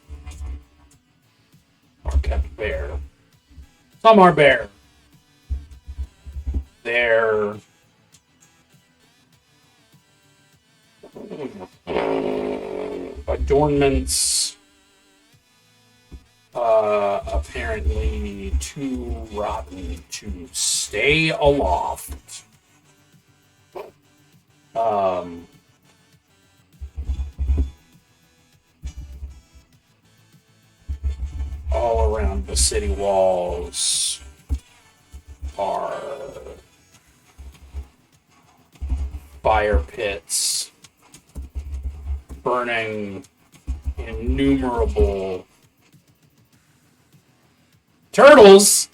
[SPEAKER 1] are kept bare. Some are bare. Their adornments apparently too rotten to stay aloft. All around the city walls are fire pits burning innumerable turtles.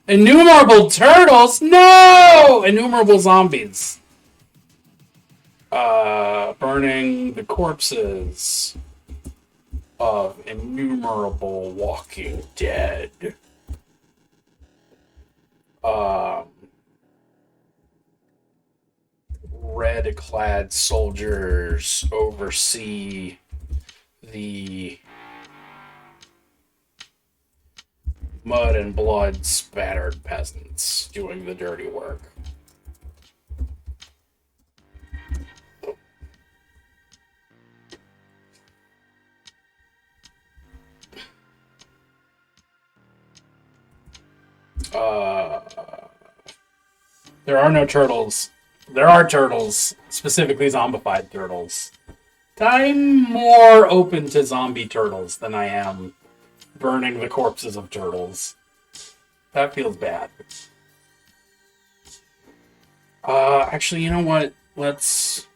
[SPEAKER 1] Innumerable turtles? No! Innumerable zombies. Burning the corpses of innumerable walking dead. Red-clad soldiers oversee the mud and blood spattered peasants doing the dirty work. There are no turtles. There are turtles, specifically zombified turtles. I'm more open to zombie turtles than I am burning the corpses of turtles. That feels bad. Actually, you know what? Let's...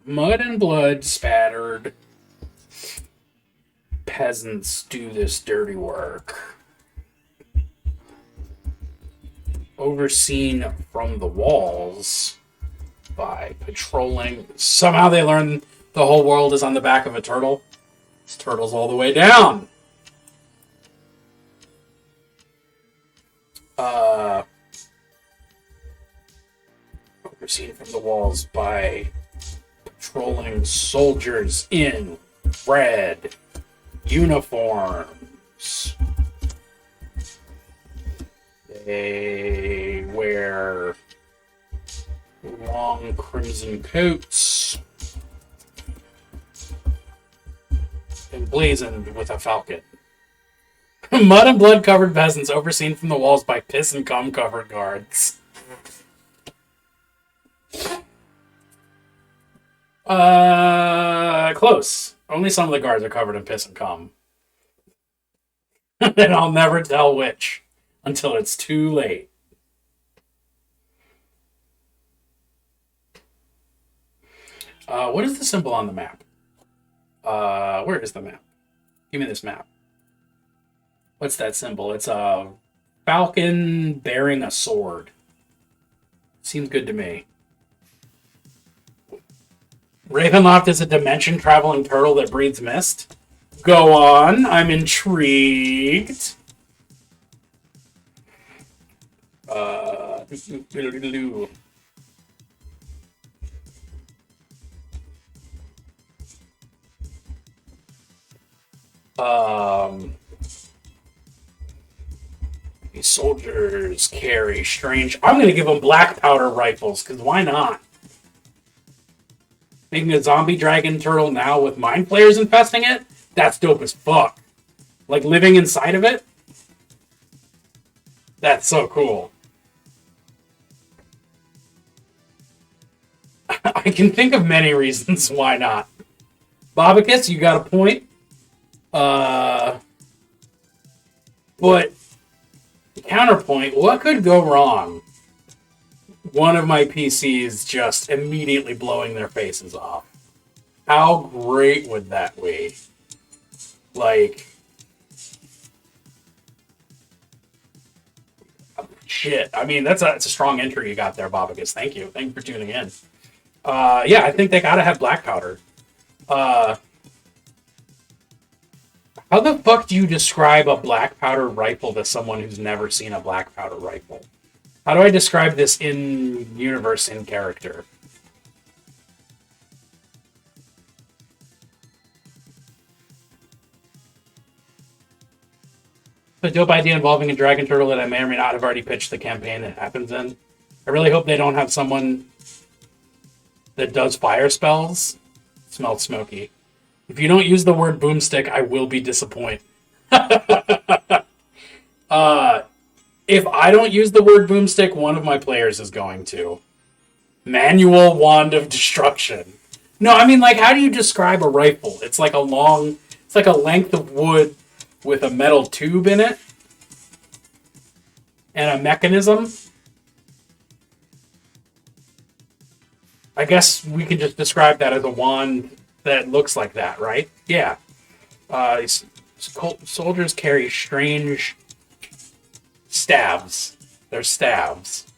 [SPEAKER 1] mud and blood spattered peasants do this dirty work. Overseen from the walls by patrolling. Somehow they learn the whole world is on the back of a turtle. This turtle's all the way down. Overseen from the walls by patrolling soldiers in red uniforms. They wear long crimson coats emblazoned with a falcon. Mud and blood covered peasants overseen from the walls by piss and cum covered guards. Close. Only some of the guards are covered in piss and cum. And I'll never tell which until it's too late. What is the symbol on the map? Where is the map? Give me this map. What's that symbol? It's a falcon bearing a sword. Seems good to me. Ravenloft is a dimension-traveling turtle that breathes mist. Go on, I'm intrigued. These soldiers carry strange... I'm going to give them black powder rifles, because why not? Making a zombie dragon turtle now with mind flayers infesting it? That's dope as fuck. Like living inside of it? That's so cool. I can think of many reasons why not. Bobicus, you got a point. But counterpoint, what could go wrong? One of my PCs just immediately blowing their faces off. How great would that be? Like, Shit. I mean, that's a strong entry you got there, Bobagus. Thank you. Thank you for tuning in. Yeah, I think they gotta have black powder. How the fuck do you describe a black powder rifle to someone who's never seen a black powder rifle? How do I describe this in universe, in character? A dope idea involving a dragon turtle that I may or may not have already pitched the campaign it happens in. I really hope they don't have someone that does fire spells. Smelled smoky. If you don't use the word boomstick, I will be disappointed. If I don't use the word boomstick, one of my players is going to. Manual wand of destruction. No, I mean, like, how do you describe a rifle? It's like a length of wood with a metal tube in it and a mechanism. I guess we can just describe that as a wand that looks like that, right? Yeah. Soldiers carry strange staves. They're staves.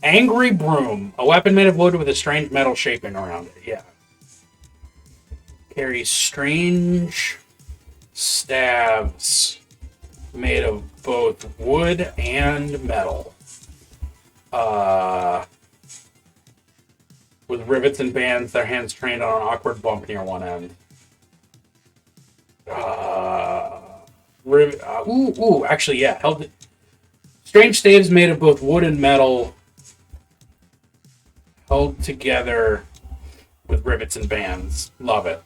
[SPEAKER 1] Angry broom. A weapon made of wood with a strange metal shaping around it. Yeah. Carries strange staves made of both wood and metal. With rivets and bands, their hands trained on an awkward bump near one end. Actually, yeah. Strange staves made of both wood and metal, held together with rivets and bands. Love it.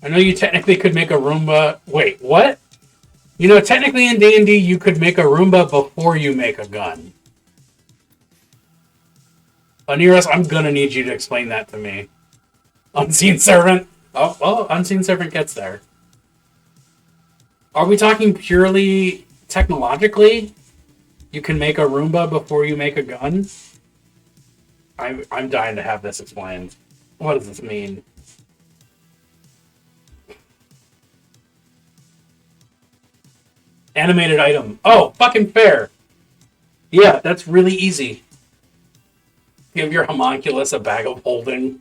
[SPEAKER 1] I know you technically could make a Roomba. Wait, what? You know, technically in D&D, you could make a Roomba before you make a gun. Aniros, I'm gonna need you to explain that to me. Unseen Servant. Oh, well, Unseen Servant gets there. Are we talking purely technologically? You can make a Roomba before you make a gun? I'm dying to have this explained. What does this mean? Animated item. Oh, fucking fair. Yeah, that's really easy. Give your homunculus a bag of holding.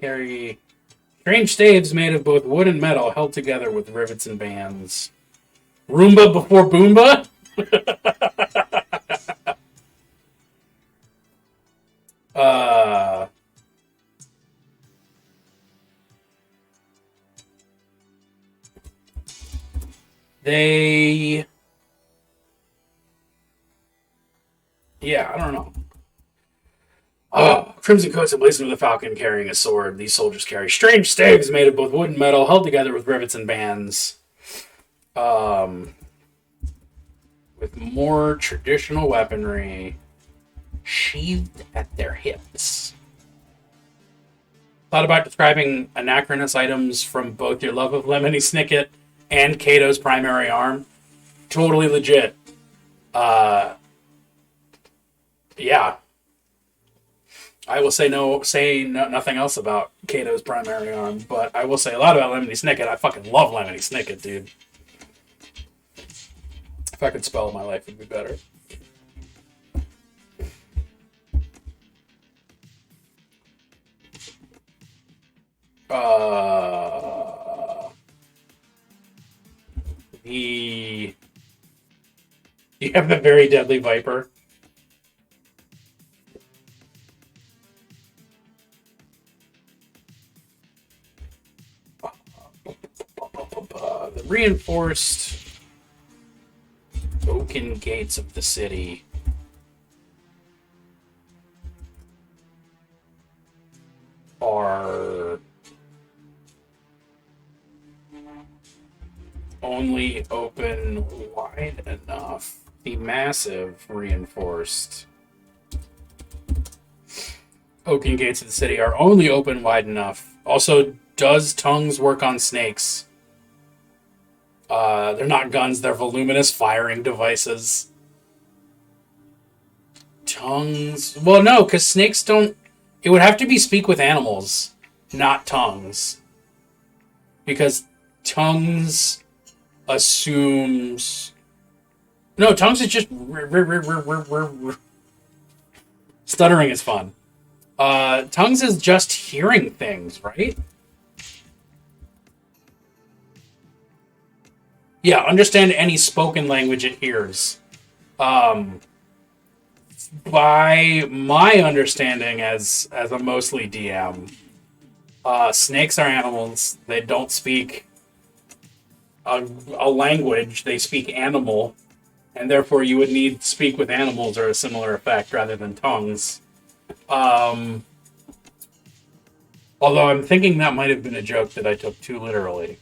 [SPEAKER 1] Carry strange staves made of both wood and metal held together with rivets and bands. Roomba before Boomba? Yeah, I don't know. Crimson coats emblazoned with a falcon carrying a sword. These soldiers carry strange staves made of both wood and metal, held together with rivets and bands. With more traditional weaponry sheathed at their hips. Thought about describing anachronous items from both your love of Lemony Snicket and Kato's primary arm. Totally legit. Yeah. I will say nothing else about Kato's primary arm, but I will say a lot about Lemony Snicket. I fucking love Lemony Snicket, dude. If I could spell, my life would be better. You have the very deadly viper. The reinforced oaken gates of the city are only open wide enough. The massive reinforced oaken gates of the city are only open wide enough. Also, Does tongues work on snakes? They're not guns, they're voluminous firing devices. Tongues... Well, no, because snakes don't... It would have to be speak with animals, not tongues. Because tongues assumes... No, tongues is just... Stuttering is fun. Tongues is just hearing things, right? Yeah, understand any spoken language it hears. By my understanding as a mostly DM, snakes are animals. They don't speak a language. They speak animal. And therefore you would need to speak with animals or a similar effect rather than tongues. Although I'm thinking that might have been a joke that I took too literally.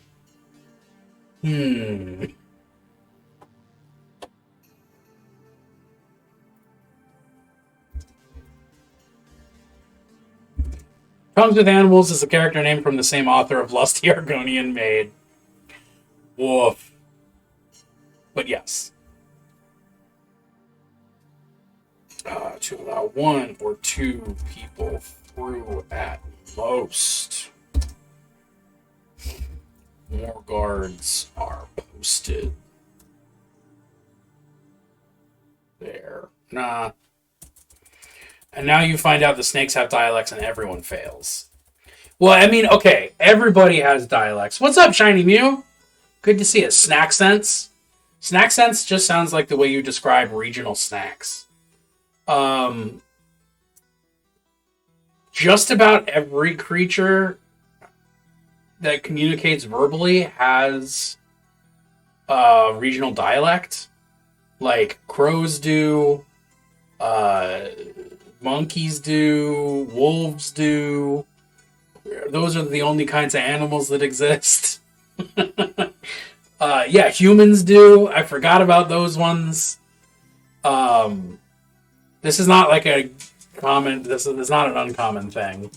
[SPEAKER 1] Tongues with Animals is a character name from the same author of Lusty Argonian Maid. Woof. But yes. To allow 1 or 2 people through at most. More guards are posted. There. Nah. And now you find out the snakes have dialects and everyone fails. Well, I mean, okay, everybody has dialects. What's up, Shiny Mew? Good to see you. Snack Sense? Snack Sense just sounds like the way you describe regional snacks. Just about every creature that communicates verbally has regional dialect. Like crows do, monkeys do, wolves do. Those are the only kinds of animals that exist. Yeah, humans do. I forgot about those ones. This is not like a common. This is not an uncommon thing.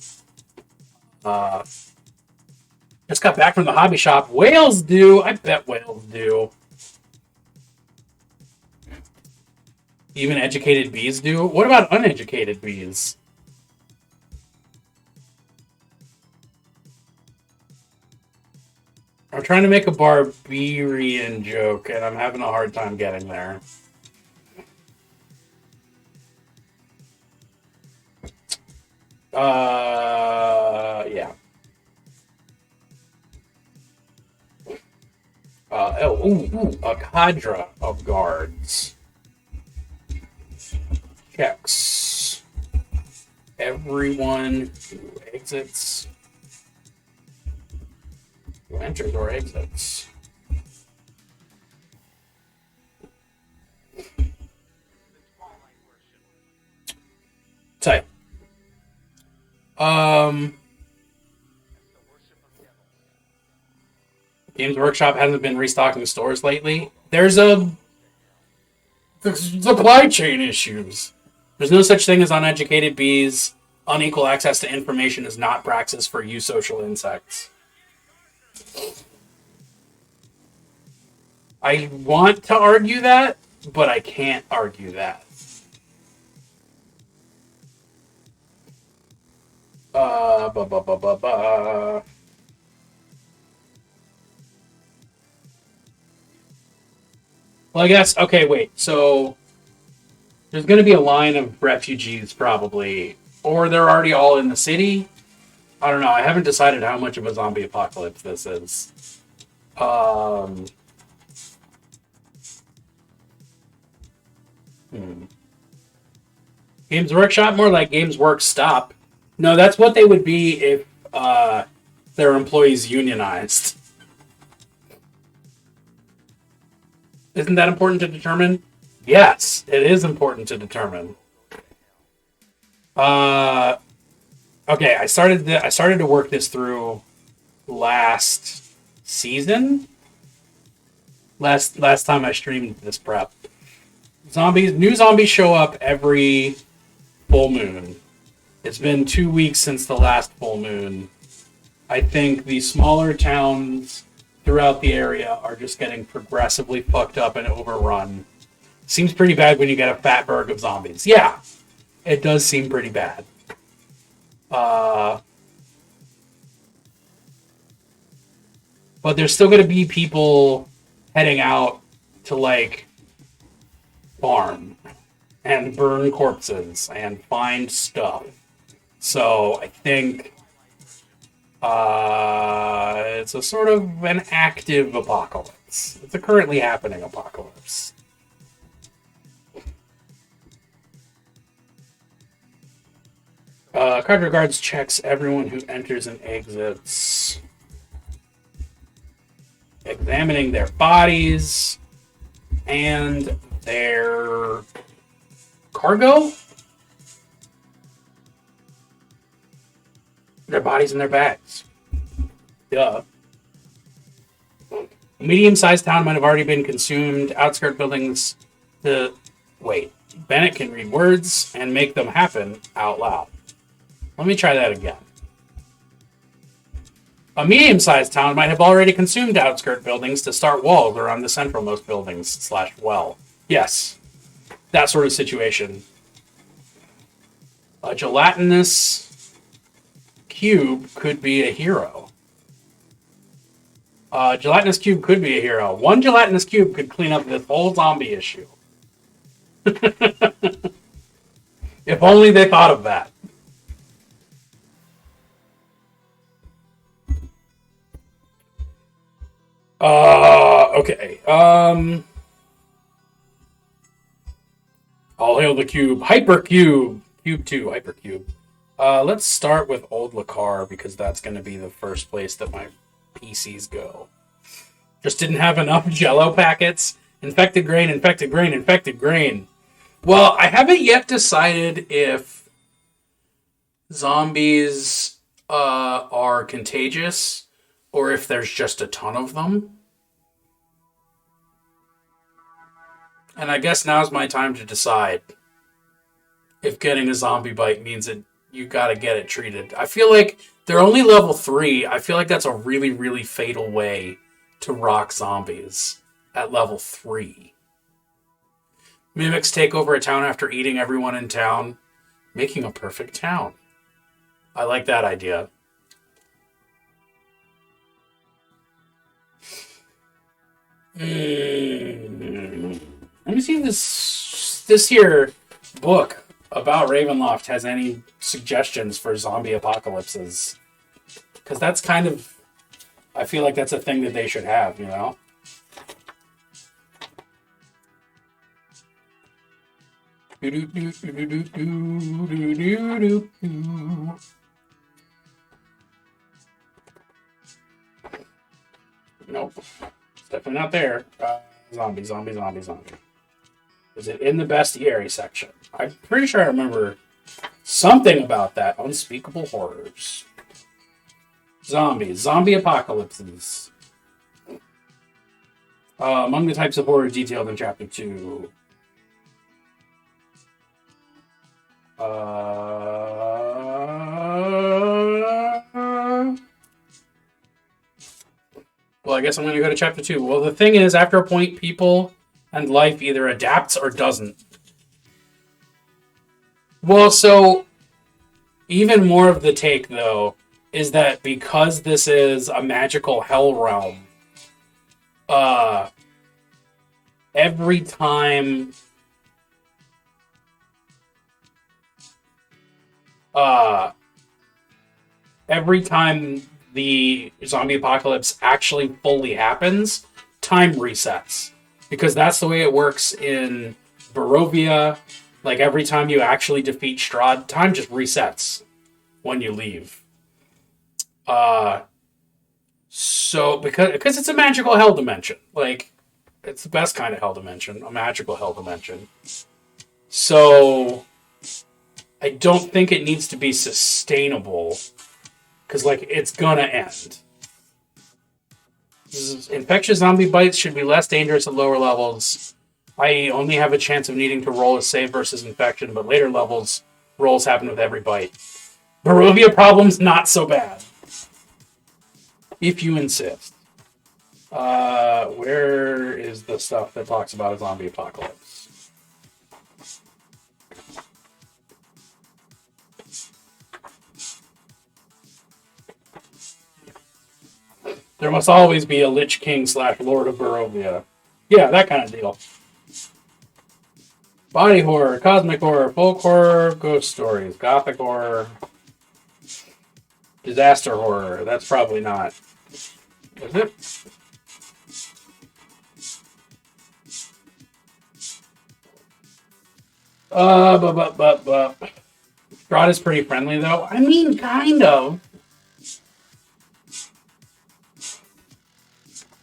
[SPEAKER 1] Just got back from the hobby shop. Whales do. I bet whales do. Even educated bees do. What about uneducated bees? I'm trying to make a barbarian joke, and I'm having a hard time getting there. Yeah. A cadre of guards. Checks. Everyone who exits, who enters or exits. Tight. Games Workshop hasn't been restocking stores lately. There's supply chain issues. There's no such thing as uneducated bees. Unequal access to information is not praxis for eusocial insects. I want to argue that, but I can't argue that. Well, I guess, okay, wait. So, there's going to be a line of refugees, probably. Or they're already all in the city. I don't know. I haven't decided how much of a zombie apocalypse this is. Games Workshop? More like Games Workstop. No, that's what they would be if their employees unionized. Isn't that important to determine? Yes, it is important to determine. Okay, I started to work this through last season. Last time I streamed this prep. New zombies show up every full moon. It's been 2 weeks since the last full moon. I think the smaller towns throughout the area are just getting progressively fucked up and overrun. Seems pretty bad when you get a fat berg of zombies. Yeah, it does seem pretty bad. But there's still going to be people heading out to, like, farm and burn corpses and find stuff. So I think it's a sort of an active apocalypse. It's a currently happening apocalypse. Cadre Guards checks everyone who enters and exits, examining their bodies and their cargo? Their bodies and their bags. Duh. A medium-sized town might have already been consumed. Outskirt buildings. Wait. Bennett can read words and make them happen out loud. Let me try that again. A medium-sized town might have already consumed outskirt buildings to start walls around the centralmost buildings / well. Yes. That sort of situation. A gelatinous cube could be a hero. Gelatinous cube could be a hero. One gelatinous cube could clean up this whole zombie issue. If only they thought of that. Okay. All hail the cube. Hypercube. Cube 2, Hypercube. Let's start with Old Lacar because that's going to be the first place that my PCs go. Just didn't have enough Jello packets. Infected grain, infected grain, infected grain. Well, I haven't yet decided if zombies are contagious or if there's just a ton of them. And I guess now's my time to decide if getting a zombie bite means that you gotta get it treated. I feel like they're only level 3. I feel like that's a really, really fatal way to rock zombies at level 3. Mimics take over a town after eating everyone in town, making a perfect town. I like that idea. Let me see if this here book about Ravenloft has any suggestions for zombie apocalypses. Because that's kind of... I feel like that's a thing that they should have, you know? Nope. It's definitely not there. Zombie. Is it in the bestiary section? I'm pretty sure I remember something about that. Unspeakable horrors. Zombies. Zombie apocalypses. Among the types of horrors detailed in Chapter 2. Well, I guess I'm going to go to Chapter 2. Well, the thing is, after a point, people and life either adapts or doesn't. Well, so even more of the take, though, is that because this is a magical hell realm, every time the zombie apocalypse actually fully happens, time resets. Because that's the way it works in Barovia. Like, every time you actually defeat Strahd, time just resets when you leave. So, because it's a magical hell dimension. Like, it's the best kind of hell dimension. A magical hell dimension. So, I don't think it needs to be sustainable. Because, like, it's gonna end. Infectious zombie bites should be less dangerous at lower levels. I only have a chance of needing to roll a save versus infection, but later levels, rolls happen with every bite. Barovia problems, not so bad. If you insist. Where is the stuff that talks about a zombie apocalypse? There must always be a Lich King / Lord of Barovia. Yeah, that kind of deal. Body horror, cosmic horror, folk horror, ghost stories, gothic horror, disaster horror. That's probably not. Is it? But. Strahd is pretty friendly, though. I mean, kind of.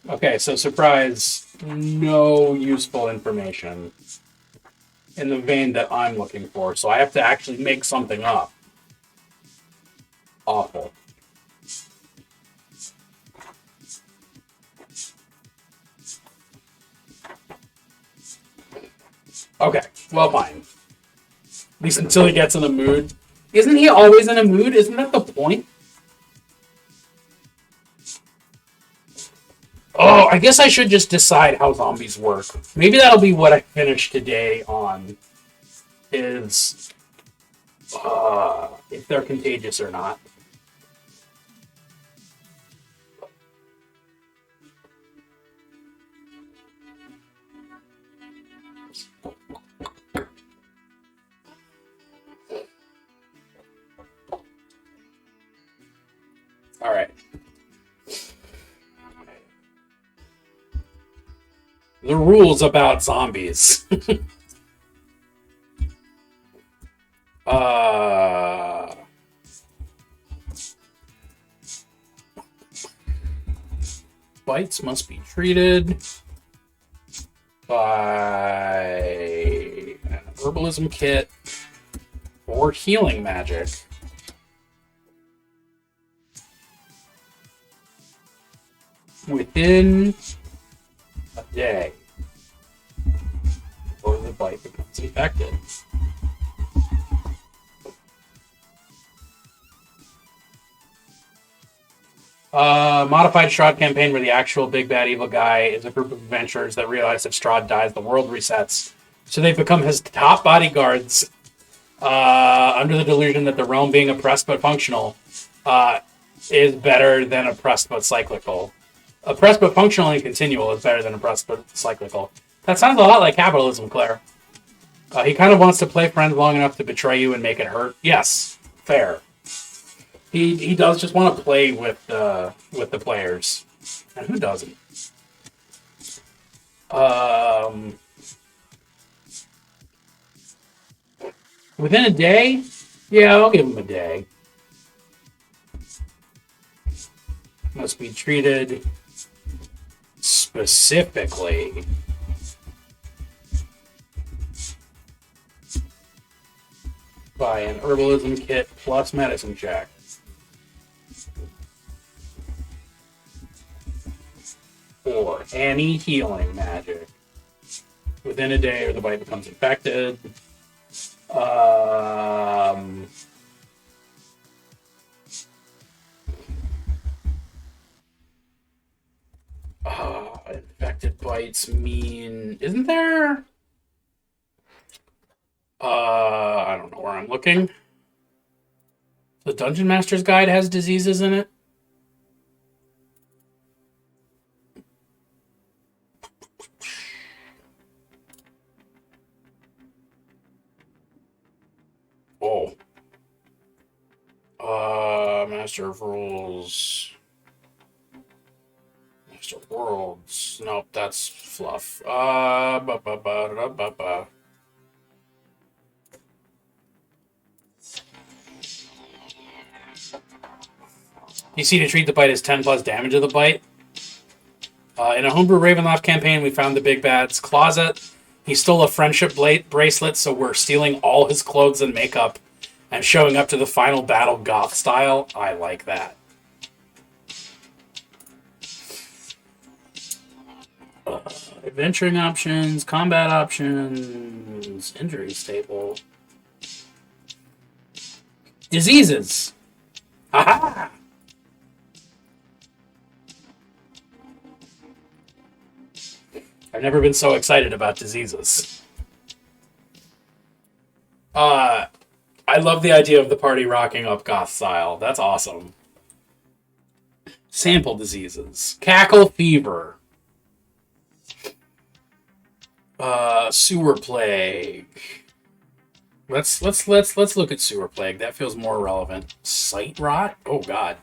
[SPEAKER 1] Okay, so surprise. No useful information in the vein that I'm looking for, so I have to actually make something up. Awful. Okay, well, fine. At least until he gets in the mood. Isn't he always in a mood? Isn't that the point? Oh, I guess I should just decide how zombies work. Maybe that'll be what I finish today on. Is if they're contagious or not. All right. The rules about zombies. Bites must be treated by an herbalism kit or healing magic. Within a day before the bite becomes infected. Modified Strahd campaign where the actual big bad evil guy is a group of adventurers that realize if Strahd dies, the world resets. So they've become his top bodyguards under the delusion that the realm being oppressed but functional is better than oppressed but cyclical. Oppressed but functional and continual is better than oppressed but cyclical. That sounds a lot like capitalism, Claire. He kind of wants to play friends long enough to betray you and make it hurt. Yes, fair. He does just want to play with the players, and who doesn't? Within a day, yeah, I'll give him a day. Must be treated specifically by an herbalism kit plus medicine check. Or any healing magic within a day or the bite becomes infected. Infected bites mean... Isn't there... I don't know where I'm looking. The Dungeon Master's Guide has diseases in it. Oh. Master of Rules. Master of Worlds. Nope, that's fluff. You see, to treat the bite as 10 plus damage of the bite. In a homebrew Ravenloft campaign, we found the Big Bad's closet. He stole a friendship bracelet, so we're stealing all his clothes and makeup and showing up to the final battle goth style. I like that. Adventuring options, combat options, injury stable. Diseases. Aha! I've never been so excited about diseases. I love the idea of the party rocking up goth style. That's awesome. Sample diseases. Cackle fever. Sewer plague. Let's look at sewer plague. That feels more relevant. Sight rot? Oh god.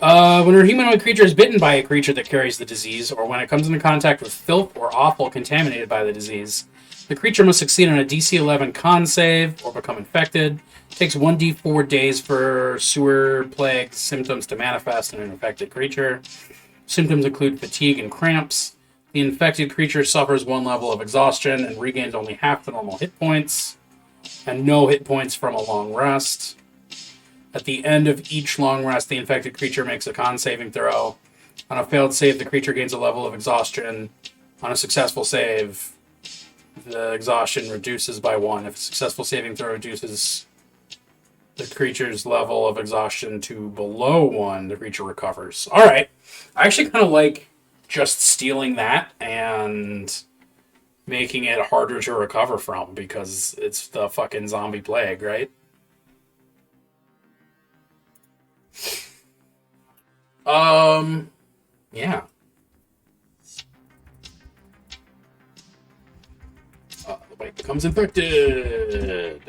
[SPEAKER 1] When a humanoid creature is bitten by a creature that carries the disease, or when it comes into contact with filth or offal contaminated by the disease, the creature must succeed on a DC 11 con save or become infected. It takes 1d4 days for sewer plague symptoms to manifest in an infected creature. Symptoms include fatigue and cramps. The infected creature suffers 1 level of exhaustion and regains only half the normal hit points, and no hit points from a long rest. At the end of each long rest, the infected creature makes a con saving throw. On a failed save, the creature gains a level of exhaustion. On a successful save, the exhaustion reduces by 1. If a successful saving throw reduces the creature's level of exhaustion to below 1, the creature recovers. Alright. I actually kind of like just stealing that and making it harder to recover from, because it's the fucking zombie plague, right? Yeah. The bite becomes infected.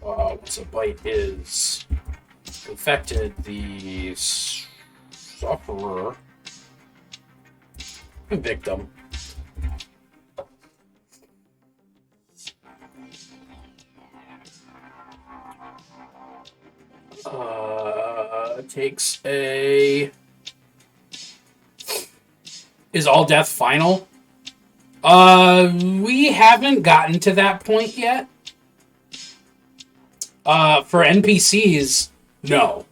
[SPEAKER 1] Once a bite is infected, the sufferer, the victim, takes a... Is all death final? We haven't gotten to that point yet. For NPCs, no.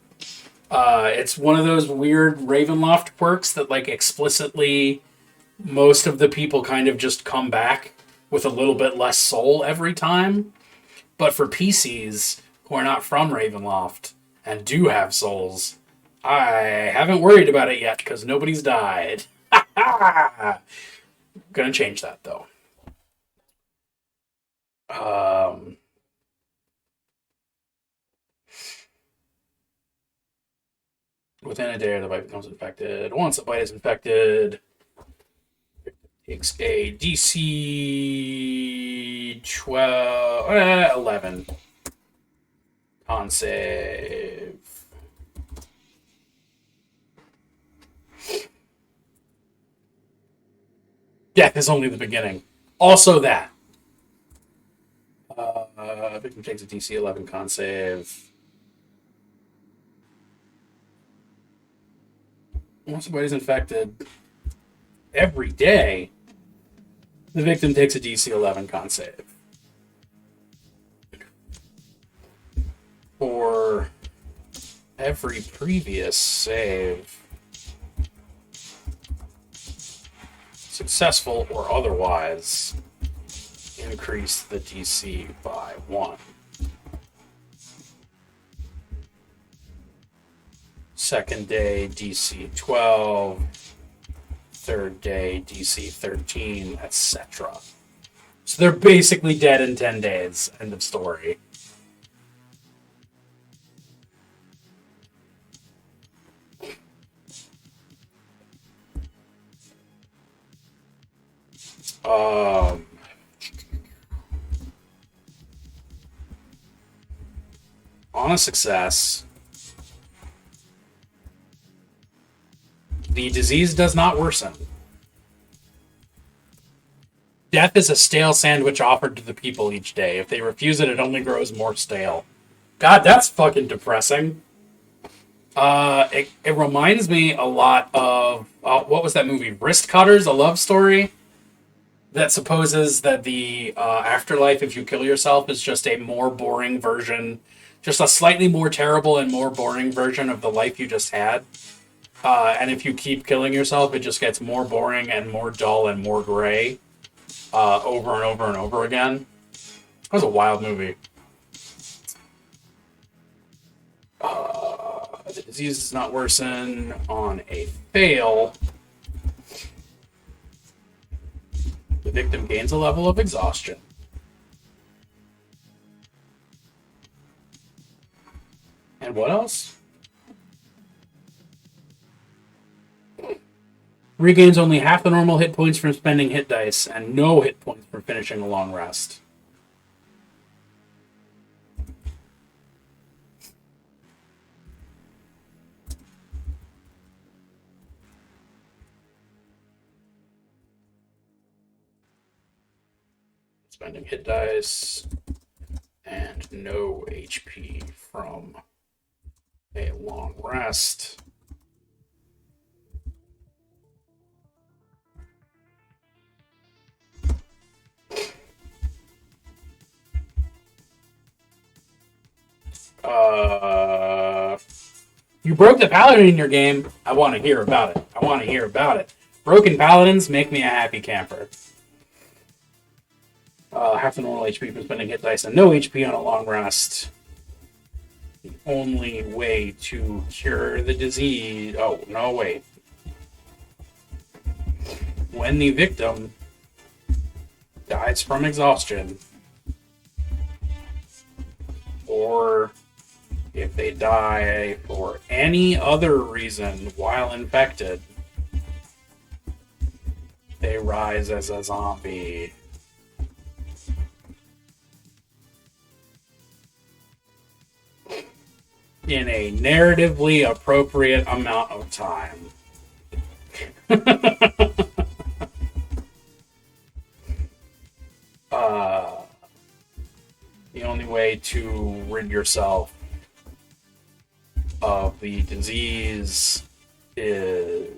[SPEAKER 1] It's one of those weird Ravenloft quirks that, like, explicitly most of the people kind of just come back with a little bit less soul every time. But for PCs who are not from Ravenloft and do have souls, I haven't worried about it yet because nobody's died. Gonna change that, though. Within a day, the bite becomes infected. Once the bite is infected, it takes a DC 11 con save. Death is only the beginning. Also that. Victim takes a DC 11 con save. Once somebody's infected, every day, the victim takes a DC 11 con save. For every previous save, successful or otherwise, increase the DC by 1. Second day, DC 12. Third day, DC 13, etc. So they're basically dead in 10 days. End of story. On a success, the disease does not worsen. Death is a stale sandwich offered to the people each day. If they refuse it, it only grows more stale. God, that's fucking depressing. It reminds me a lot of... what was that movie? Wrist Cutters, a love story? That supposes that the afterlife, if you kill yourself, is just a more boring version... Just a slightly more terrible and more boring version of the life you just had. And if you keep killing yourself, it just gets more boring and more dull and more gray over and over and over again. That was a wild movie. The disease does not worsen on a fail. The victim gains a level of exhaustion. And what else? Regains only half the normal hit points from spending hit dice, and no hit points from finishing a long rest. Spending hit dice, and no HP from a long rest. You broke the paladin in your game. I want to hear about it. I want to hear about it. Broken paladins make me a happy camper. Half the normal HP from spending hit dice and no HP on a long rest. The only way to cure the disease... Oh, no, wait. When the victim dies from exhaustion, or if they die for any other reason while infected, they rise as a zombie. In a narratively appropriate amount of time. The only way to rid yourself of the disease is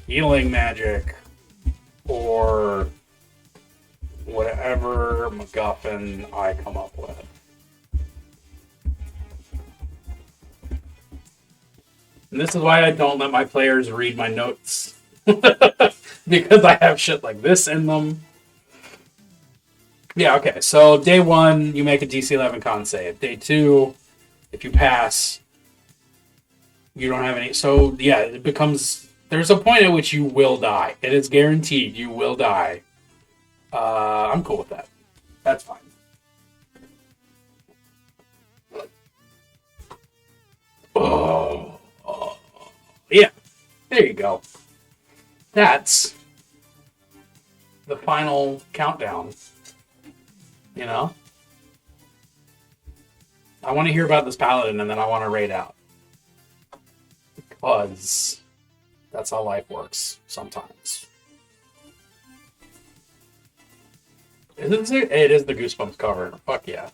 [SPEAKER 1] healing magic or whatever MacGuffin I come up with. And this is why I don't let my players read my notes. Because I have shit like this in them. Yeah, okay. So day 1, you make a DC 11 con save. Day 2, if you pass, you don't have any... So, yeah, it becomes... There's a point at which you will die. It is guaranteed you will die. I'm cool with that. That's fine. Oh... Yeah, there you go. That's the final countdown. You know? I want to hear about this paladin and then I want to raid out. Because that's how life works sometimes. Isn't it? It is the Goosebumps cover. Fuck yeah.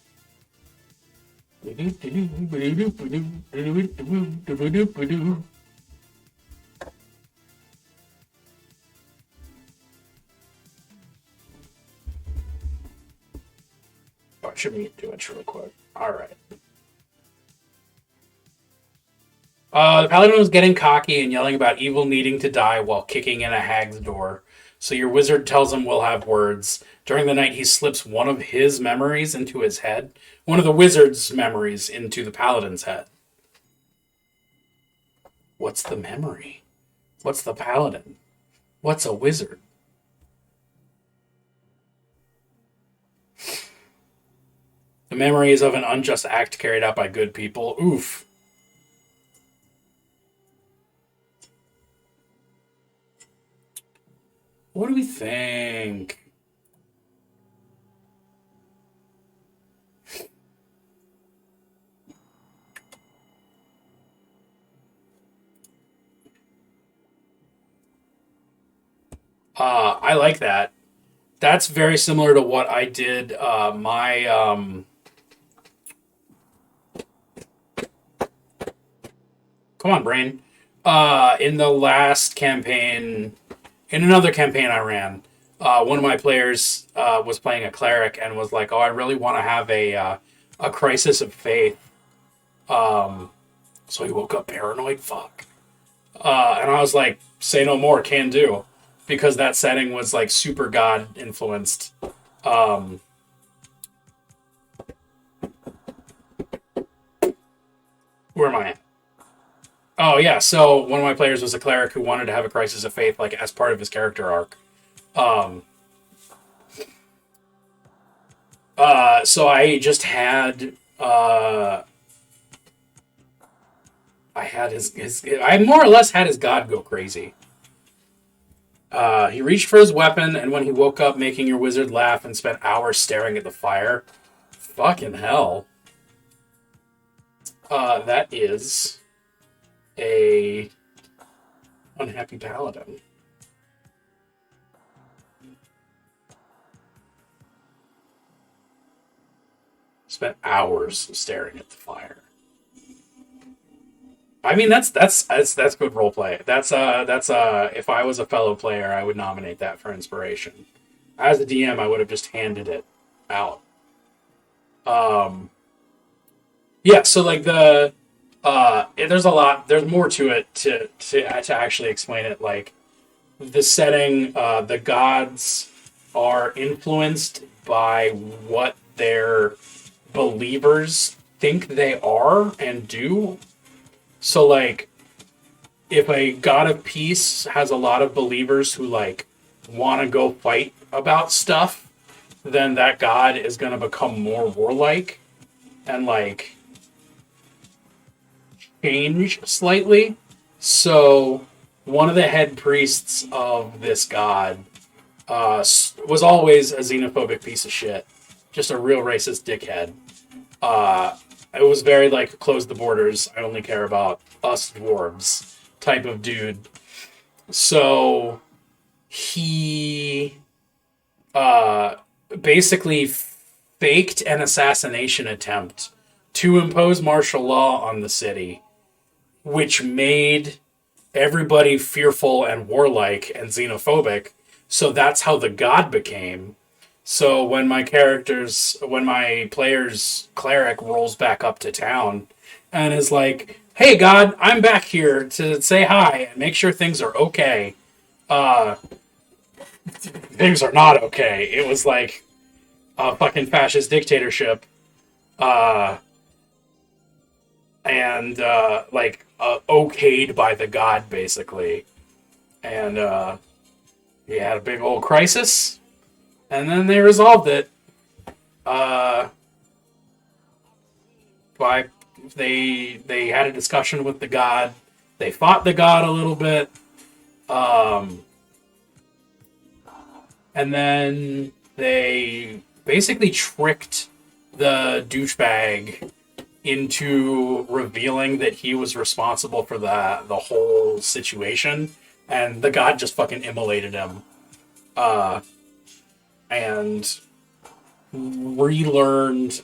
[SPEAKER 1] Oh, I should mute Twitch real quick. Alright. The paladin was getting cocky and yelling about evil needing to die while kicking in a hag's door. So your wizard tells him we'll have words. During the night, he slips one of his memories into his head. One of the wizard's memories into the paladin's head. What's the memory? What's the paladin? What's a wizard? The memory is of an unjust act carried out by good people. Oof. What do we think? I like that. That's very similar to what I did Come on, brain. In the last campaign, in another campaign I ran, one of my players was playing a cleric and was like, "Oh, I really want to have a crisis of faith." So he woke up paranoid. Fuck. And I was like, "Say no more, can do," because that setting was like super god influenced. Where am I at? Oh, yeah, so one of my players was a cleric who wanted to have a crisis of faith, like, as part of his character arc. So I just had I had his I more or less had his god go crazy. He reached for his weapon, and when he woke up, making your wizard laugh and spent hours staring at the fire. Fucking hell. That is a unhappy paladin. Spent hours staring at the fire. I mean, that's good role play. That's if I was a fellow player, I would nominate that for inspiration. As a DM, I would have just handed it out. Um, yeah. So like there's a lot. There's more to it to actually explain it. Like the setting, the gods are influenced by what their believers think they are and do. So like if a god of peace has a lot of believers who like want to go fight about stuff, then that god is going to become more warlike and like change slightly. So one of the head priests of this god was always a xenophobic piece of shit, just a real racist dickhead. It was very like close the borders. I only care about us dwarves type of dude. So he uh, basically faked an assassination attempt to impose martial law on the city, which made everybody fearful and warlike and xenophobic. So that's how the god became. So when my player's cleric rolls back up to town and is like, "Hey God, I'm back here to say hi and make sure things are okay," uh, things are not okay. It was like a fucking fascist dictatorship, uh, and okayed by the god basically, and he had a big old crisis, and then they resolved it. Uh, by they had a discussion with the god. They fought the god a little bit, um, and then they basically tricked the douchebag into revealing that he was responsible for the whole situation, and the god just fucking immolated him, and relearned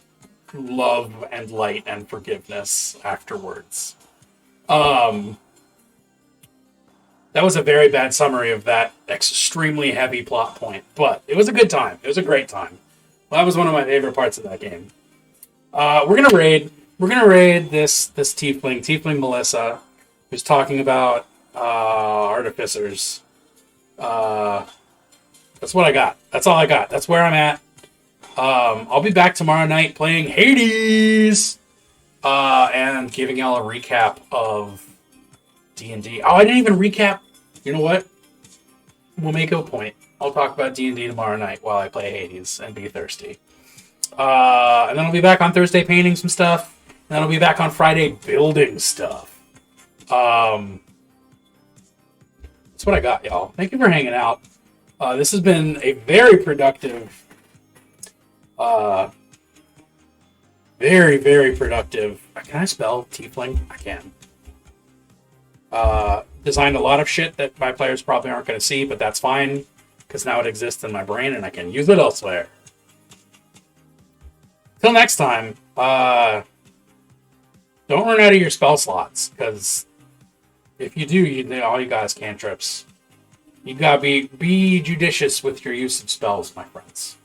[SPEAKER 1] love and light and forgiveness afterwards. Um, that was a very bad summary of that extremely heavy plot point, but it was a good time. It was a great time. Well, that was one of my favorite parts of that game. We're gonna raid. We're gonna raid this tiefling Melissa, who's talking about artificers. Uh, that's what I got. That's all I got. That's where I'm at. I'll be back tomorrow night playing Hades, and giving y'all a recap of D&D. Oh, I didn't even recap. You know what? We'll make it a point. I'll talk about D&D tomorrow night while I play Hades and be thirsty. And then I'll be back on Thursday painting some stuff. And then I'll be back on Friday building stuff. That's what I got, y'all. Thank you for hanging out. This has been a very productive, very, very productive. Can I spell tiefling? I can. Designed a lot of shit that my players probably aren't going to see, but that's fine because now it exists in my brain and I can use it elsewhere. Till next time, don't run out of your spell slots because if you do, all you got is cantrips. You gotta be judicious with your use of spells, my friends.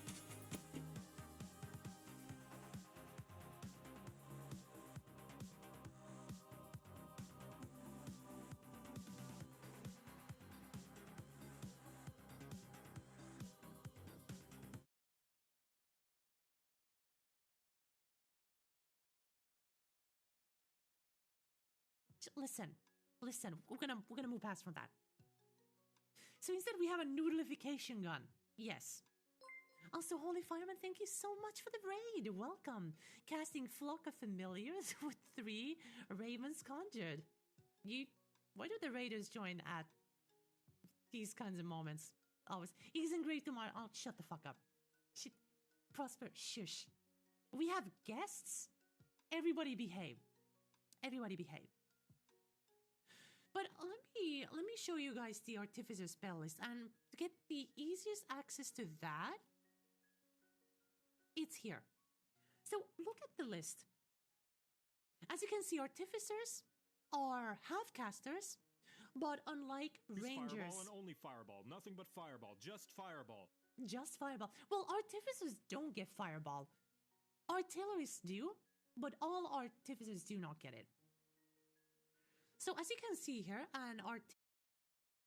[SPEAKER 3] Listen. We're gonna move past from that. So instead, we have a noodlification gun. Yes. Also, Holy Fireman, thank you so much for the raid. Welcome. Casting Flock of Familiars with 3 Ravens Conjured. Why do the raiders join at these kinds of moments? Always. He's engraved tomorrow. Oh, shut the fuck up. Shit. Prosper, shush. We have guests. Everybody behave. Everybody behave. But let me show you guys the Artificer spell list, and to get the easiest access to that, it's here. So look at the list. As you can see, Artificers are half-casters, but unlike Rangers...
[SPEAKER 4] Fireball and only Fireball. Nothing but Fireball. Just Fireball.
[SPEAKER 3] Just Fireball. Well, Artificers don't get Fireball. Artillerists do, but all Artificers do not get it. So as you can see here, an